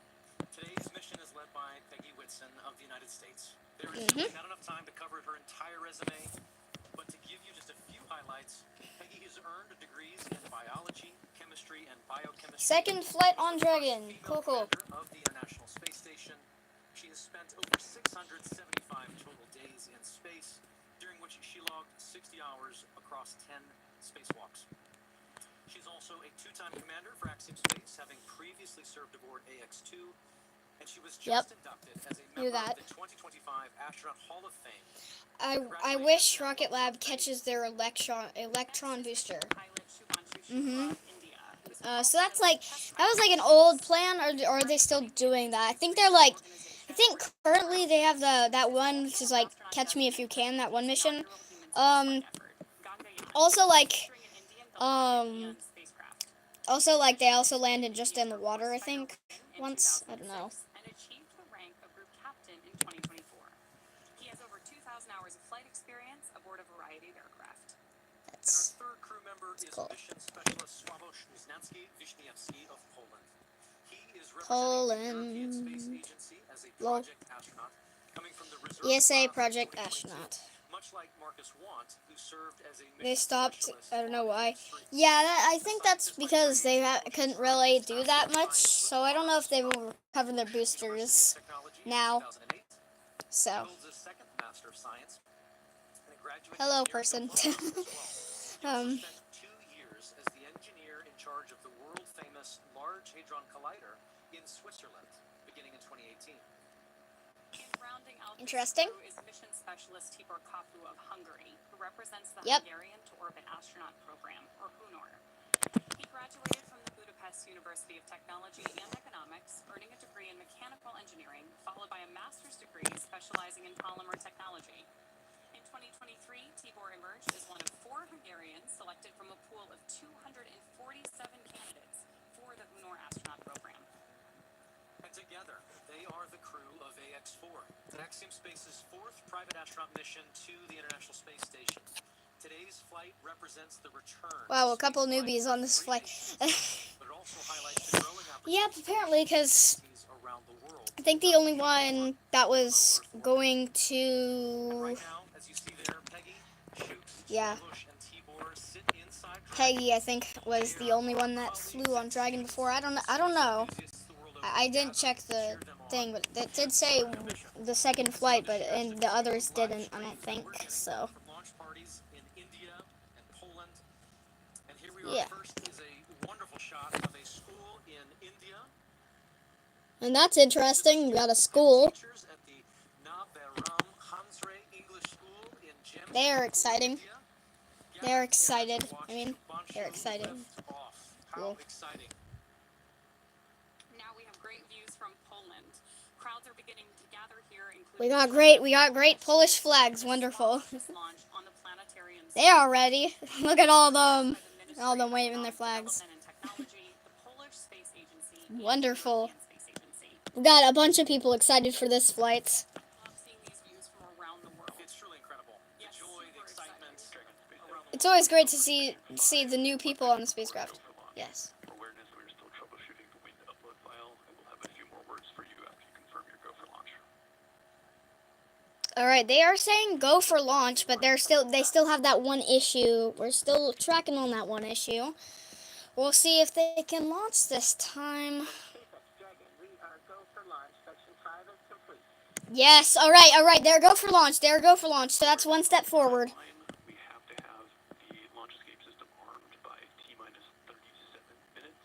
today's mission is led by Peggy Whitson of the United States. There is simply not enough time to cover her entire resume, but to give you just a few highlights, Peggy has earned degrees in biology, chemistry, and biochemistry. Second flight on Dragon. Cool. Of the International Space Station. She has spent over 675 total days in space, during which she logged 60 hours across 10 spacewalks. She's also a 2-time commander for Axiom Space, having previously served aboard AX-2, and she was just inducted as a member of the 2025 Astronaut Hall of Fame. I wish Rocket Lab catches their electron booster. So that was like an old plan, or are they still doing that? I think they're like I think currently they have that one, which is like Catch Me If You Can, that one mission. Also like, they also landed just in the water, I think, once. I don't know. And achieved the rank of group captain in 2024. He has over 2,000 hours of flight experience aboard a variety of aircraft. And our That's third crew member is cool. mission specialist Sławomir Wisniewski of Poland. He is representing the European Space Agency as a project astronaut, coming from the reserve ESA class in project 2022, astronaut. much like Marcus Want, who served as a They mission stopped. specialist I don't know on why. MS3. Yeah, I think that's because they couldn't really do that much. So I don't know if they will recover their boosters now. So, Holds a second Master of Science and a graduate hello, engineering person. diploma as well. He also um, spent 2 years as the engineer in charge of the world-famous Large Hadron Collider in Switzerland, beginning in 2018. And rounding out Interesting. this crew is mission specialist Tibor Kafu of Hungary, who represents the Yep. Hungarian to Orbit Astronaut Program, or HUNOR. He graduated from the Budapest University of Technology and Economics, earning a degree in mechanical engineering, followed by a master's degree specializing in polymer technology. In 2023, Tibor emerged as one of 4 Hungarians selected from a pool of 247 candidates for the HUNOR astronaut program. And together, they are the crew of AX-4, Axiom Space's 4th private astronaut mission to the International Space Station. Today's flight represents the return. wow, a couple newbies on this flight. But it also highlights the growing Yep, apparently, because opportunities around the world. I think the only one that was going to. Right now, as you see there, Peggy, Shooks, Yeah. Swabush, and Tibor sit inside Peggy, I think, was the only one that flew on Dragon before. I don't know. I didn't check the thing, but it did say the second flight, but and the others didn't. I don't think so. From launch parties in India and Poland. And here we are. Yeah. First is a wonderful shot of a school in India. And that's interesting. We got a school. Teachers at the Naberam Hansre English School in Jamshedpur, They are exciting. India. They're excited. Watch I mean, the bunch they're excited. lift off. How Cool. exciting. Now we have great views from Poland. Crowds are beginning to gather here, We including got great Polish flags. Wonderful. launch on the planetarium's They are ready. Look at all them waving their flags. Development and Technology, the Polish Space Agency, and the Wonderful. European Space Agency. We got a bunch of people excited for this flight. Love seeing these views from around the world. It's truly incredible. The Yes, joy, the super excitement excited. around the It's always great to see the new people on the spacecraft. Yes. For awareness, we're still troubleshooting the wind upload file, and we'll have a few more words for you after you confirm your go for launch. All right, they are saying go for launch, but they still have that one issue. We're still tracking on that one issue. We'll see if they can launch this time. SpaceX Dragon, we are go for launch. Section 5 is complete. Yes. All right. They're go for launch. So that's one step forward. We have to have the launch escape system armed by T-minus 37 minutes.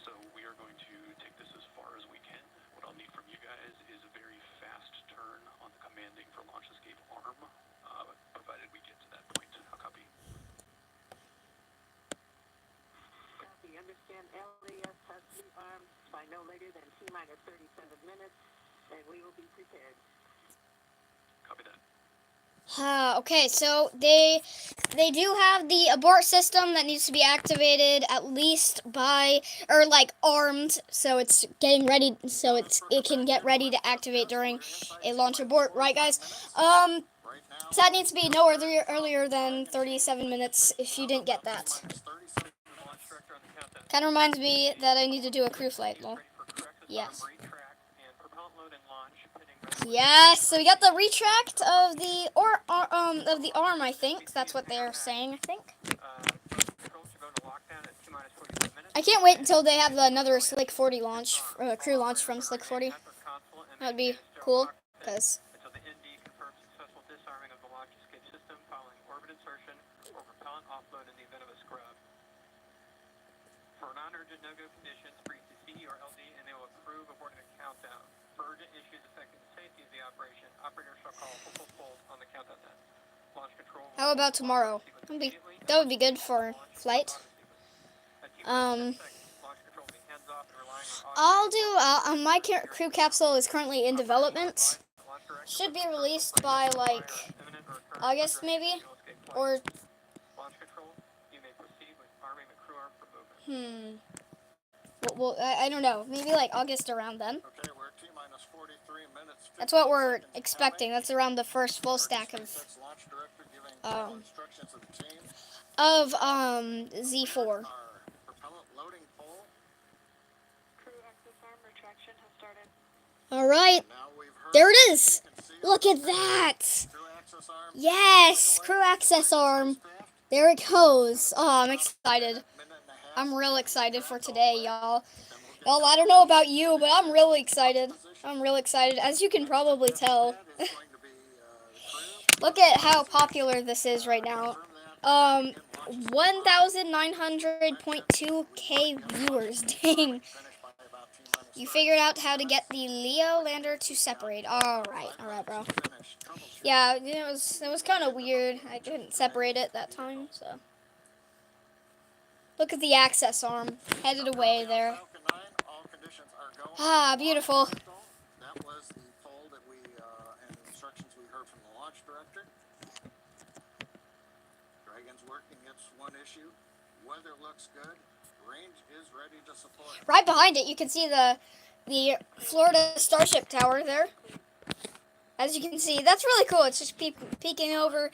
So we are going to take this as far as we can. What I'll need from you guys is a very fast turn on the commanding for launch escape arm, provided we get to that point. I'll copy. Copy. Understand LAS has to be armed by no later than T-minus 37 minutes, and we will be prepared. Copy that. Okay, so they do have the abort system that needs to be activated at least by, or like armed, so it's getting ready, so it can get ready to activate during a launch abort, right guys? So that needs to be no earlier than 37 minutes if you didn't get that. Kind of reminds me that I need to do a crew flight, lol. Yes. Yes, so we got the retract of the arm, I think. That's what they're saying, I think. I can't wait until they have another Slick 40 launch, crew launch from Slick 40. That would be cool, because Until the ND confirms successful disarming of the launch escape system following orbit insertion or propellant offload in the event of a scrub. For non-urgent no-go conditions, breathe to C or LD and they will approve aborting a countdown. For urgent issues affecting the safety of the operation, operators shall call full on the countdown net. Launch control will how about tomorrow? That would be good for flight. launch control will be hands off and rely I'll do. My crew capsule is currently in development. Should be released by like August maybe, or Launch control, you may proceed with arming the crew arm for movement. well, I don't know. Maybe like August around then. Okay, we're T minus 43 minutes. That's what we're expecting. That's around the first full stack of Launch director giving final um instructions to the team. Z4. Our propellant loading pole. Crew access arm retraction has started. All right, Now we've heard there it is. you can see Look our at that. crew access arm. Yes, crew access arm. There it goes. Oh, I'm excited. Minute and a half. I'm real excited for today, y'all. Y'all, I don't know about you, but I'm really excited. I'm real excited, as you can probably tell. That is going to be the crew. Look at how popular this is right now. 1,900.2K viewers. Dang. Finished by about T minus You figured out how to get the Leo lander to separate. All right, bro. finished. Troubleshoot. Yeah, it was kind of weird. I couldn't separate it that time, so. Look at the access arm headed away there. Falcon 9, all conditions are going. Ah, beautiful. That was the poll that we and the instructions we heard from the launch director. Dragon's working its one issue. Weather looks good. Range is ready to support. Right behind it, you can see the Florida Starship Tower there. As you can see, that's really cool. It's just peeking over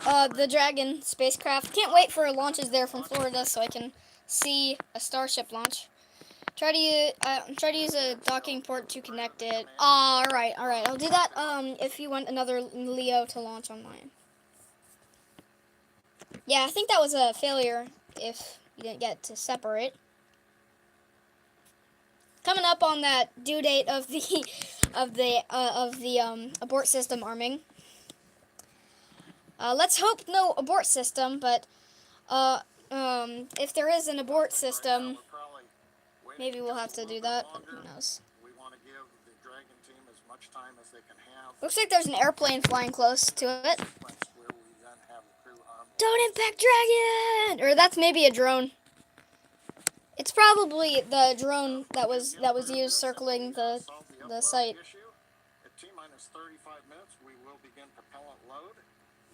the Dragon spacecraft. Can't wait for launches there from Florida so I can see a Starship launch. Try to use a docking port to connect it. All right. I'll do that. If you want another Leo to launch on mine. Yeah, I think that was a failure if you didn't get to separate. Coming up on that due date of the abort system arming. Let's hope no abort system, but if there is an abort system, maybe we'll have to do that. But who knows? We want to give the Dragon team as much time as they can have. Looks like there's an airplane flying close to it. Where we then have the crew armed. Don't impact Dragon! Or that's maybe a drone. It's probably the drone that was used circling the site. At T minus 35 minutes, we will begin propellant load.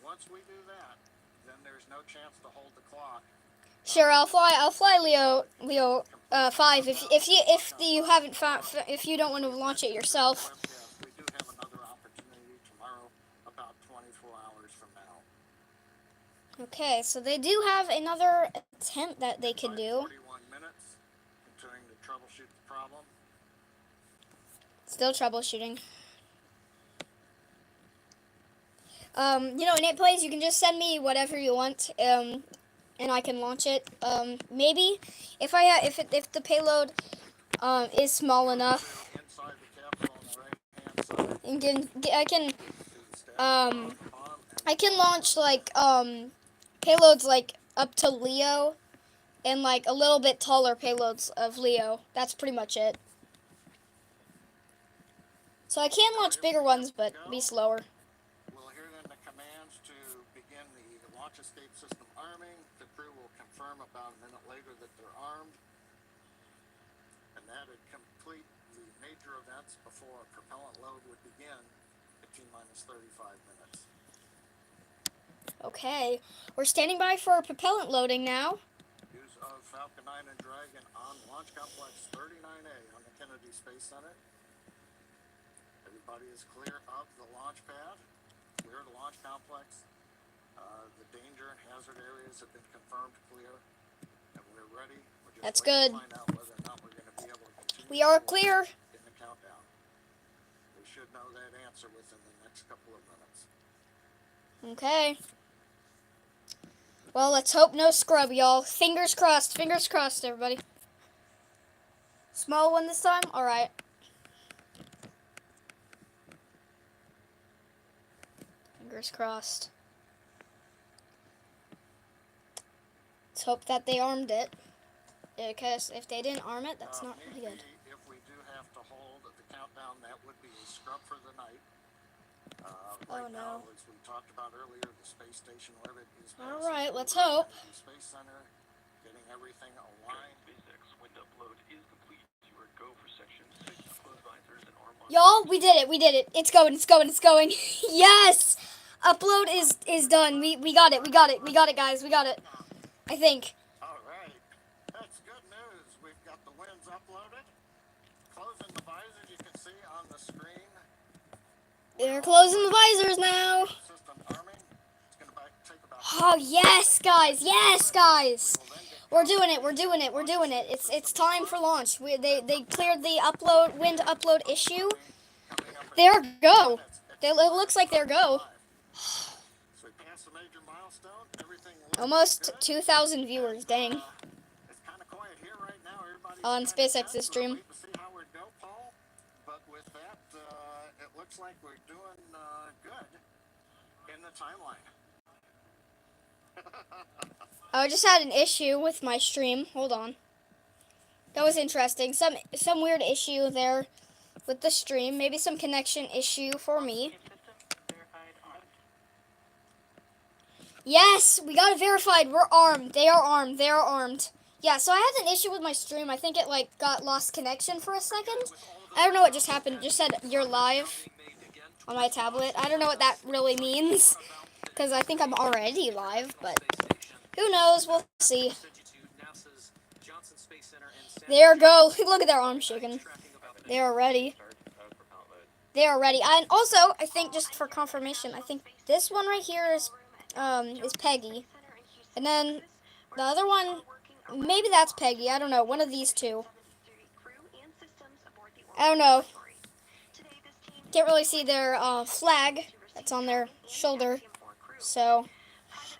Once we do that, then there's no chance to hold the clock. Sure, I'll fly Leo 5 if you don't want to launch it yourself. Yes, we do have another opportunity tomorrow, about 24 hours from now. Okay, so they do have another attempt that they can do. 41 minutes, continuing to troubleshoot the problem. Still troubleshooting. In 8 plays, you can just send me whatever you want, and I can launch it. Maybe if the payload is small enough, Inside the capsule on the right-hand side, I can launch like payloads like up to Leo, and like a little bit taller payloads of Leo. That's pretty much it. So I can launch bigger ones, but be slower. we'll hear then the commands to begin the launch escape system arming. The crew will confirm about a minute later that they're armed. And that would complete the major events before a propellant load would begin at T minus 35 minutes. Okay, we're standing by for propellant loading now. Use of Falcon 9 and Dragon on Launch Complex 39A on the Kennedy Space Center. Everybody is clear of the launch pad, clear the launch complex. The danger and hazard areas have been confirmed clear, and we're ready. We're just That's waiting good. to find out whether or not we're going to be able to continue. We are forward clear. in the countdown. We should know that answer within the next couple of minutes. Okay. Well, let's hope no scrub, y'all. Fingers crossed, everybody. Small one this time? Alright. Fingers crossed. Let's hope that they armed it. Because if they didn't arm it, that's not really good. Maybe if we do have to hold the countdown, that would be a scrub for the night. Right now, as we talked about earlier, the space station orbit is All right, let's hope. Space Center, getting everything aligned. SpaceX wind up load is complete. You are Y'all, we did it. We did it. It's going. It's going. It's going. Yes. Upload is done. We got it. We got it. We got it, guys. We got it. I think. All right. That's good news. We've got the winds uploaded. Closing the visors, you can see on the screen. They're closing the visors now. System arming. It's going to take about Oh yes, guys. Yes, guys. We're doing it. We're doing it. We're doing it. It's time for launch. They cleared the wind upload issue. There go. It looks like there go. So we passed a major milestone. Everything looks Almost good. 2,000 viewers. Dang. It's kind of quiet here right now. Everybody's On kinda SpaceX's tense. stream. We'll wait to see how we go, Paul. But with that, it looks like we're doing good in the timeline. I just had an issue with my stream. Hold on. That was interesting. Some weird issue there with the stream. Maybe some connection issue for me. Yes, we got it verified. We're armed. They are armed. They are armed. Yeah, so I had an issue with my stream. I think it like got lost connection for a second. I don't know what just happened. It just said you're live on my tablet. I don't know what that really means because I think I'm already live, but who knows? We'll see. There go. Look at their arms shaking. They are ready. They are ready. And also, I think just for confirmation, I think this one right here is Peggy. And then the other one, maybe that's Peggy. I don't know. One of these two. I don't know. Can't really see their flag that's on their shoulder. So,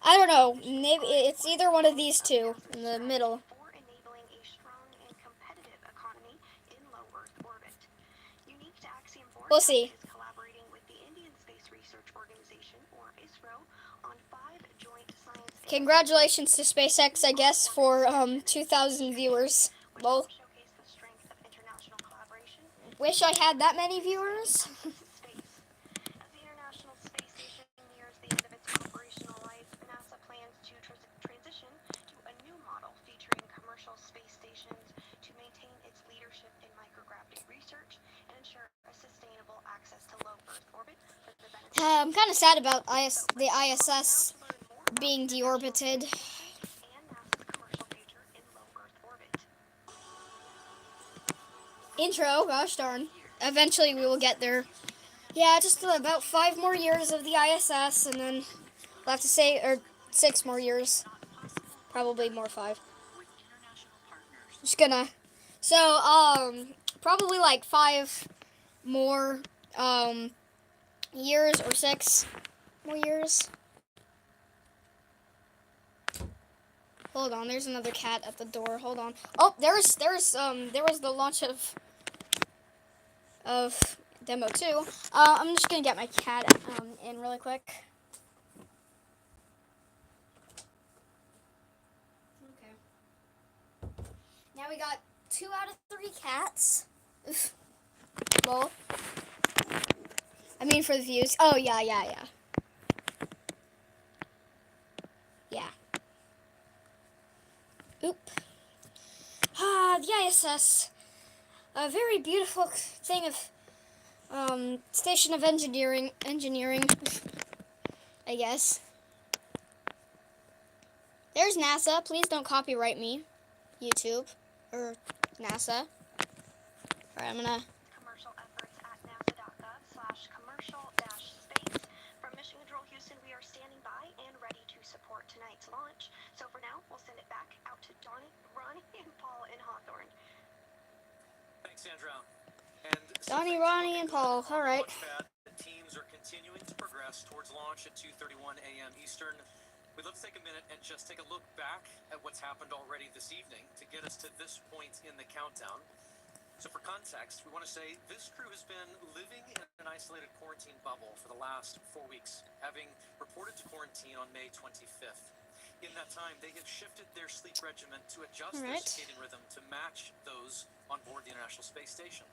I don't know. Maybe it's either one of these two in the middle. We'll see. Congratulations to SpaceX, I guess, for 2,000 viewers. Lol. Wish I had that many viewers. I'm kind of sad about the ISS being deorbited. Intro, gosh darn. Eventually we will get there. Yeah, just about 5 more years of the ISS, and then we'll have to say, or 6 more years. Probably more 5. Just gonna. So, probably like 5 more, years or 6 more years. Hold on, there's another cat at the door. Hold on. Oh, there was the launch of demo 2. I'm just gonna get my cat in really quick. Okay. Now we got 2 out of 3 cats. Oof. Lol. I mean for the views. Oh yeah. Yeah. Oop. The ISS. A very beautiful thing of station of engineering, I guess. There's NASA. Please don't copyright me, YouTube or NASA. All right, I'm gonna. Commercial efforts at nasa.gov/commercial-space. From Mission Control Houston, we are standing by and ready to support tonight's launch. So for now, we'll send it back out to Donnie, Ronnie, and Paul in Hawthorne. Thanks, Sandra. And Donnie, Ronnie, and Paul. All right. The teams are continuing to progress towards launch at 2:31 a.m. Eastern. We'd love to take a minute and just take a look back at what's happened already this evening to get us to this point in the countdown. So for context, we want to say this crew has been living in an isolated quarantine bubble for the last 4 weeks, having reported to quarantine on May 25th. In that time, they have shifted their sleep regimen to adjust their circadian rhythm to match those on board the International Space Station.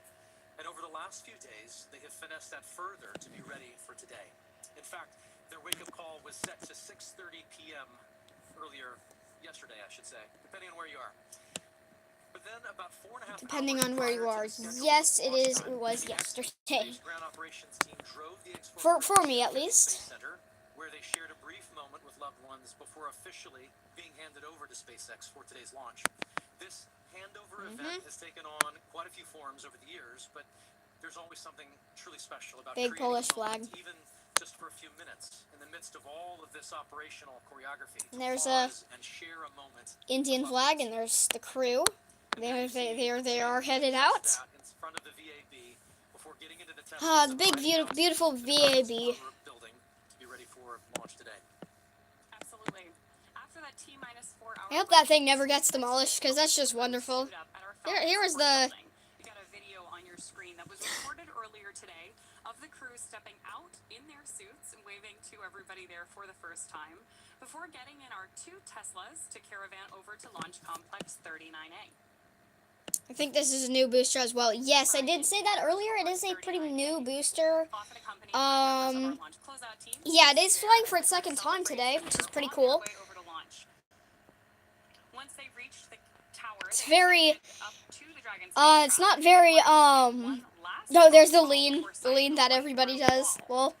And over the last few days, they have finessed that further to be ready for today. In fact, their wake-up call was set to 6:30 p.m. earlier yesterday, I should say, depending on where you are. But then, about 4.5 depending hours on where prior you to are. the scheduled Yes, it launch is. time, It was the yesterday. Space Ground Operations team drove the For me, at to the least. Space Center, where they shared a brief moment with loved ones before officially being handed over to SpaceX for today's launch. This handover event has taken on quite a few forms over the years, but there's always something truly special about Big creating Polish a moment, flag. even just for a few minutes, in the midst of all of this operational choreography. And there's a And share a moment Indian flag, and there's the crew. They are headed out. in front of the VAB before getting into the test The big, beautiful VAB. building to be ready for launch today. Absolutely. After that T-4 hour I hope that thing never gets demolished, because that's just wonderful. Here is the... You got a video on your screen that was recorded earlier today of the crew stepping out in their suits and waving to everybody there for the first time before getting in our 2 Teslas to caravan over to Launch Complex 39A. I think this is a new booster as well. Yes, I did say that earlier. It is a pretty new booster. Yeah, it is flying for its second time today, which is pretty cool. It's very, it's not very, no, there's the lean that everybody does. Well,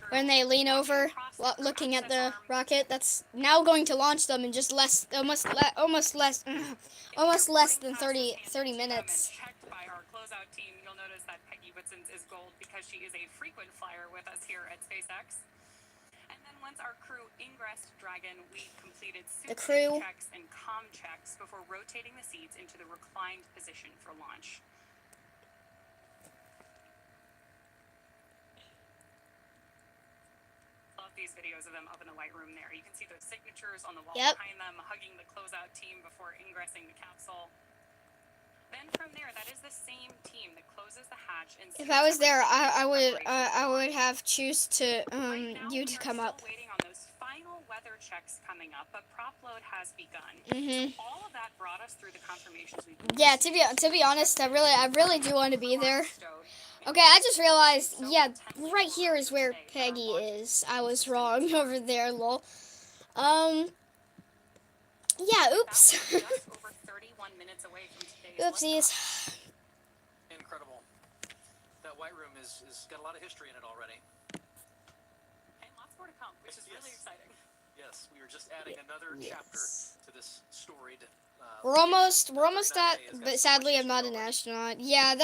when they lean over, looking at the rocket, that's now going to launch them in just almost less than 30 minutes. Checked by our closeout team, you'll notice that Peggy Whitson's is gold because she is a frequent flyer with us here at SpaceX. And then once our crew ingressed Dragon, we completed suit checks and comm checks before rotating the seats into the reclined position for launch. Love these videos of them up in the white room there. You can see those signatures on the wall behind them, hugging the closeout team before ingressing the capsule. Then from there, that is the same team that closes the hatch. And if I was there, I would have choose to you to come up. Still waiting on those final weather checks coming up, but prop load has begun. So all of that brought us through the confirmations we. Yeah, to be honest, I really do want to be there. Okay, I just realized, yeah, right here is where Peggy is. I was wrong over there, lol. Yeah, oops. Oopsies. Incredible. That white room is got a lot of history in it already. And lots more to come, which is really exciting. Yes, we are just adding another chapter to this storied. We're almost at, but sadly I'm not an astronaut. Yeah,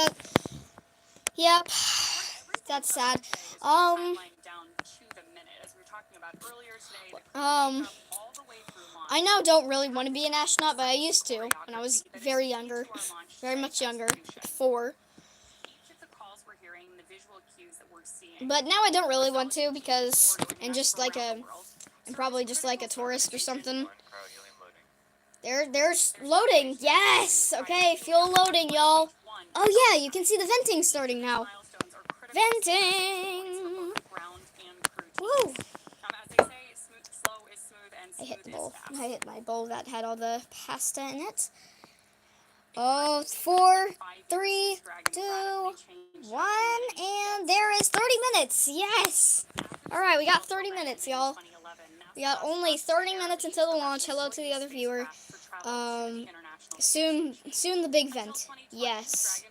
yep, that's sad. I now don't really want to be an astronaut, but I used to when I was very younger, very much younger, 4. But now I don't really want to because I'm probably just like a tourist or something. There's loading. Yes. Okay, fuel loading, y'all. Oh yeah, you can see the venting starting now. Venting. Woo. I hit the bowl. I hit my bowl that had all the pasta in it. Oh, 4, 3, 2, 1, and there is 30 minutes. Yes. All right, we got 30 minutes, y'all. We got only 30 minutes until the launch. Hello to the other viewer. Soon the big vent. Yes.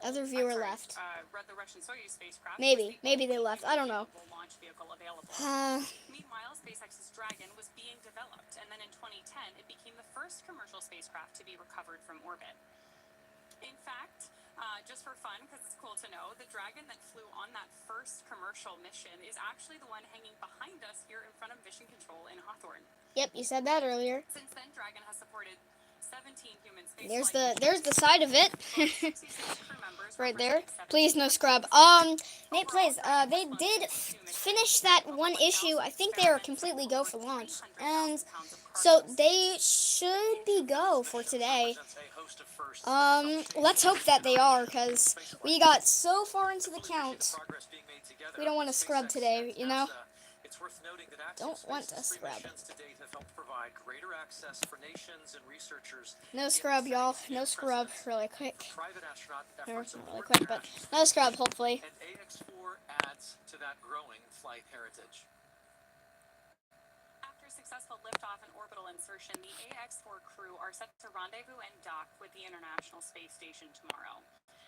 Other viewer left. Maybe they left. I don't know. Meanwhile, SpaceX's Dragon was being developed, and then in 2010, it became the first commercial spacecraft to be recovered from orbit. In fact, just for fun, because it's cool to know, the Dragon that flew on that first commercial mission is actually the one hanging behind us here in front of Mission Control in Hawthorne. Yep, you said that earlier. Since then, Dragon has supported 17 human space there's the side of it. Right there. Please no scrub. Nate plays. They did finish that one issue. I think they are completely go for launch, and so they should be go for today. Let's hope that they are, because we got so far into the count. We don't want to scrub today, you know. Don't want to scrub. No scrub, y'all. No scrub. Really quick. Or not really quick, but no scrub, hopefully. And AX4 adds to that growing flight heritage. After successful liftoff and orbital insertion, the AX-4 crew are set to rendezvous and dock with the International Space Station tomorrow.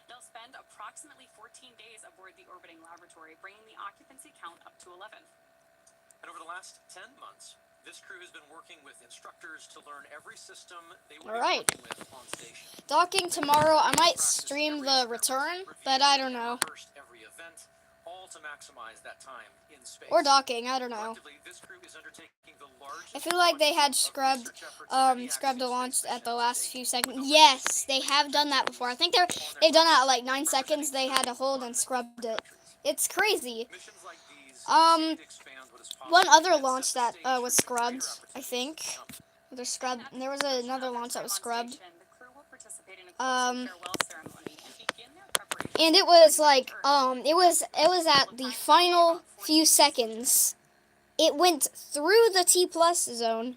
They'll spend approximately 14 days aboard the orbiting laboratory, bringing the occupancy count up to 11. And over the last 10 months, this crew has been working with instructors to learn every system they will be working with on station. Docking tomorrow. I might stream the return, but I don't know. Every event, all to maximize that time in space. Or docking, I don't know. This crew is undertaking the largest I feel like they had scrubbed the launch at the last few seconds. Yes, they have done that before. I think they've done that at like 9 seconds. They had to hold and scrubbed it. It's crazy. One other launch that was scrubbed, I think. There was another launch that was scrubbed. And it was like it was at the final few seconds. It went through the T+ zone,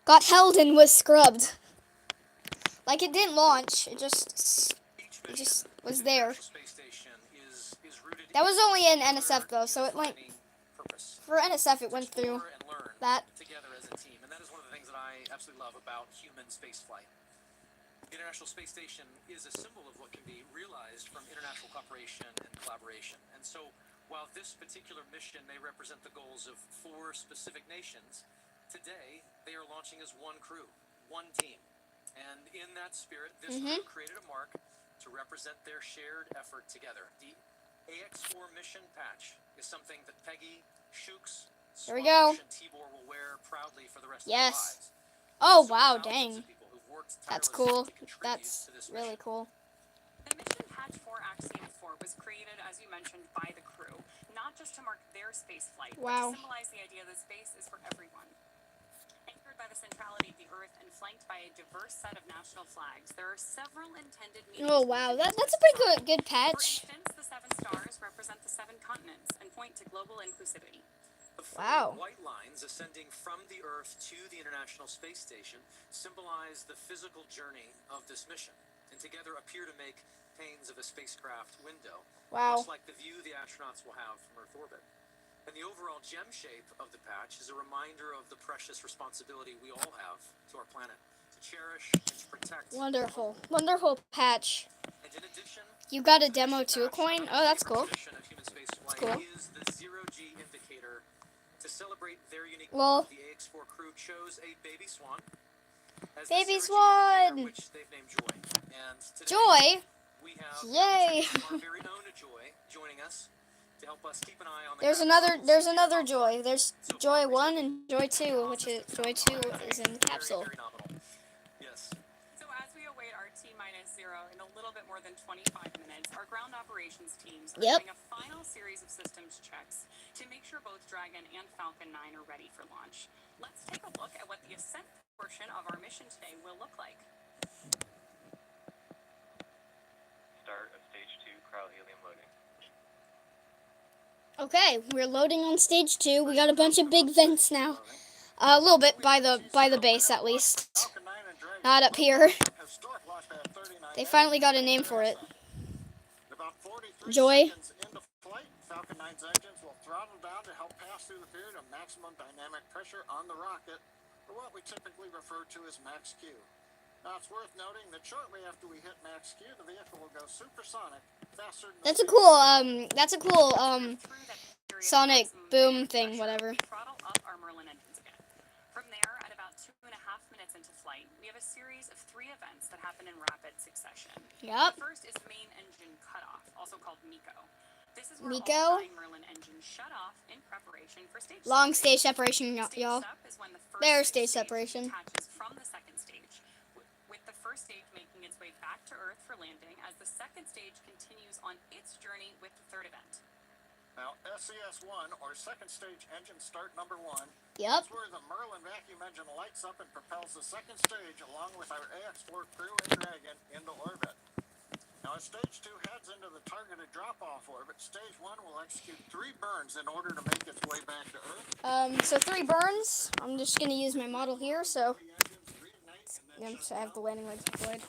got held and was scrubbed. Like it didn't launch. It just was there. That was only in NSF though, so it went for NSF. It went through that. Together as a team, and that is one of the things that I absolutely love about human spaceflight. The International Space Station is a symbol of what can be realized from international cooperation and collaboration. And so, while this particular mission may represent the goals of 4 specific nations, today they are launching as one crew, one team. And in that spirit, this crew created a mark to represent their shared effort together. The AX-4 mission patch is something that Peggy, Shooks, there we go. and Tibor will wear proudly for the rest of their lives. Oh wow, dang. That's cool. That's really cool. The mission patch for Axiom 4 was created, as you mentioned, by the crew, not just to mark their space flight, but to symbolize the idea that space is for everyone. Anchored by the centrality of the Earth and flanked by a diverse set of national flags, there are several intended meanings. Oh wow, that's a pretty good patch. For instance, the 7 stars represent the 7 continents and point to global inclusivity. The 4 white lines ascending from the Earth to the International Space Station symbolize the physical journey of this mission, and together appear to make panes of a spacecraft window, much like the view the astronauts will have from Earth orbit. And the overall gem shape of the patch is a reminder of the precious responsibility we all have to our planet, to cherish and to protect. Wonderful. Wonderful patch. And in addition, you got a demo to a coin? Oh, that's cool. That's cool. Is the 0G indicator. To celebrate their unique moment, the AX-4 crew chose a baby swan as baby swan, which they've named Joy. And today, Joy. We have Yay! our very own Joy joining us to help us keep an eye on the There's another Joy. There's Joy 1 and Joy 2, which is Joy 2 is in the capsule. Yes. So as we await our T-0 in a little bit more than 25 minutes, our ground operations teams are doing a final series of systems checks to make sure both Dragon and Falcon 9 are ready for launch. Let's take a look at what the ascent portion of our mission today will look like. Start of stage 2 cryo-helium loading. Okay, we're loading on stage 2. We got a bunch of big vents now. A little bit by the base at least. Not up here. They finally got a name for it. Joy. Falcon 9's engines will throttle down to help pass through the period of maximum dynamic pressure on the rocket, or what we typically refer to as max Q. Now, it's worth noting that shortly after we hit max Q, the vehicle will go supersonic, faster than That's a cool sonic boom thing, whatever. Throttle up our Merlin engines again. From there, at about 2.5 minutes into flight, we have a series of 3 events that happen in rapid succession. Yep. The first is main engine cutoff, also called MECO. This is where MECO? all 9 Merlin engines shut off in preparation for stage Long separation. stage separation, y'all. There's stage separation. Attaches from the second stage, with the first stage making its way back to Earth for landing, as the second stage continues on its journey with the third event. Now, SES-1, or second stage engine start number 1, Yep. is where the Merlin vacuum engine lights up and propels the second stage along with our AX-4 crew and Dragon into orbit. Now, as stage 2 heads into the targeted drop-off orbit, stage 1 will execute 3 burns in order to make its way back to Earth. So 3 burns. I'm just gonna use my model here, so I have the landing legs deployed.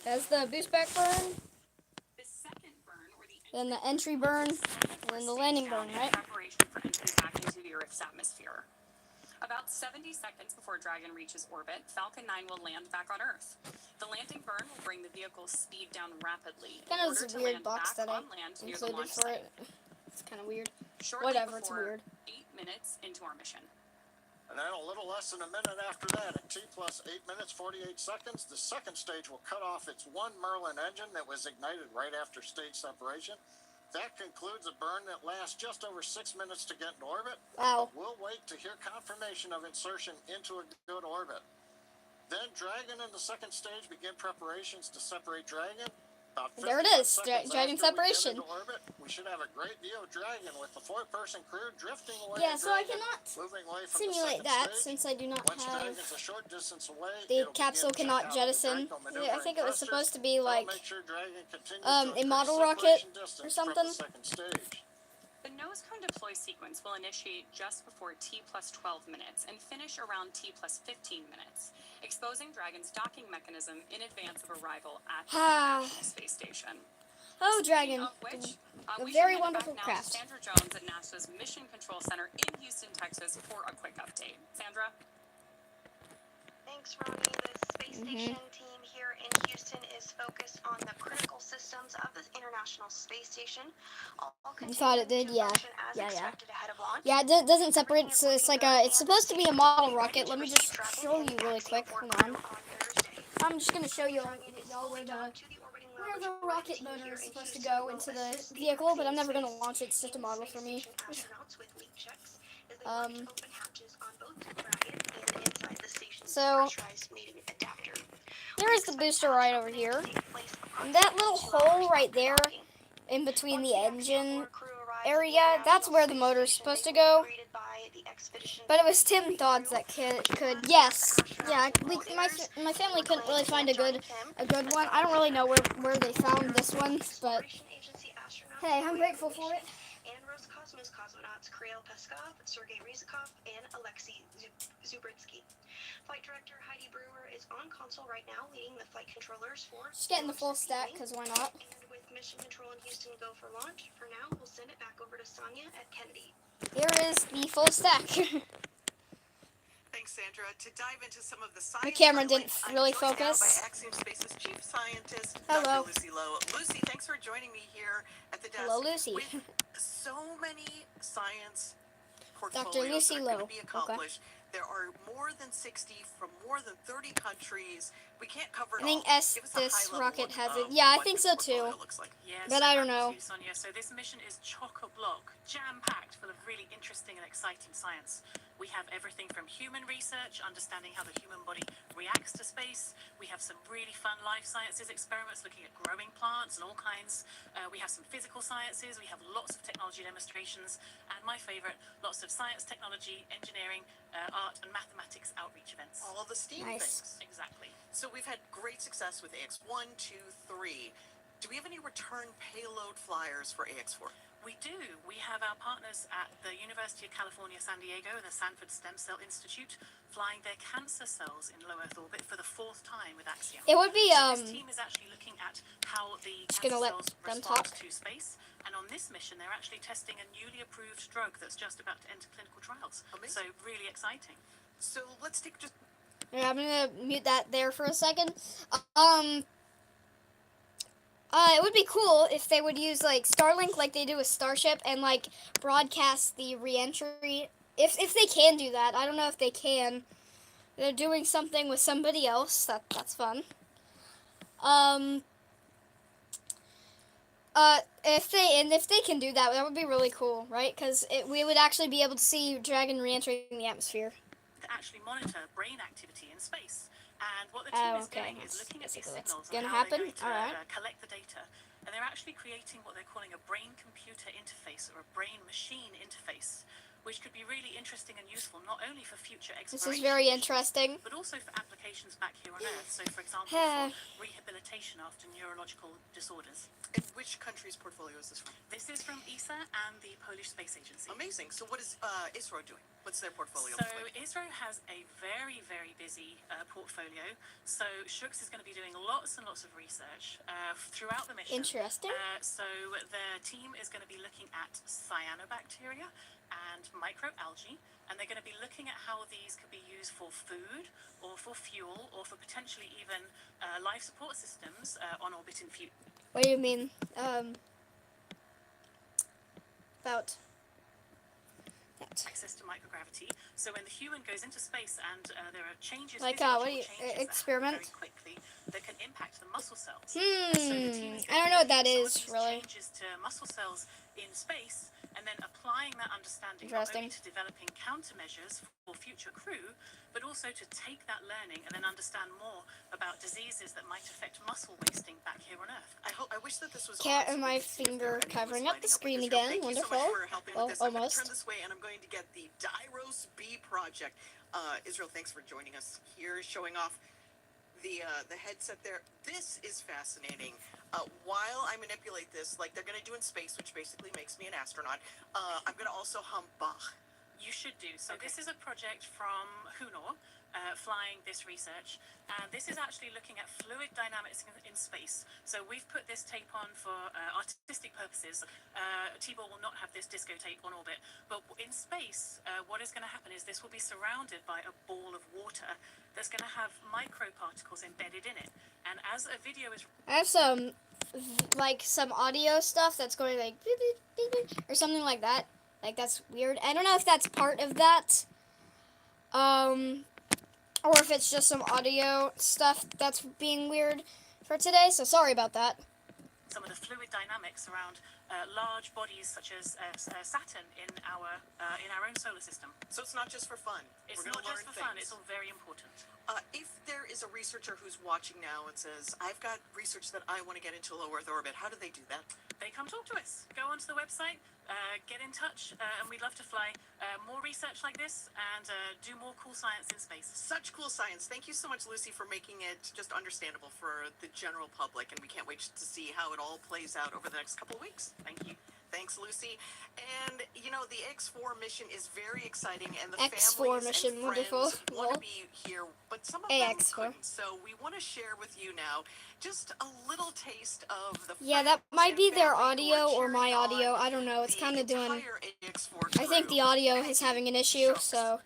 That's the boost back burn. The second burn, or the Then the entry burn, and then the landing burn, right? Preparation for entry back into the Earth's atmosphere. About 70 seconds before Dragon reaches orbit, Falcon 9 will land back on Earth. The landing burn will bring the vehicle's speed down rapidly in Kind of order this to weird land box back that I on land near the included launch for site. it. It's kind of weird. Shortly Whatever, it's before weird. 8 minutes into our mission. And then a little less than a minute after that, at T plus 8 minutes 48 seconds, the second stage will cut off its one Merlin engine that was ignited right after stage separation. That concludes a burn that lasts just over 6 minutes to get into orbit. Wow. But we'll wait to hear confirmation of insertion into a good orbit. Then Dragon and the second stage begin preparations to separate Dragon. About There it 51 is, seconds Dragon after we get separation. into orbit, we should have a great view of Dragon with the 4-person crew drifting away. Yeah, at so I Dragon, cannot moving away from simulate the that second stage. since I do not Once have Dragon's a short distance away, the it'll capsule begin cannot checkout of the jettison. Draco I maneuvering think it was thrusters. supposed to be That'll like make sure Dragon continues to a increase model separation rocket distance or from something. the second stage. The nose cone deploy sequence will initiate just before T plus 12 minutes and finish around T plus 15 minutes, exposing Dragon's docking mechanism in advance of arrival at the International Space Station. Oh, Speaking Dragon. of which, A we very should head wonderful back now craft. to Sandra Jones at NASA's Mission Control Center in Houston, Texas for a quick update. Sandra? Thanks, Ronnie. The space station team here in Houston is focused on the critical systems of the International Space Station. All You thought it did? continuing to Yeah. function as Yeah. expected ahead of launch. Yeah, it doesn't separate. So it's like a. It's supposed to be a model rocket. Ready Let me receive just Dragon show and you the really Axiom quick. 4 Hold crew on. Thursday. I'm just gonna show you Dragon is all fully where docked to the orbiting the laboratory. rocket Team motor here is in supposed to Houston go will into the assist vehicle, but I'm never Space gonna launch it. It's just a Team model for Space me. Station astronauts with leak checks as they work to open hatches on both Dragon and inside the station's So, pressurized mating adapter. There is the booster right over here. And that little hole right there in between the engine area, that's where the motor's supposed to go. But it was Tim Dodds that could yes. Yeah, my family couldn't really find a good one. I don't really know where they found this one, but hey, I'm grateful for it. And Roscosmos cosmonauts Kirill Peskov, Sergei Ryzhikov, and Alexei Zubritsky. Flight director Heidi Brewer is on console right now, leading the flight controllers for Just getting the full this stack, evening. because why not? And with Mission Control in Houston go for launch, for now, we'll send it back over to Sonia at Kennedy. Here is the full stack. Thanks, Sandra. To dive into some of the science The camera highlights, didn't I'm really joined now focus. by Axiom Space's chief scientist, Hello. Dr. Lucy Lowe. Lucy, thanks for joining me here at the desk. Hello, Lucy. With so many science Dr. portfolios Lucy that are going Lowe. to be accomplished, there are more than 60 from more than 30 countries. We can't cover it I think all. this Give us a high-level rocket look has of it. Yeah, I what think this so too. portfolio looks like. Yes, But I don't know. Sonia. So this mission is chock-a-block, jam-packed full of really interesting and exciting science. We have everything from human research, understanding how the human body reacts to space. We have some really fun life sciences experiments looking at growing plants and all kinds. We have some physical sciences. We have lots of technology demonstrations. And my favorite, lots of science, technology, engineering, art, and mathematics outreach events. All of the STEAM Nice. things. Exactly. So we've had great success with AX1, 2, 3. Do we have any return payload flyers for AX4? We do. We have our partners at the University of California, San Diego and the Sanford Stem Cell Institute flying their cancer cells in low Earth orbit for the 4th time with Axiom. It would be So this team is actually looking at how the Just cancer gonna let cells them respond talk. to space. And on this mission, they're actually testing a newly approved drug that's just about to enter clinical trials. Amazing. So really exciting. So let's take just Yeah, I'm gonna mute that there for a second. It would be cool if they would use like Starlink, like they do with Starship, and like broadcast the reentry. If they can do that, I don't know if they can. They're doing something with somebody else. That's fun. If they can do that, that would be really cool, right? Because we would actually be able to see Dragon reentering the atmosphere. To actually monitor brain activity in space. And what the team is doing is looking at these basically what's signals gonna and how happen. they're going to Alright. collect the data. And they're actually creating what they're calling a brain-computer interface or a brain-machine interface, which could be really interesting and useful not only for future This exploration is very missions, interesting. but also for applications back here on Earth. So, for example, for rehabilitation after neurological disorders. and which country's portfolio is this from? This is from ESA and the Polish Space Agency. Amazing. So what is ISRO doing? What's their portfolio So look like? ISRO has a very, very busy portfolio. So Shooks is going to be doing lots and lots of research throughout the mission. Interesting. So the team is going to be looking at cyanobacteria and microalgae, and they're going to be looking at how these could be used for food or for fuel or for potentially even life support systems on orbit in future. What do you mean? About that. Access to microgravity. So when the human goes into space and there are changes, Like, physiological what do you, changes experiment? that happen very quickly that can impact the muscle cells. I don't know what that is, really. Changes to muscle cells in space, and then applying that understanding not Interesting. only to developing countermeasures for future crew, but also to take that learning and then understand more about diseases that might affect muscle wasting back here on Earth. I wish that this was Cat on, and so my we could see if there finger were anyone covering up the lighting with screen this. again. Thank Wonderful. you so much for helping Well, with this. I'm going to almost. turn this way, and I'm going to get the Dyros B project. Israel, thanks for joining us here, showing off the headset there. This is fascinating. While I manipulate this, like they're going to do in space, which basically makes me an astronaut, I'm going to also hum Bach. You should do. So this is a project from Hunor, flying this research, and this is actually looking at fluid dynamics in space. So we've put this tape on for artistic purposes. Tibor will not have this disco tape on orbit, but in space, what is going to happen is this will be surrounded by a ball of water that's going to have microparticles embedded in it. And as a video is... I have some audio stuff that's going like beep, beep, beep, beep, or something like that. Like, that's weird. I don't know if that's part of that, or if it's just some audio stuff that's being weird for today. So sorry about that. Some of the fluid dynamics around large bodies such as Saturn in our own solar system. So it's not just for fun. It's not just for fun. It's all very important. If there is a researcher who's watching now and says, "I've got research that I want to get into low Earth orbit," how do they do that? They come talk to us. Go onto the website, get in touch, and we'd love to fly more research like this and do more cool science in space. Such cool science. Thank you so much, Lucy, for making it just understandable for the general public, and we can't wait to see how it all plays out over the next couple of weeks. Thank you. Thanks, Lucy. And, you know, the X4 mission is very exciting, and the X4 families mission, and wonderful. friends want to be here, but some of them couldn't. So we want to share with you now just a little taste of the Yeah, that might be their audio or my audio. I don't know. It's kind of doing... I think the audio is having an issue, so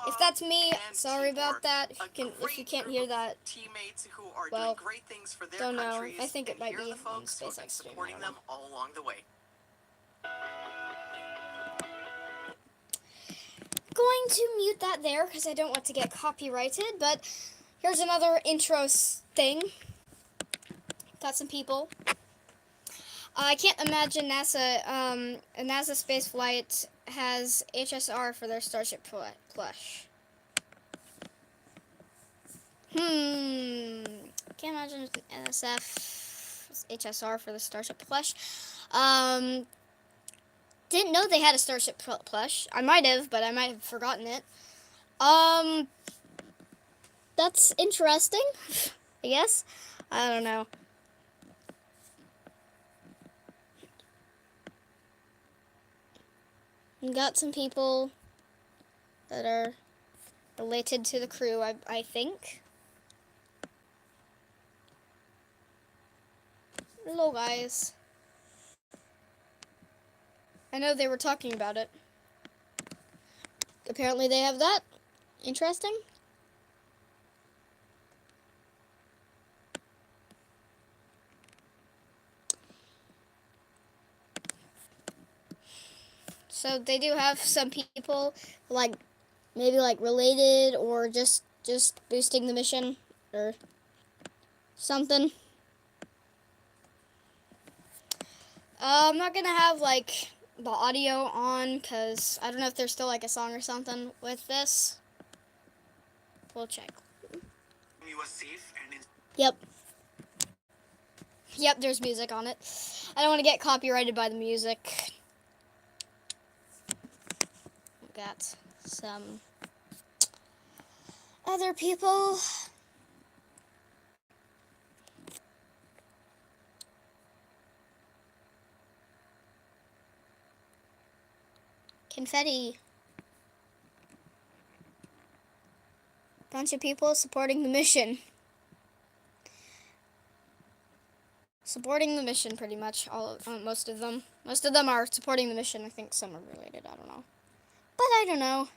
if that's me, sorry about that. If you can't hear that, teammates who are well, doing great things for their don't know. countries, I think it and might here are be the folks on who've been SpaceX stream. I supporting don't know. them all along the way. Going to mute that there because I don't want to get copyrighted, but here's another intro thing. Got some people. I can't imagine a NASA space flight has HSR for their Starship plush. Can't imagine NSF HSR for the Starship plush. Didn't know they had a Starship plush. I might have, but I might have forgotten it. That's interesting, I guess. I don't know. We got some people that are related to the crew, I think. Hello, guys. I know they were talking about it. Apparently they have that. Interesting. So they do have some people, like, maybe like related or just boosting the mission or something. I'm not gonna have like the audio on because I don't know if there's still like a song or something with this. We'll check. You are safe and Yep. Yep, there's music on it. I don't want to get copyrighted by the music. Got some other people. Confetti. Bunch of people supporting the mission. Supporting the mission, pretty much. Most of them. Most of them are supporting the mission. I think some are related. I don't know. But I don't know.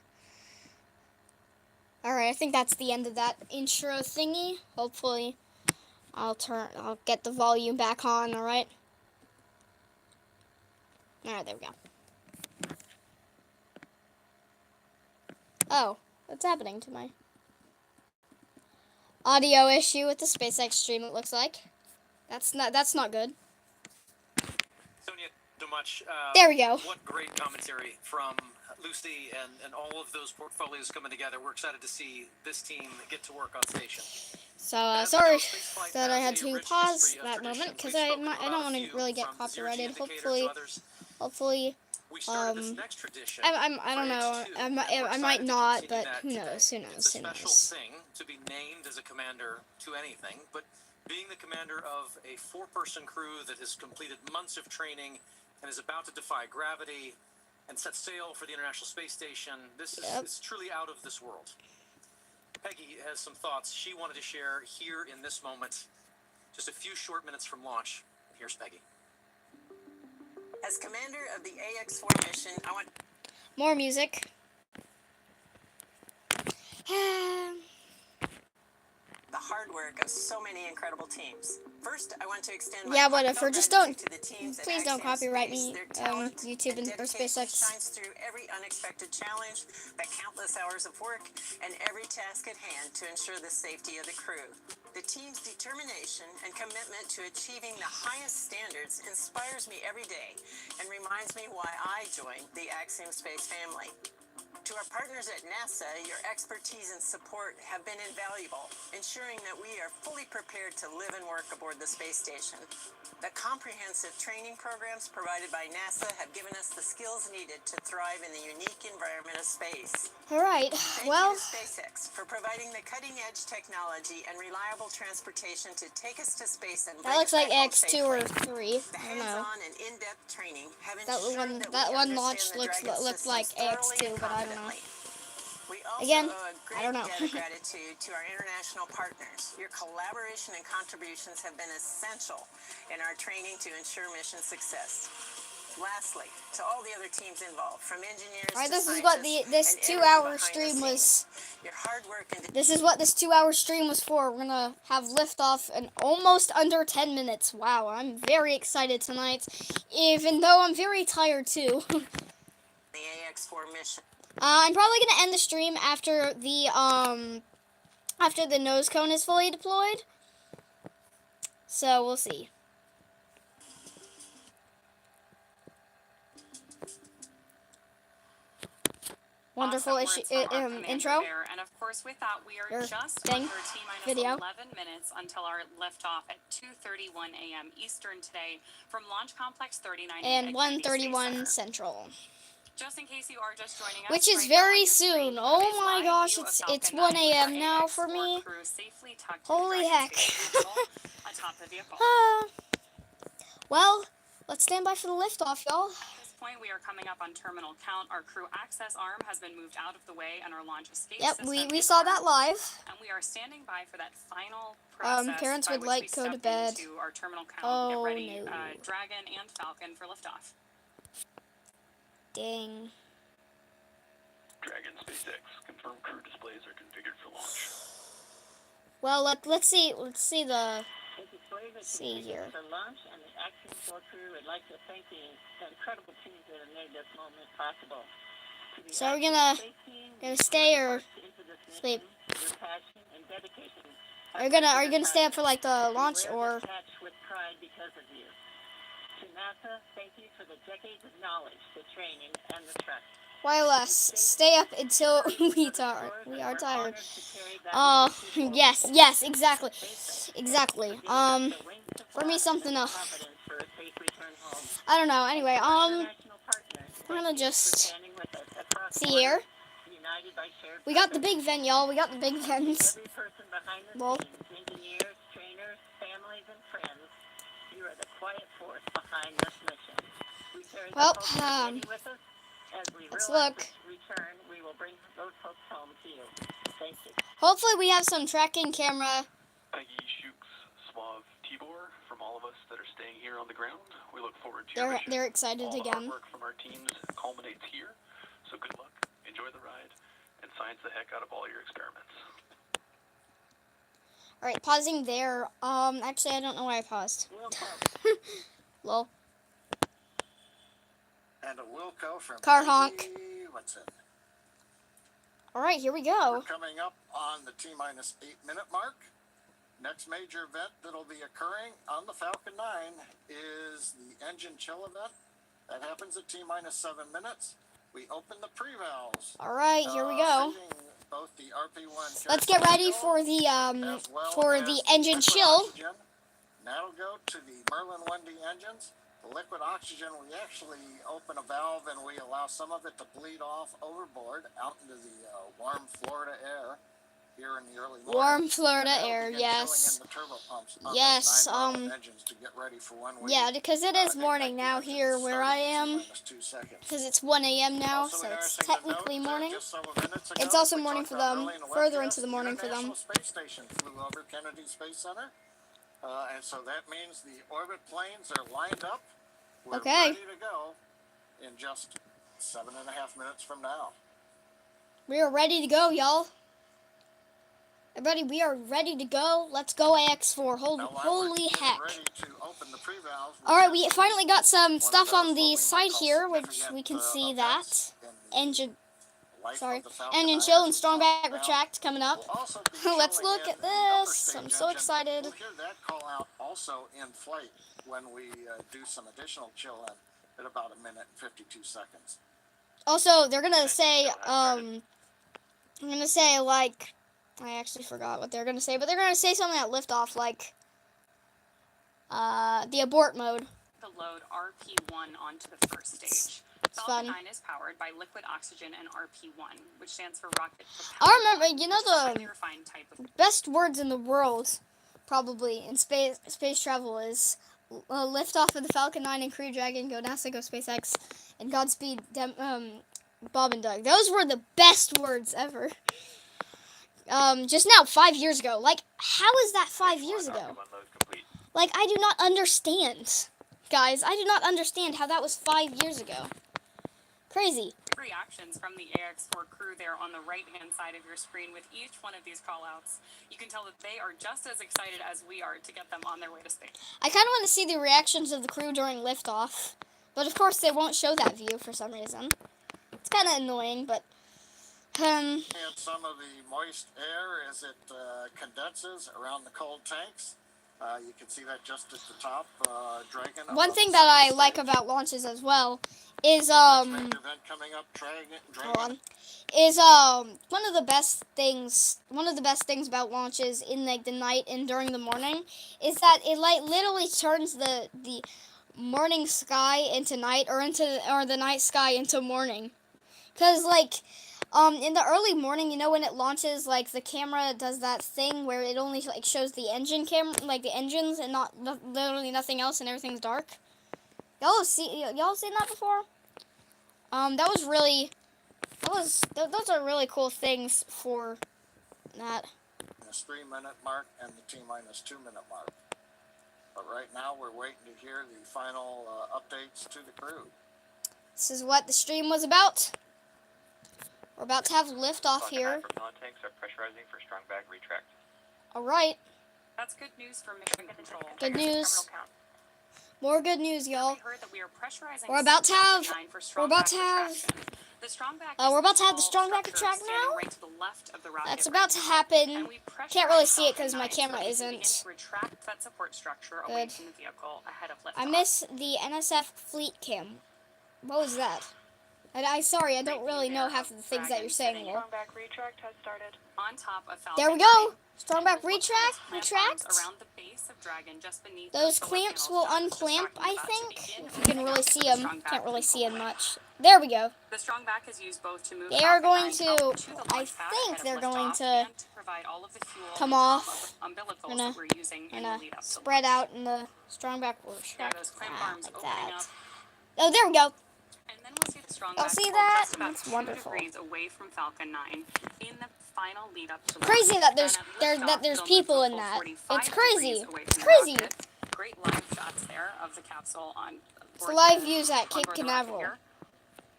Alright, I think that's the end of that intro thingy. Hopefully I'll get the volume back on, alright? Alright, there we go. Oh, what's happening to my audio issue with the SpaceX stream, it looks like. That's not good. Sonia, so much. There we go. What great commentary from Lucy and all of those portfolios coming together. We're excited to see this team get to work on station. So, sorry that I had to pause that moment, because I don't want to really get copyrighted. Hopefully, I don't know, I might not, but who knows, who knows. It's a special thing to be named as a commander to anything, but being the commander of a 4-person crew that has completed months of training and is about to defy gravity and set sail for the International Space Station, this is truly out of this world. Peggy has some thoughts she wanted to share here in this moment, just a few short minutes from launch. Here's Peggy. As commander of the AX-4 mission, I want more music. the hard work of so many incredible teams. First, I want to extend my Yeah, whatever. Just don't. to the teams Please don't copyright me. YouTube and or SpaceX. Shines through every unexpected challenge, the countless hours of work, and every task at hand to ensure the safety of the crew. The team's determination and commitment to achieving the highest standards inspires me every day and reminds me why I joined the Axiom Space family. To our partners at NASA, your expertise and support have been invaluable, ensuring that we are fully prepared to live and work aboard the space station. The comprehensive training programs provided by NASA have given us the skills needed to thrive in the unique environment of space. All right, well. Thank you to SpaceX for providing the cutting-edge technology and reliable transportation to take us to space and that looks like X2 or 3. I don't know. Hands-on and in-depth training have That one launch looked like X2, but I don't know. We also Again, owe a great I don't know. debt of gratitude to our international partners. Your collaboration and contributions have been essential in our training to ensure mission success. Lastly, to all the other teams involved, from engineers All right, to this is what this 2-hour stream was. Your hard work and this is what this 2-hour stream was for. We're gonna have liftoff in almost under 10 minutes. Wow, I'm very excited tonight, even though I'm very tired too. the AX-4 mission. I'm probably gonna end the stream after the nose cone is fully deployed. So we'll see. Wonderful awesome intro. There. And of course, with that, we are just thing. under T-minus Video. 11 minutes until our liftoff at 2:31 a.m. Eastern today from Launch Complex 39 and 1:31 Central. Just in case you are just joining us, which is very soon. Oh my gosh, it's 1 a.m. now for me. Holy heck. Atop the vehicle. Well, let's stand by for the liftoff, y'all. Point, we are coming up on terminal count. Our crew access arm has been moved out of the way and our launch escape system we saw that live. And we are standing by for that final process parents would like go to bed. Our terminal count, oh, get ready, no. Dragon and Falcon for liftoff. Dang. Dragon SpaceX, confirmed crew displays are configured for launch. Well, let's see the here. For launch, and the Axiom 4 crew would like to thank the incredible teams that have made this moment possible. So we're gonna stay or sleep? Are you gonna stay up for like the launch or? With pride because of you. To NASA, thank you for the decades of knowledge, the training, and the trust. Why less? Stay up until we are tired. Yes, exactly. For me, something else. I don't know. Anyway, we're gonna just see here. We got the big vent, y'all. We got the big vents. Well. Engineers, trainers, families, and friends, you are the quiet force behind this mission. Well, let's look. Return, we will bring those folks home to you. Thank you. Hopefully we have some tracking camera. Peggy, Shooks, Suave, Tibor, from all of us that are staying here on the ground, we look forward to your mission. They're excited all again. The hard work from our teams culminates here, so good luck. enjoy the ride and science the heck out of all your experiments. Alright, pausing there. Actually, I don't know why I paused. Lol. And a Wilco from Car honk. What's it? Alright, here we We're go. coming up on the T-minus 8-minute mark. Next major event that'll be occurring on the Falcon 9 is the engine chill event. That happens at T-minus 7 minutes. We open the pre-valves. Alright, here we go. Saving both the RP1 Let's get ready fuel for the as well as engine liquid chill. oxygen. That'll go to the Merlin 1D engines. The liquid oxygen, we actually open a valve and we allow some of it to bleed off overboard out into the warm Florida air here in the early morning. Warm Florida That'll air, begin yes. chilling in the turbo pumps on Yes, those 9 Merlin engines to get ready for when we, yeah, because it is ignite morning the now engines here where I starting am. in T-minus 2 seconds. Because it's 1 a.m. now, Also so it's interesting to technically note that morning. just several minutes ago, It's also we morning talked for about them, early in the further webcast, into the morning for them. International Space Station flew over Kennedy Space Center, and so that means the orbit planes are lined up. We're Okay. ready to go in just 7.5 minutes from now. We are ready to go, y'all. Everybody, we are ready to go. Let's go, AX4. Now, while Holy we're getting heck. ready to open the pre-valves, Alright, we finally got some one stuff of on those the what we side might call here, which significant, we can see events that. in the Engine, life sorry, of the Falcon engine 9 chill as and we strong count back down. retract coming up. We'll also be Let's chilling look in at the upper this. stage I'm so engine. excited. We'll hear that call out also in flight when we do some additional chill in at about 1 minute and 52 seconds. Also, they're gonna say, like, I actually forgot what they're gonna say, but they're gonna say something at liftoff, like, the abort mode. To load RP1 onto the first stage. It's Falcon fun. 9 is powered by liquid oxygen and RP1, which stands for rocket propellant. I remember, you know, which is a highly the refined type of best words in the world, probably, in space travel is liftoff of the Falcon 9 and Crew Dragon, go NASA, go SpaceX, and Godspeed, Bob and Doug. Those were the best words ever. Just now, 5 years ago. Like, how is that 5 years ago? Like, I do not understand. Guys, I do not understand how that was 5 years ago. Crazy. reactions from the AX4 crew there on the right-hand side of your screen with each one of these call-outs. You can tell that they are just as excited as we are to get them on their way to space. I kind of want to see the reactions of the crew during liftoff, but of course they won't show that view for some reason. It's kind of annoying, but And some of the moist air as it condenses around the cold tanks. You can see that just at the top. Dragon. one thing that I like about launches as well is event coming up. hold on, is one of the best things about launches in like the night and during the morning is that it like literally turns the morning sky into night or the night sky into morning. Cause like in the early morning, you know, when it launches, like the camera does that thing where it only like shows the engine camera, like the engines, and not literally nothing else, and everything's dark. Y'all seen that before? Those are really cool things for that. This 3-minute mark and the T-minus 2-minute mark. But right now we're waiting to hear the final updates to the crew. This is what the stream was about. We're about to have liftoff here. Propellant tanks are pressurizing for strong back retract. All right, That's good news for mission control. good news. More good news, y'all. We heard that we are pressurizing We're about to have. for We're strong about back to have. retraction. The strong back We're is about to have the tall strong back structure retract standing now. right to the left of the rocket That's right about to now. happen. And we Can't really pressurize see it because Falcon my 9 so camera that we can begin isn't. to retract that support structure away Good. from the vehicle ahead of liftoff. I miss the NSF fleet cam. What was that? Sorry, I don't really know half of the things that you're saying, Will. Strong back retract has started. On top of Falcon There we go. 9, Strong back look for those retract. clamp arms around the base of Dragon just beneath Those the solar clamps panels will that I was just unclamp, talking I about to think. begin If you can really opening see up the them. strong back Can't really see them control. much. There we go. The strong back is used both to move They are Falcon going 9 to. up the I launch pad think ahead of they're going liftoff to and to provide all of the fuel come and off. umbilicals Gonna- that we're using in the Gonna lead up to spread launch. out in the strong back Yeah, retract. those clamp arms Like opening that. up. Oh, there we go. And then we'll see the strong Oh, back see pull that? just about That's 2 wonderful. degrees away from Falcon 9 in the final lead up to launch. Crazy that there's And at liftoff, there's it'll people move in a full that. 45 It's crazy. degrees away It's from the crazy. rocket. Great live shots there of the capsule on It's board live the- views at on Cape board the rocket Canaveral. here.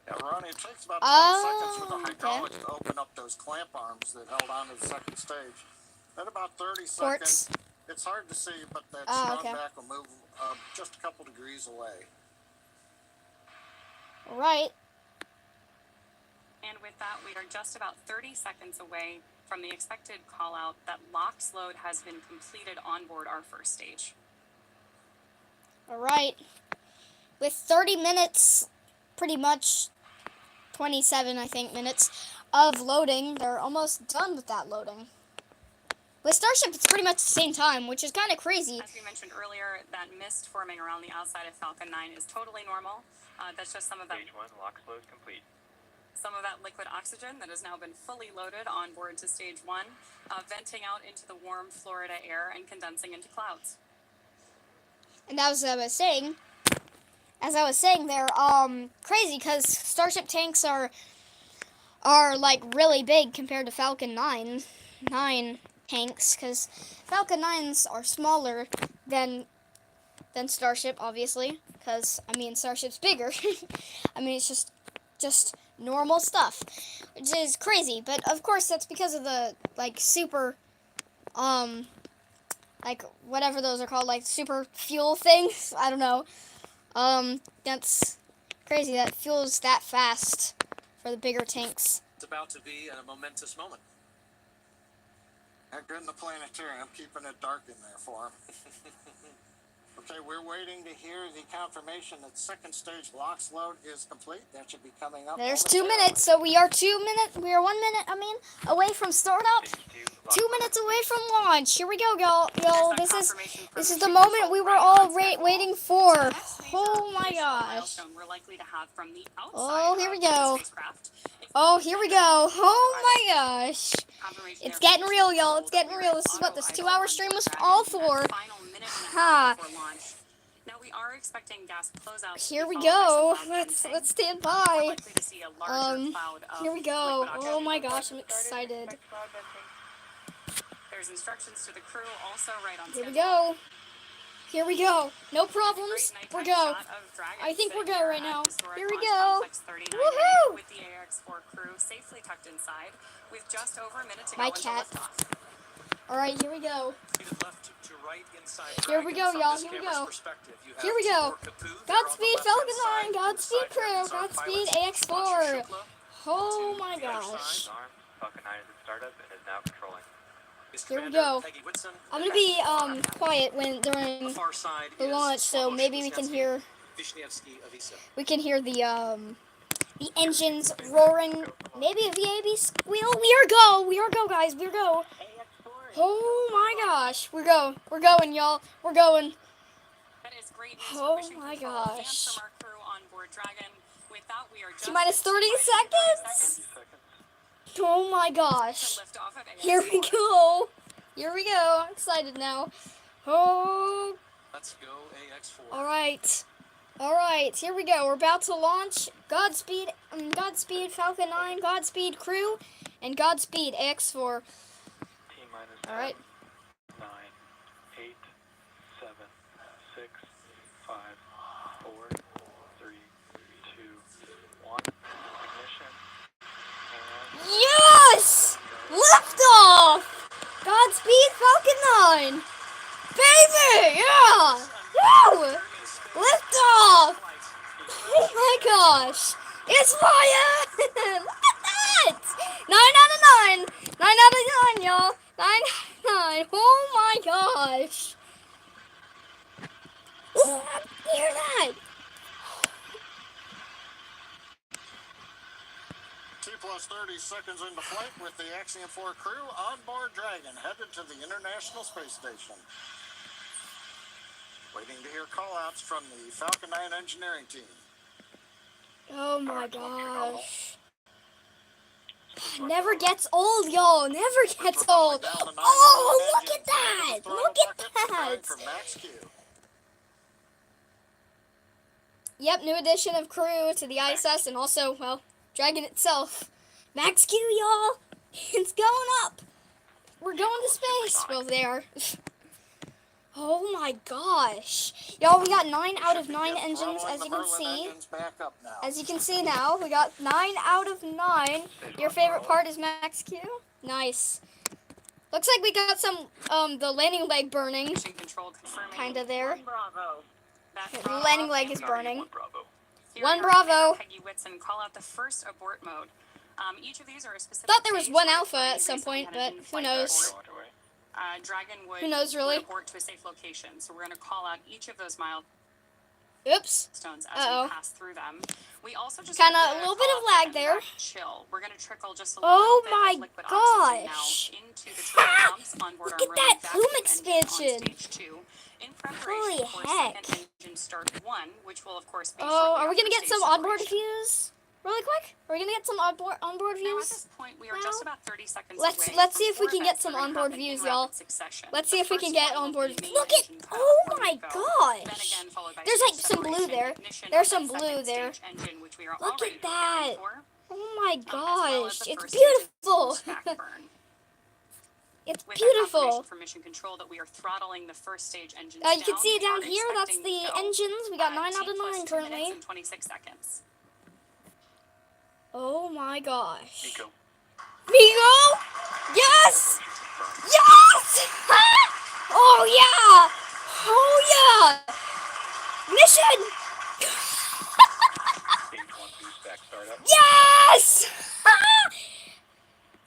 Yeah, Ronnie, it takes about 20 seconds for the Oh, okay. hydraulics to open up those clamp arms that held on to the second stage. At about 30 Quartz. seconds, it's hard to see, but that Oh, strong okay. back will move just a couple degrees away. All right. And with that, we are just about 30 seconds away from the expected call out that LOX load has been completed on board our first stage. All right. With 30 minutes, pretty much 27, I think, minutes of loading, they're almost done with that loading. With Starship, it's pretty much the same time, which is kind of crazy. As we mentioned earlier, that mist forming around the outside of Falcon 9 is totally normal. That's just some of that. Stage 1, LOX load complete. Some of that liquid oxygen that has now been fully loaded on board to stage 1, venting out into the warm Florida air and condensing into clouds. And that was what I was saying. As I was saying, they're crazy because Starship tanks are like really big compared to Falcon 9 tanks, because Falcon 9s are smaller than Starship, obviously, because I mean Starship's bigger. I mean, it's just normal stuff, which is crazy. But of course, that's because of the like super like whatever those are called, like super fuel things. I don't know. That's crazy. That fuels that fast for the bigger tanks. It's about to be a momentous moment. Heck, good in the planetarium, keeping it dark in there for him. Okay, we're waiting to hear the confirmation that second stage LOX load is complete. That should be coming up. There's 2 minutes, so we are 1 minute, away from startup. 2 minutes away from launch. Here we go, y'all. This is the moment we were all waiting for. Oh my gosh. We're likely to have from the outside Oh, here we go. spacecraft. Oh, here we go. Oh my gosh. It's getting real, y'all. It's getting real. This is what this 2-hour stream was all for. Ha. Now we are expecting gas closeouts. Here we go. Let's stand by. Likely to see a larger cloud of Here we go. liquid Oh oxygen. my gosh, I'm excited. There's instructions to the crew also right on Here we schedule. go. Here we go. No problems. We're go. I think we're go right now. Here we go. Woohoo! With the AX4 crew safely tucked inside, with just over a minute to My go cat. until liftoff. All right, here we go. Left to right inside Here we go, Dragon. y'all. From Here we this go. camera's perspective, you have Here we go. Timur Kapu there on the Godspeed, left-hand Falcon 9. side. Godspeed, Inside crew. Dragon's our Godspeed, pilots, AX4. Roger Shukla. Oh To my the other gosh. side, Arm, Falcon 9 is at startup and is now controlling. is Here we Commander go. Peggy Whitson. I'm gonna be quiet when The during far side the is launch, so Slavo maybe we can hear Wisniewski-Avisa. the engines roaring. Maybe a VAB squeal. We are go, guys. We are go. Oh my gosh, we're going, y'all. We're going. That is great news for Oh mission my control and gosh. from our crew on board Dragon. With that, we are just T-minus 30 seconds. Oh my gosh. to lift off of AX4. Here we go. Here we go. I'm excited now. Oh. Let's go AX4. All right. All right. Here we go. We're about to launch. Godspeed, Falcon 9. Godspeed, crew, and Godspeed, AX4. T-minus All right. 9, 8, 7, 6, 5, 4, 3, 2, 1. Ignition. And Yes! Liftoff! Godspeed, Falcon 9! Baby! Yeah! Woo! Liftoff! Oh my gosh! It's flying! Look at that! 9 out of 9! 9 out of 9, y'all! 9 out of 9! Oh my gosh! Hear that? T plus 30 seconds into flight with the Axiom 4 crew on board Dragon, headed to the International Space Station. Waiting to hear call-outs from the Falcon 9 engineering team. Oh my gosh. Never gets old, y'all. Never gets old. Oh, look at that. Look at that. From Max Q. Yep, new addition of crew to the ISS and also, well, Dragon itself. Max Q, y'all. It's going up. We're going to space. Well, they are. Oh my gosh. Y'all, we got 9 out of 9 engines, as you can see. As you can see now, we got 9 out of 9. Your favorite part is Max Q? Nice. Looks like we got some, the landing leg burning. Mission control confirming. Kinda there. Bravo. That The Bravo landing leg is is burning. Here One we are, Bravo. Commander Peggy Whitson, call out the first abort mode. Each of these are a specific Thought there was phase one where alpha we at some recently point, had an but who in-flight knows? abort. Dragon would, Who knows, really? would abort to a safe location. So we're going to call out each of those milestones Oops. as we pass through them. We also just Kinda have to a little bit call of out lag the there. impact chill. We're going to trickle just a Oh little bit my of liquid oxygen gosh. now into the turbo pumps on board Look our at that rolling plume vacuum engine expansion. on stage 2 in preparation Holy for heck. second engine start 1, which will of course be Oh, shortly are we gonna after get stage some onboard separation. views? Really quick? Are we gonna get some onboard Now, at views? this point, we are now? just about 30 seconds Let's away see from if we 4 can get events some that are gonna onboard happen in views, rapid y'all. succession. Let's The see if we first can get one will onboard. be main Look at, engine cutoff oh when my we go. Then gosh. again, followed by There's stage like some blue separation, there. ignition There's of some the blue second there. stage engine, which we are Look already at that. preparing for, Oh my as well as gosh. the It's first stage beautiful. back burn. It's With that confirmation beautiful. from mission control that we are throttling the first stage engines You can down, see it we down are here. That's expecting the to go engines. We got at 9 out T of 9 plus 2 currently. minutes and 26 seconds. Oh my gosh. Nico. Migo? Yes! Yes! Oh yeah! Oh yeah! Mission! Stage 1 boost back startup. Yes!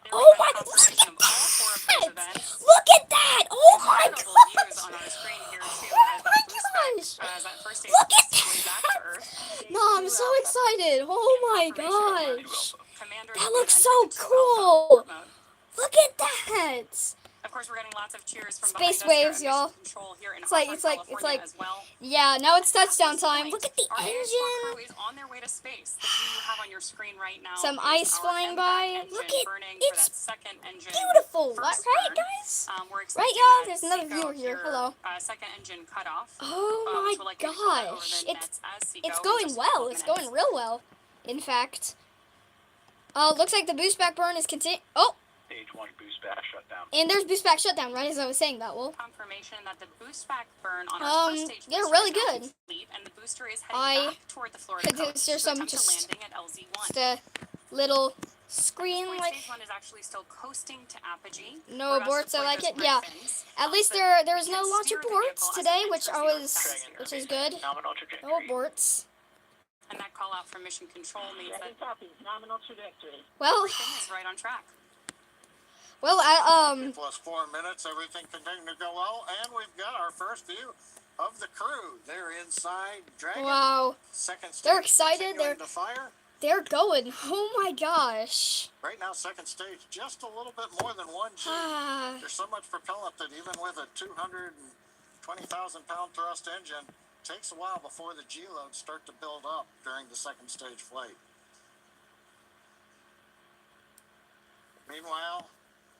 There we Oh have my god! confirmation Look of all 4 of those at events. that! Look at that! Oh my Incredible gosh! views on our screen here too, Oh as my that boost back, gosh! as that first stage Look at boosts its way back to Earth. that! No, I'm so excited! Oh my gosh! Commanders That will looks enter so into alpha cool! mode. Look at that! Of course, we're getting lots of cheers from Space behind us waves, here at y'all. Mission Control here in It's like- Hawthorne, it's like- it's California like- as well. Yeah, now it's At touchdown this time. point, Look at the our AS4 crew engine! is on their way to space. The view you have on your screen right now Some is ice our flying MVAC by. engine Look at burning for it's that second engine beautiful, first right, burn. guys? We're Right, expecting y'all? that There's another Seco viewer here. Hello. Second engine cutoff. Oh which my will likely be shot over gosh! the nets as Seco It's in going just a couple well. of It's minutes. going real well. In fact, looks like the boost back burn is Oh, Stage 1 boost back shutdown. and there's boost back shutdown. Right as I was saying that. Well, Confirmation that the boost back burn on our first stage they're booster really is now good. complete, and the booster is heading back toward the Florida coast to there's some attempt a just landing at LZ1. just a little screen Point like. stage 1 is actually still coasting to apogee. No We're about to aborts, I deploy like those it. brake Yeah. fins. At least So there is we no can launch steer the aborts vehicle as today, it which enters the Earth's which atmosphere. is good. Nominal trajectory. No aborts. And that call out from mission control means that Nominal trajectory. Well, everything is right on track. well, Plus 4 minutes, everything continuing to go well, and we've got our first view of the crew. They're inside Dragon. wow, Second stage they're excited. continuing to fire. They're going. Oh my gosh. Right now, second stage, just a little bit more than 1 G. Ah, There's so much propellant that even with a 220,000-pound thrust engine, takes a while before the G loads start to build up during the second stage flight. Meanwhile,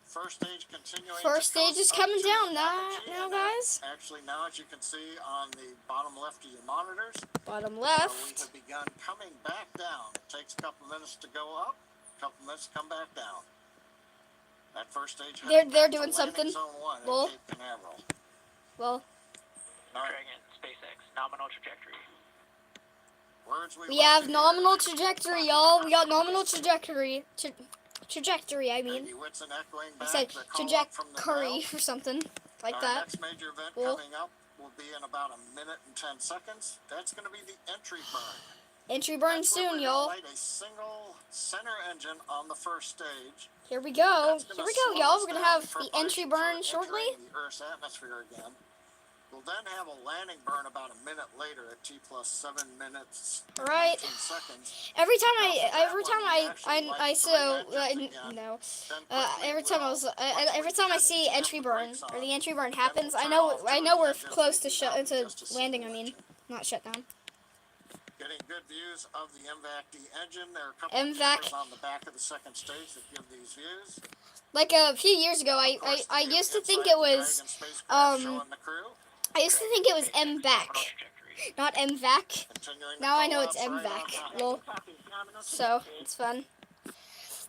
first stage continuing. First to stage is coast up coming to down apogee, now, and guys. Actually, now as you can see on the bottom left of your monitors, Bottom we left. have begun coming back down. It takes a couple minutes to go up, a couple minutes to come back down. That first stage. They're heading back to doing landing something. Zone 1 at Well. Cape Canaveral. Well, Dragon, SpaceX, nominal trajectory. Words we love have to hear. nominal trajectory, y'all. We got nominal trajectory. Trajectory, I mean. Peggy Whitson echoing I back said the call up from the trajectory ground. or something like Our that. next major event Cool. coming up will be in about 1 minute and 10 seconds. That's going to be the entry burn. Entry burn That's where soon, we're y'all. gonna light a single center engine on the first stage. Here we go. That's Here gonna we go, slow y'all. us We're gonna down have in the entry preparation burn for shortly. entering the Earth's atmosphere again. We'll then have a landing burn about 1 minute later at T plus 7 minutes and Right. 19 seconds. Every time Now, for that one, we actually I light so 3 engines again. no. Then quickly Every time we'll every time I once we see jam entry the burn brakes or on, the entry burn then happens, we'll I turn know off I two know of the we're engines close and to be out in to just a landing. I single mean, engine. not shutdown. Getting good views of the MVAC-D engine. There are a couple MVAC. of cameras on the back of the second stage that give these views. Like a few years ago, Of course, I the used to think inside it the was Dragon spacecraft showing the crew. I used to think it was MVAC, not MVAC. Continuing to Now I call know it's off right on MVAC. time. Lol. Copy. Nominal So trajectory. it's fun.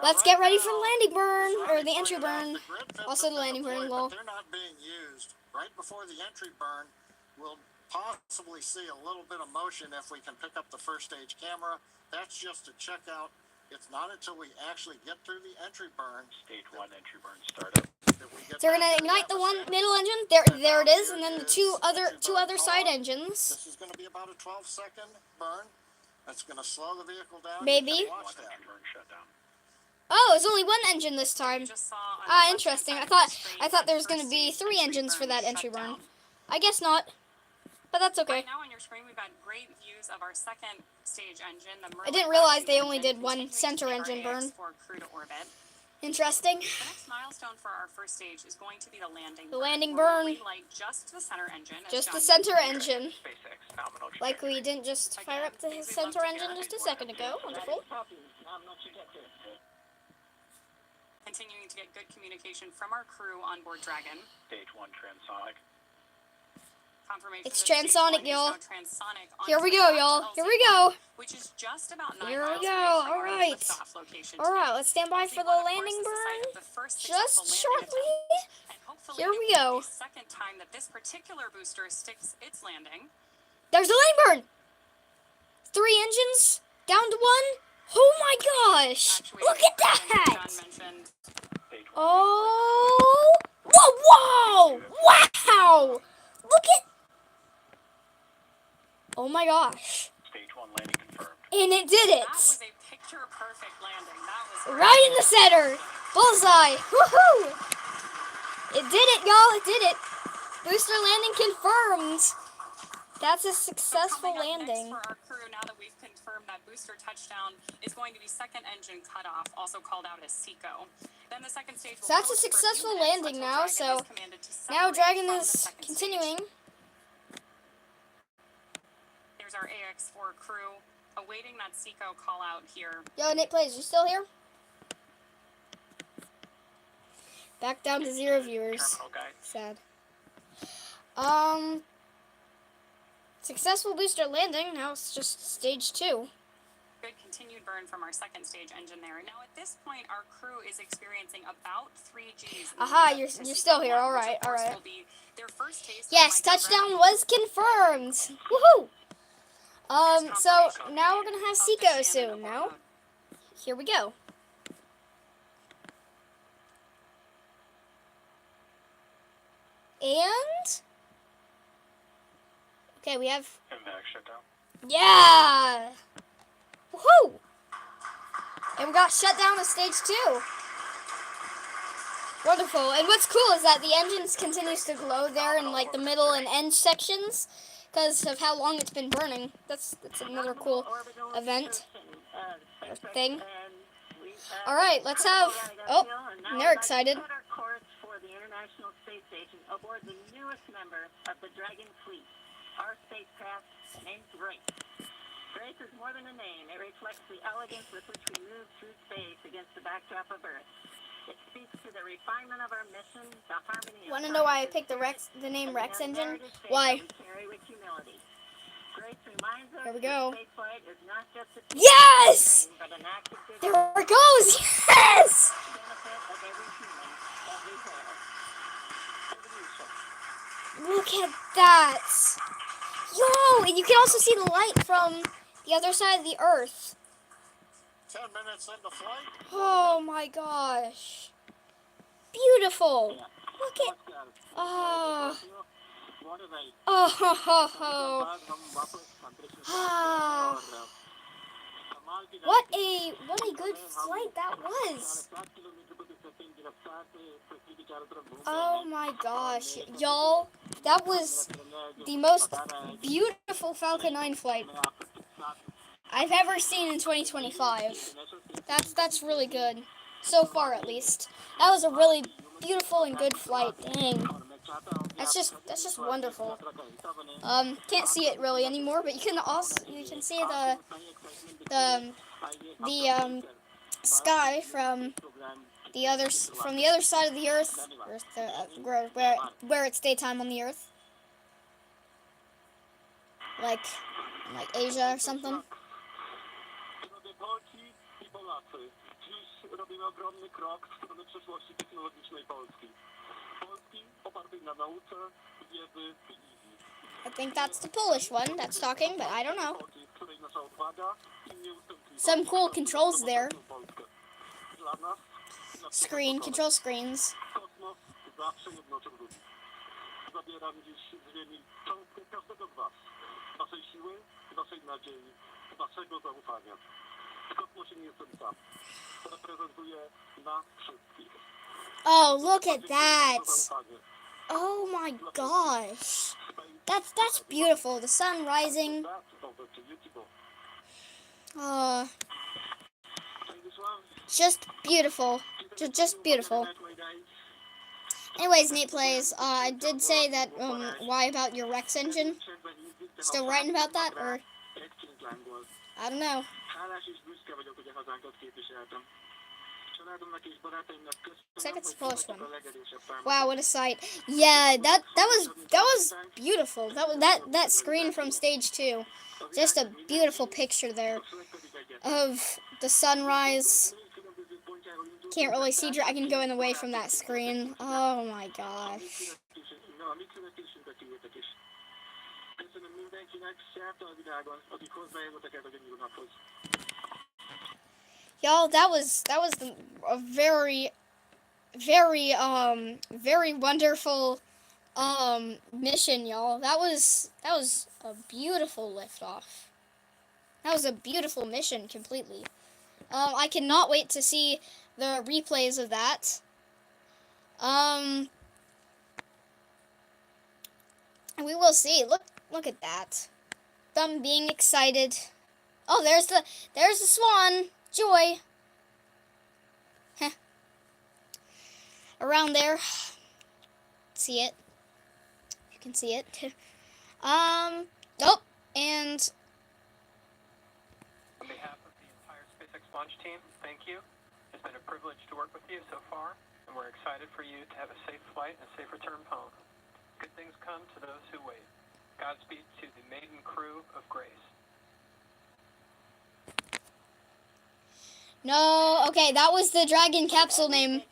Let's get ready for the landing burn, or the entry burn. Also the landing burn, lol. They're not being used. Right before the entry burn, we'll possibly see a little bit of motion if we can pick up the first stage camera. That's just to check out. It's not until we actually get through the entry burn. Stage 1 entry burn startup. So we're gonna ignite the one middle engine. There it is, and then the two other side engines. This is gonna be about a 12-second burn. That's gonna slow the vehicle down. Maybe. Watch that. Entry burn shutdown. Oh, it's only one engine this time. Just saw on Ah, the interesting. left-hand I side of thought the there was screen gonna be that 3 first engines for that entry shut burn. down. I guess not, but that's okay. Right now on your screen, we've got great views of our second stage engine. I didn't realize they only did one center engine burn. For crew to orbit. Interesting. The next milestone for our first stage is going to be the landing. The landing where we'll burn. relight just the center engine. as Just the John center engine. SpaceX nominal Like trajectory. we didn't just fire up the center engine just a second ago. Wonderful. Continuing to get good communication from our crew on board Dragon. Stage 1 transonic. Confirmation It's that stage transonic, one is y'all. now transonic on Here we its go, way back y'all. to Here LZ, we go. Which is just about 9 Here we miles go. away from All our right. liftoff location All right, today. let's stand by LZ for the one, of landing course, is the site burn. of the first Just successful landing shortly. attempt. And hopefully Here it we will go. be the second time that this particular booster sticks its landing. There's a landing burn. 3 engines down to 1. Oh my gosh! Actuated Look at equipment that that! John mentioned. Stage 1 Oh! Whoa! Whoa! Wow! Look at! Oh my gosh! Stage 1 landing confirmed. And it did it! That was a picture-perfect landing. That was Right in the center! Bullseye! Woohoo! It did it, y'all! It did it! Booster landing confirmed! That's a successful Coming up landing. next for our crew, now that we've confirmed that booster touchdown is going to be second engine cutoff, also called out as SECO. Then the second stage will So that's a post for successful few minutes landing until now, Dragon so is commanded to now separate Dragon from the is second continuing. stage. There's our AX4 crew awaiting that SECO call out here. Yo, Nate Plays, you still here? Back down to 0 viewers. Terminal guide. Sad. Successful booster landing. Now it's just stage 2. Good continued burn from our second stage engine there. Now at this point, our crew is experiencing about 3 Gs. Aha, you're still here. All right, all right. Their first taste of Yes, touchdown was confirmed. Woohoo! So now we're gonna have SECO soon. Now, here we go. And okay, we have Impact shutdown. yeah. Woohoo! And we got shut down to stage 2. Wonderful. And what's cool is that the engines continues to glow there in like the middle and end sections because of how long it's been burning. That's another cool event or thing. All right, let's have. Oh, and they're excited. Our course for the International Space Station aboard the newest member of the Dragon fleet, our spacecraft named Grace. Grace is more than a name. It reflects the elegance with which we move through space against the backdrop of Earth. It speaks to the refinement of our mission, the harmony. Want to know why I picked the name Rex engine? Why? Here we go. Yes! There it goes! Yes! Look at that! Yo! And you can also see the light from the other side of the Earth. 10 minutes into flight. Oh my gosh. Beautiful. Look at... Oh. Oh, ho, ho, ho. Ah. What a good flight that was. Oh my gosh. Y'all, that was the most beautiful Falcon 9 flight I've ever seen in 2025. That's really good. So far, at least. That was a really beautiful and good flight. Dang. That's just wonderful. Can't see it really anymore, but you can see the sky from the other side of the Earth, or where it's daytime on the Earth, like Asia or something. Polacy. Dziś robimy ogromny krok w stronę przyszłości technologicznej Polski. Polski opartej na nauce, wiedzy i wizji. I think that's the Polish one that's talking, but I don't know. Epoki, w której nasza odwaga i nieustępliwość Some cool kształtują controls there. nowoczesną Polskę. Dla nas, dla Screen, control screens. kosmos zawsze jednoczył ludzi. Zabieram dziś z ziemi cząstkę każdego z was. Waszej siły, waszej nadziei, waszego zaufania. W kosmosie nie jestem sam. Reprezentuję nas wszystkich. Oh, look at that. Oh my gosh. That's beautiful. The sun rising. Just beautiful. Just beautiful. Anyways, Nate Plays, I did say that, why about your Rex engine? Still writing about that, or? I don't know. Looks like it's the Polish one. Wow, what a sight! Yeah, that was beautiful. That screen from stage 2, just a beautiful picture there of the sunrise. Can't really see Dragon going away from that screen. Oh my gosh. Y'all, that was a very wonderful mission, y'all. That was a beautiful liftoff. That was a beautiful mission completely. I cannot wait to see the replays of that. And we will see. Look at that. Them being excited. Oh, there's the swan. Joy. Heh. Around there. See it. You can see it. Oh, and On behalf of the entire SpaceX launch team, thank you. It's been a privilege to work with you so far, and we're excited for you to have a safe flight and a safe return home. Good things come to those who wait. Godspeed to the maiden crew of Grace. no, okay, that was the Dragon capsule name.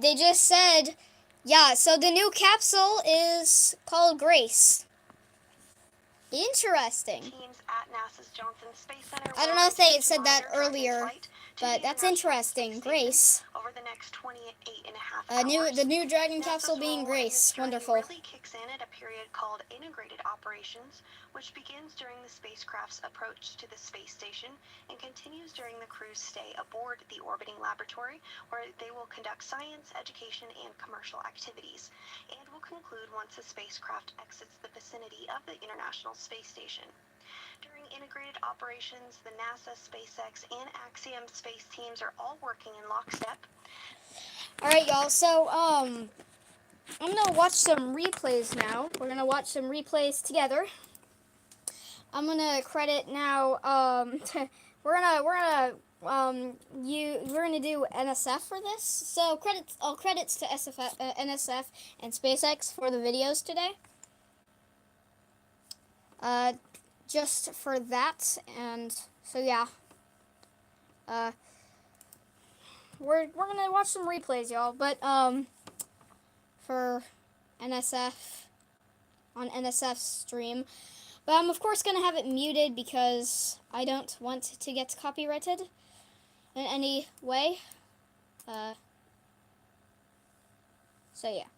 They just said, yeah, so the new capsule is called Grace. Interesting. Teams at NASA's Johnson Space Center I don't know if they said that earlier, but that's interesting. Grace. Over the next 28 and a half hours. The new Dragon NASA's capsule being role in Grace. this journey Wonderful. really kicks in at a period called integrated operations, which begins during the spacecraft's approach to the space station and continues during the crew's stay aboard the orbiting laboratory, where they will conduct science, education, and commercial activities, and will conclude once the spacecraft exits the vicinity of the International Space Station. During integrated operations, the NASA, SpaceX, and Axiom space teams are all working in lockstep. Alright, y'all, so, I'm gonna watch some replays now. We're gonna watch some replays together. I'm gonna credit now, we're gonna do NSF for this. So all credits to NSF and SpaceX for the videos today. Just for that, and so yeah. We're gonna watch some replays, y'all, but for NSF on NSF's stream. But I'm of course gonna have it muted because I don't want to get copyrighted in any way. So yeah.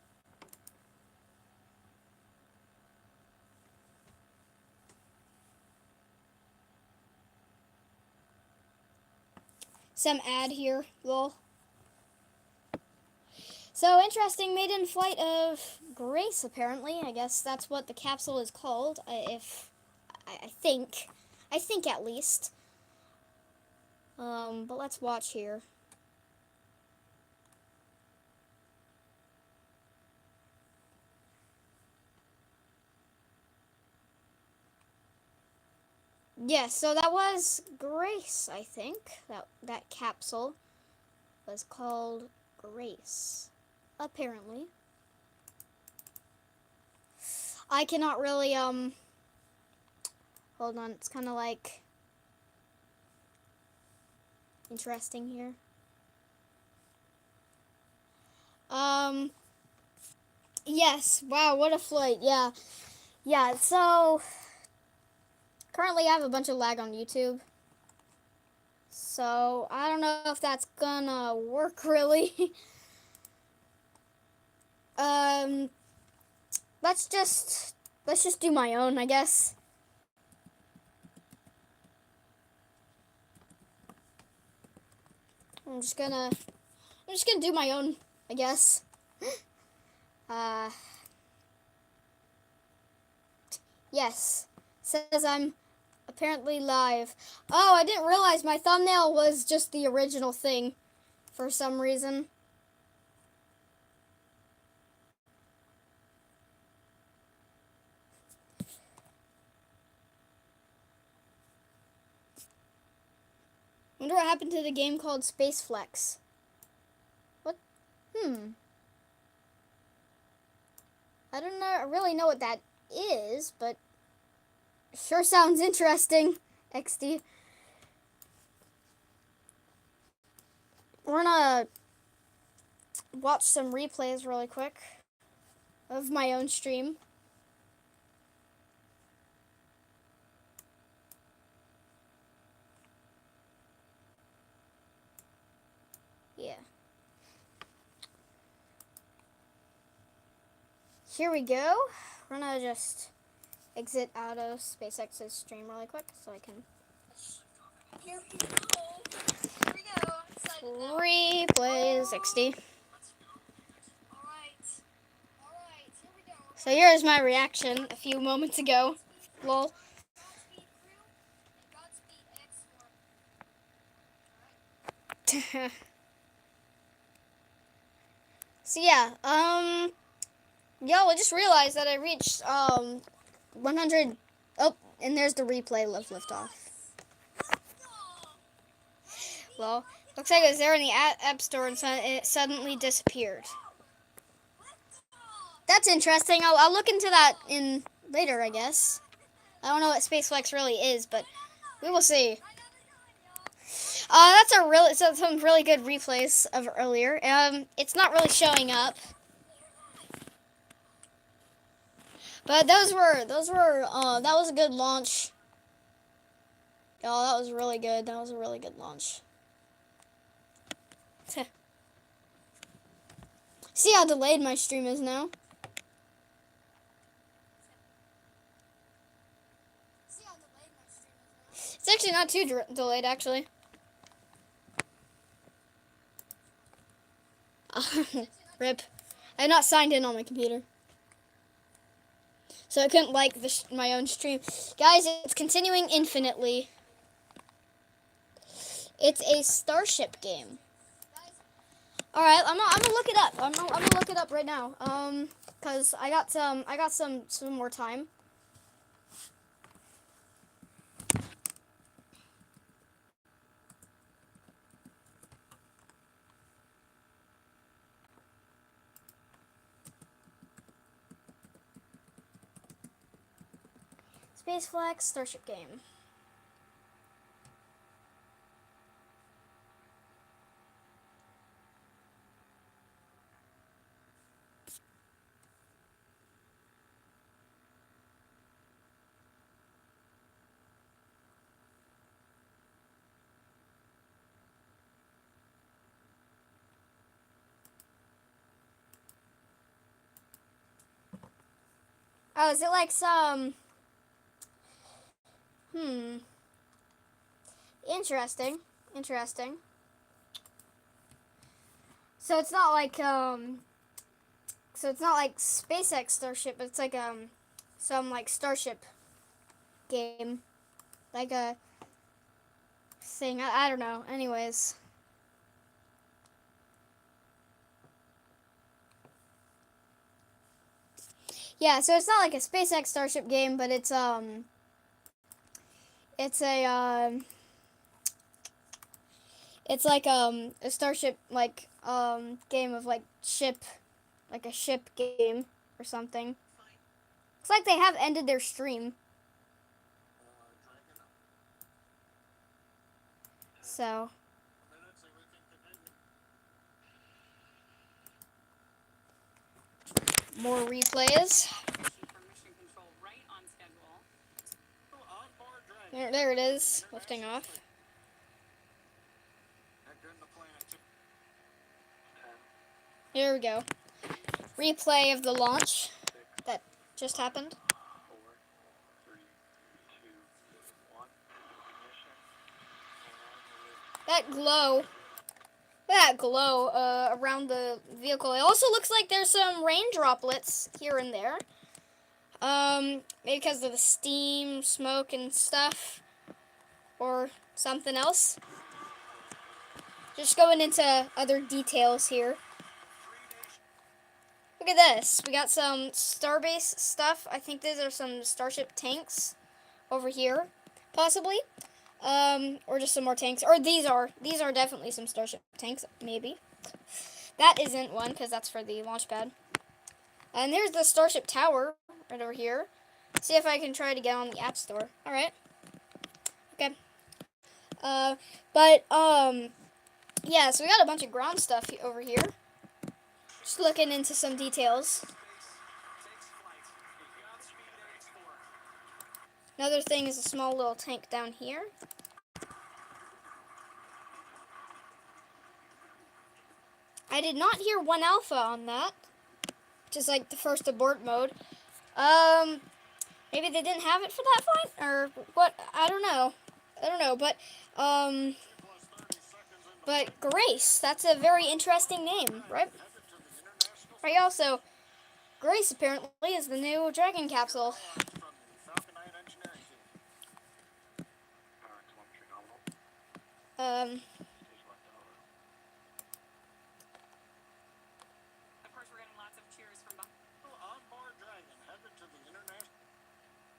Some ad here, lol. So interesting maiden flight of Grace, apparently. I guess that's what the capsule is called. I think at least. But let's watch here. Yes, so that was Grace, I think. That capsule was called Grace, apparently. I cannot really, hold on, it's kind of like, interesting here. Yes. Wow, what a flight. Yeah. Yeah, so currently I have a bunch of lag on YouTube. So, I don't know if that's gonna work really. um let's just do my own, I guess. I'm just gonna do my own, I guess. Yes. Says I'm apparently live. Oh, I didn't realize my thumbnail was just the original thing for some reason. Wonder what happened to the game called Space Flex. What? I don't really know what that is, but sure sounds interesting. XD. We're gonna watch some replays really quick of my own stream. Yeah. Here we go. We're gonna just exit out of SpaceX's stream really quick so I can. Here we go. Here we go. I'm excited now. Replays 60. Alright. Alright, here we go. So here's my reaction a few moments ago. Lol. Godspeed crew and Godspeed X Alright. So yeah, yo, I just realized that I reached 100. Oh, and there's the replay of Liftoff. Well, looks like it was there in the App Store and it suddenly disappeared. That's interesting. I'll look into that in later, I guess. I don't know what SpaceFlex really is, but we will see. That's some really good replays of earlier. It's not really showing up, but that was a good launch. Oh, that was really good. That was a really good launch. See how delayed my stream is now? It's actually not too delayed, actually. Rip. I had not signed in on my computer, so I couldn't like my own stream. Guys, it's continuing infinitely. It's a Starship game. All right, I'm gonna look it up. I'm gonna look it up right now. Cause I got some more time. SpaceFlex Starship game. Oh, is it like some... Interesting. So it's not like SpaceX Starship, it's like some like Starship game. Like a thing. I don't know. Anyways. Yeah, so it's not like a SpaceX Starship game, but it's a it's like a Starship like game of like ship, like a ship game or something. Looks like they have ended their stream. So More replays. Mission for mission control right on schedule. Onboard Dragon. There it is, lifting off. That good in the planet. 10, Here we go. Replay of the launch that just happened. 4, 3, 2, 1. Ignition. And That glow. That glow around the vehicle. It also looks like there's some rain droplets here and there. Maybe because of the steam, smoke, and stuff. Or something else. Just going into other details here. Look at this. We got some Starbase stuff. I think these are some Starship tanks over here, possibly. Or just some more tanks. Or these are definitely some Starship tanks, maybe. That isn't one, because that's for the launch pad. And there's the Starship Tower right over here. See if I can try to get on the App Store. Alright. Okay. Yeah, so we got a bunch of ground stuff over here. Just looking into some details. Another thing is a small little tank down here. I did not hear 1 alpha on that, which is like the first abort mode. Maybe they didn't have it for that flight, or what? I don't know, but Grace, that's a very interesting name, right? Right. Also, Grace apparently is the new Dragon capsule. From the Falconite engineering team. power telemetry nominal. Um, Stage 1 dollar. Of course, we're getting lots of cheers from behind. Onboard Dragon headed to the international.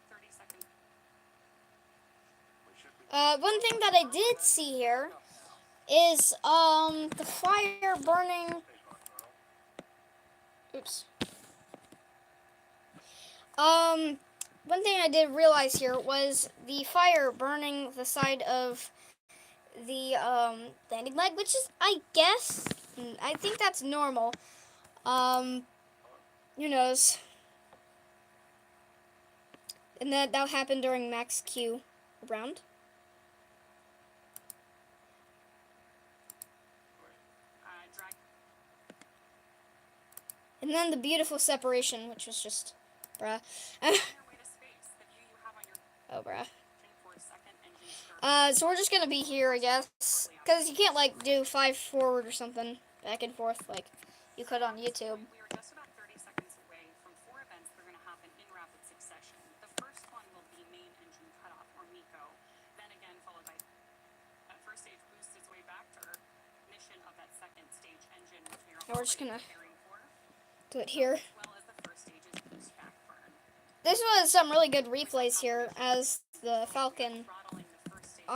30 seconds. We should be one thing that I did see here is the fire burning. Stage 1 throttle. Oops. One thing I did realize here was the fire burning the side of the landing leg, which is, I guess, I think that's normal. Who knows? And that'll happen during max Q round. Drag. And then the beautiful separation, which was just, bruh. On your way to space, the view you have on your Oh, bruh. engine for a second engine start. So we're just gonna be here, I guess, because you can't like do 5 forward or something back and forth like you could on YouTube. We are just about 30 seconds away from 4 events that are going to happen in rapid succession. The first one will be main engine cutoff, or MECO. Then again, followed by that first stage boosts its way back to Earth. Ignition of that second stage engine, which we are Now we're just already gonna preparing for, do it here. as well as the first stage's boost back burn. This was some really good replays here as the Falcon Throttling the first stage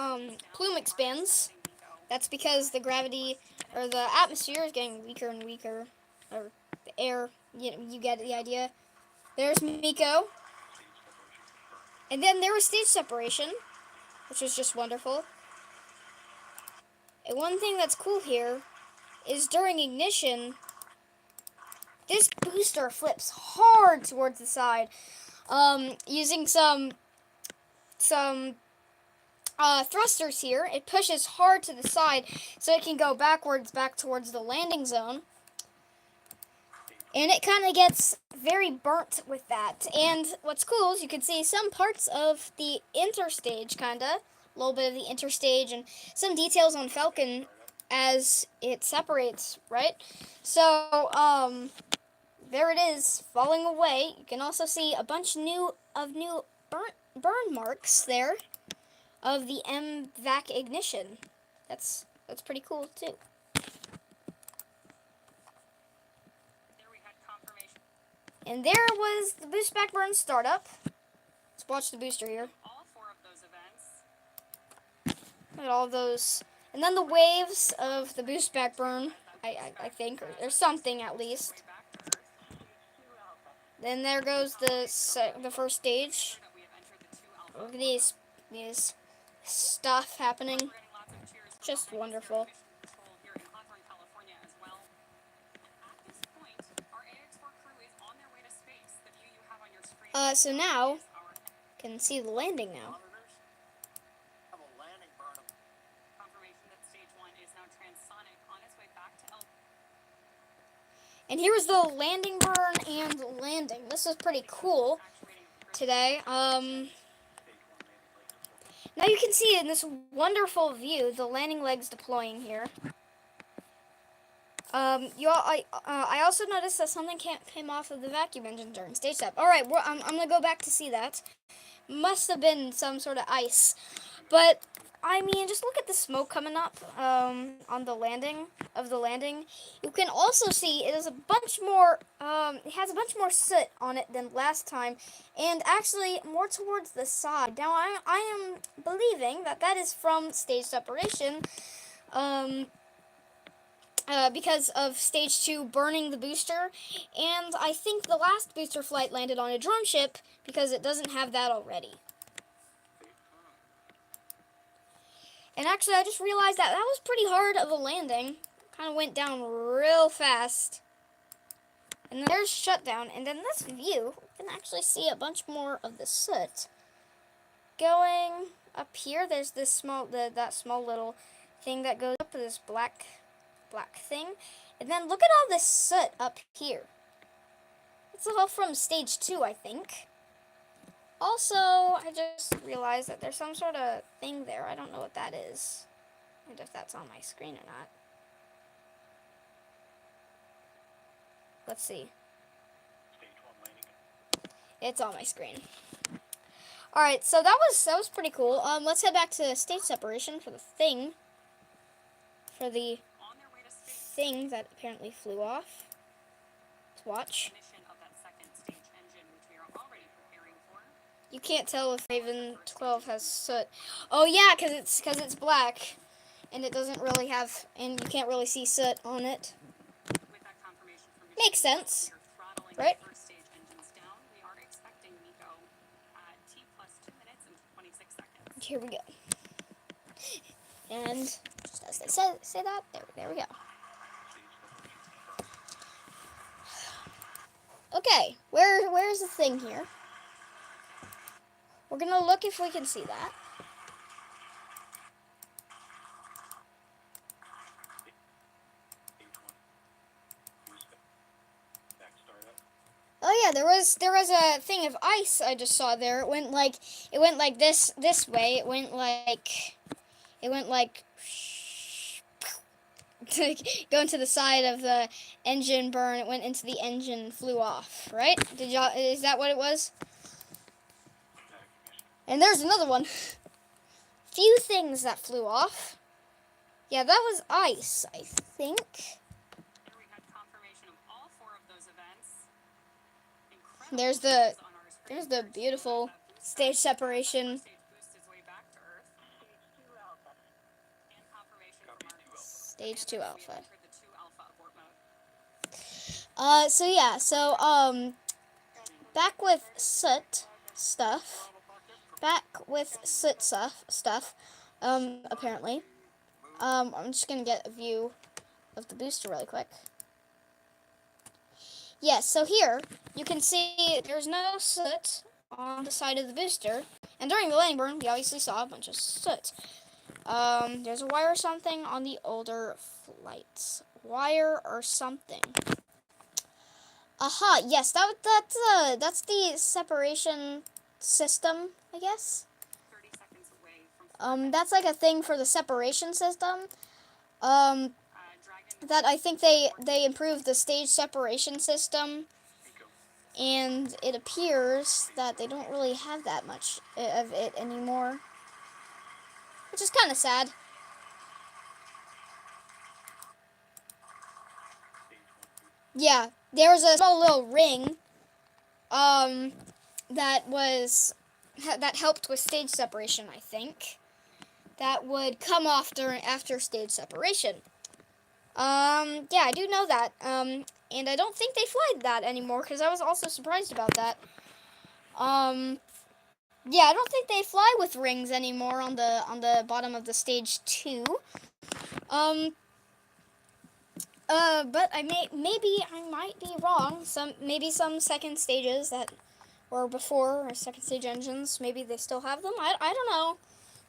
plume expands. That's because the gravity or the atmosphere is getting weaker and weaker, or the air. You get the idea. There's Miko, and then there was stage separation, which was just wonderful. And one thing that's cool here is during ignition, this booster flips hard towards the side, using some thrusters here. It pushes hard to the side so it can go backwards back towards the landing zone. And it kind of gets very burnt with that. And what's cool is you can see some parts of the interstage, kind of. A little bit of the interstage and some details on Falcon as it separates, right? So, there it is, falling away. You can also see a bunch of new burn marks there of the MVAC ignition. That's pretty cool too. There we had confirmation. And there was the boost back burn startup. Let's watch the booster here. All 4 of those events. Look at all those. And then the waves of the boost back burn, I think, or something at least. Way back to Earth. Then there goes the first stage. That we have entered the 2 alpha. Look at these stuff happening. We're getting lots of cheers from Just behind us wonderful. here at Mission Control here in Hawthorne, California as well. At this point, our AX4 crew is on their way So now, can see the landing now. Have a landing burn. Confirmation that stage 1 is now transonic on its way back to And here's the landing burn and landing. This is pretty cool today. Now you can see in this wonderful view the landing legs deploying here. I also noticed that something came off of the vacuum engine during stage step. All right, I'm gonna go back to see that. Must have been some sort of ice, but I mean, just look at the smoke coming up on the landing of the landing. You can also see it is a bunch more. It has a bunch more soot on it than last time, and actually more towards the side. Now I am believing that is from stage separation. Because of stage 2 burning the booster, and I think the last booster flight landed on a drum ship because it doesn't have that already. And actually, I just realized that was pretty hard of a landing. Kind of went down real fast. And then there's shutdown, and then this view, you can actually see a bunch more of the soot. Going up here, there's this that small little thing that goes up to this black thing, and then look at all this soot up here. It's all from stage 2, I think. Also, I just realized that there's some sort of thing there. I don't know what that is. I wonder if that's on my screen or not. Let's see. Stage 1 landing. It's on my screen. All right, so that was pretty cool. Let's head back to stage separation for the thing. For the thing that apparently flew off. Let's watch. You can't tell if Raven 12 has soot. Oh yeah, because it's black, and it doesn't really have, and you can't really see soot on it. Makes sense, right? Here we go. And just as they say that, there we go. Okay, where's the thing here? We're gonna look if we can see that. Oh yeah, there was a thing of ice I just saw there. It went like this way. It went like going to the side of the engine burn. It went into the engine, flew off. Right? Is that what it was? And there's another one. Few things that flew off. Yeah, that was ice, I think. There's the beautiful stage separation. Stage 2 alpha. Back with soot stuff. Apparently. I'm just gonna get a view of the booster really quick. Yes, so here you can see there's no soot on the side of the booster, and during the landing burn, we obviously saw a bunch of soot. There's a wire or something on the older flights. Wire or something. Aha, yes, that's the separation system, I guess. That's like a thing for the separation system. That I think they improved the stage separation system, and it appears that they don't really have that much of it anymore, which is kind of sad. Yeah, there was a small little ring that helped with stage separation, I think, that would come off after stage separation. Yeah, I do know that. And I don't think they fly that anymore, because I was also surprised about that. Yeah, I don't think they fly with rings anymore on the bottom of the stage 2. But maybe I might be wrong. Maybe some second stages that or before our second stage engines. Maybe they still have them. I don't know,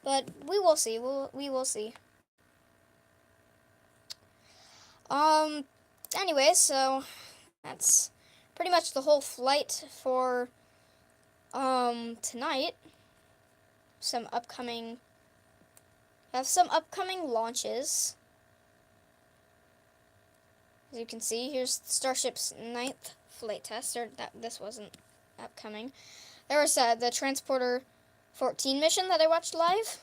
but we will see. We will see. Anyway, so that's pretty much the whole flight for tonight. Have some upcoming launches. As you can see, here's Starship's 9th flight test. This wasn't upcoming. There was the Transporter 14 mission that I watched live.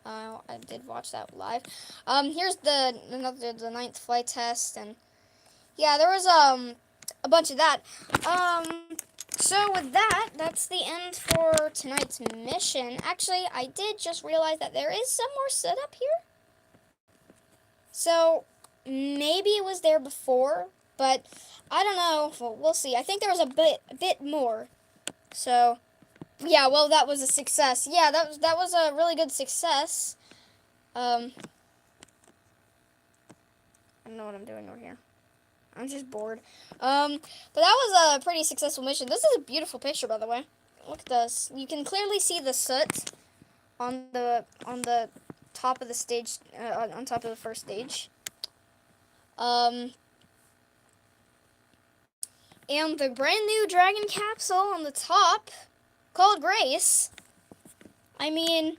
I did watch that live. Here's the 9th flight test, and yeah, there was a bunch of that. So with that, that's the end for tonight's mission. Actually, I did just realize that there is some more setup here. So maybe it was there before, but I don't know. Well, we'll see. I think there was a bit more. So yeah, well, that was a success. Yeah, that was a really good success. I don't know what I'm doing over here. I'm just bored. But that was a pretty successful mission. This is a beautiful picture, by the way. Look at this. You can clearly see the soot on the top of the stage, on top of the first stage. And the brand new Dragon capsule on the top, called Grace. I mean,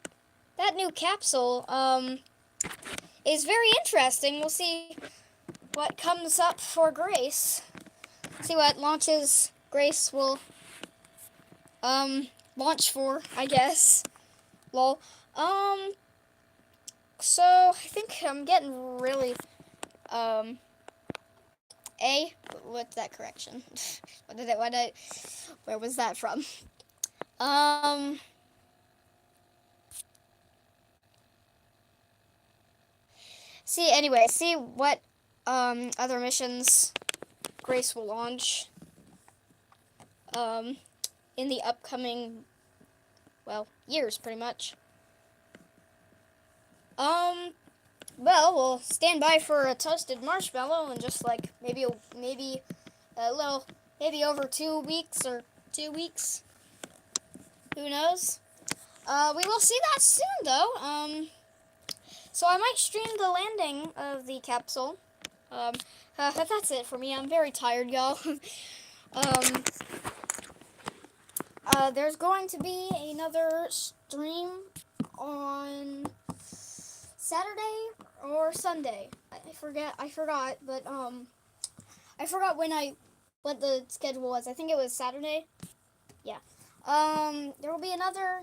that new capsule, is very interesting. We'll see what comes up for Grace. See what launches Grace will launch for, I guess. Lol. So I think I'm getting really what's that correction? Where was that from? See what other missions Grace will launch in the upcoming, well, years pretty much. Well, we'll stand by for a toasted marshmallow and just like maybe over 2 weeks or 2 weeks. Who knows? We will see that soon though. So I might stream the landing of the capsule. But that's it for me. I'm very tired, y'all. There's going to be another stream on Saturday or Sunday. I forgot, but I forgot what the schedule was. I think it was Saturday. Yeah. There will be another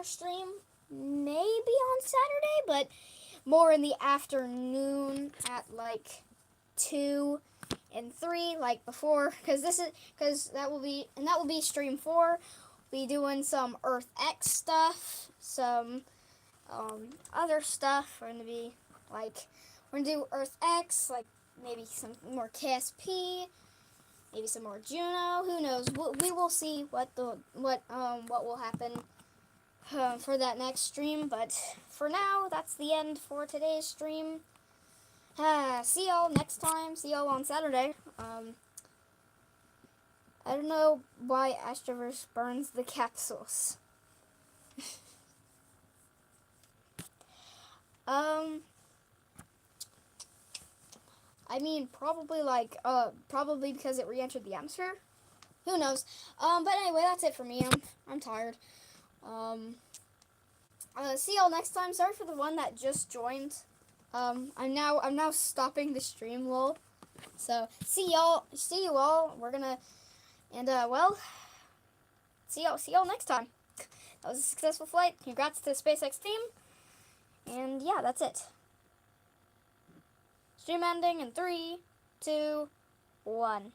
stream maybe on Saturday, but more in the afternoon at like 2 and 3, like before, because that will be stream 4. We'll be doing some Earth X stuff, some other stuff. We're gonna do Earth X, like maybe some more KSP, maybe some more Juno. Who knows? We will see what will happen for that next stream. But for now, that's the end for today's stream. See y'all next time. See y'all on Saturday. I don't know why Astroverse burns the capsules. I mean, probably because it re-entered the atmosphere. Who knows? But anyway, that's it for me. I'm tired. See y'all next time. Sorry for the one that just joined. I'm now stopping the stream, lol. So see you all. We're gonna well, see y'all next time. That was a successful flight. Congrats to the SpaceX team. And yeah, that's it. Stream ending in 3, 2, 1.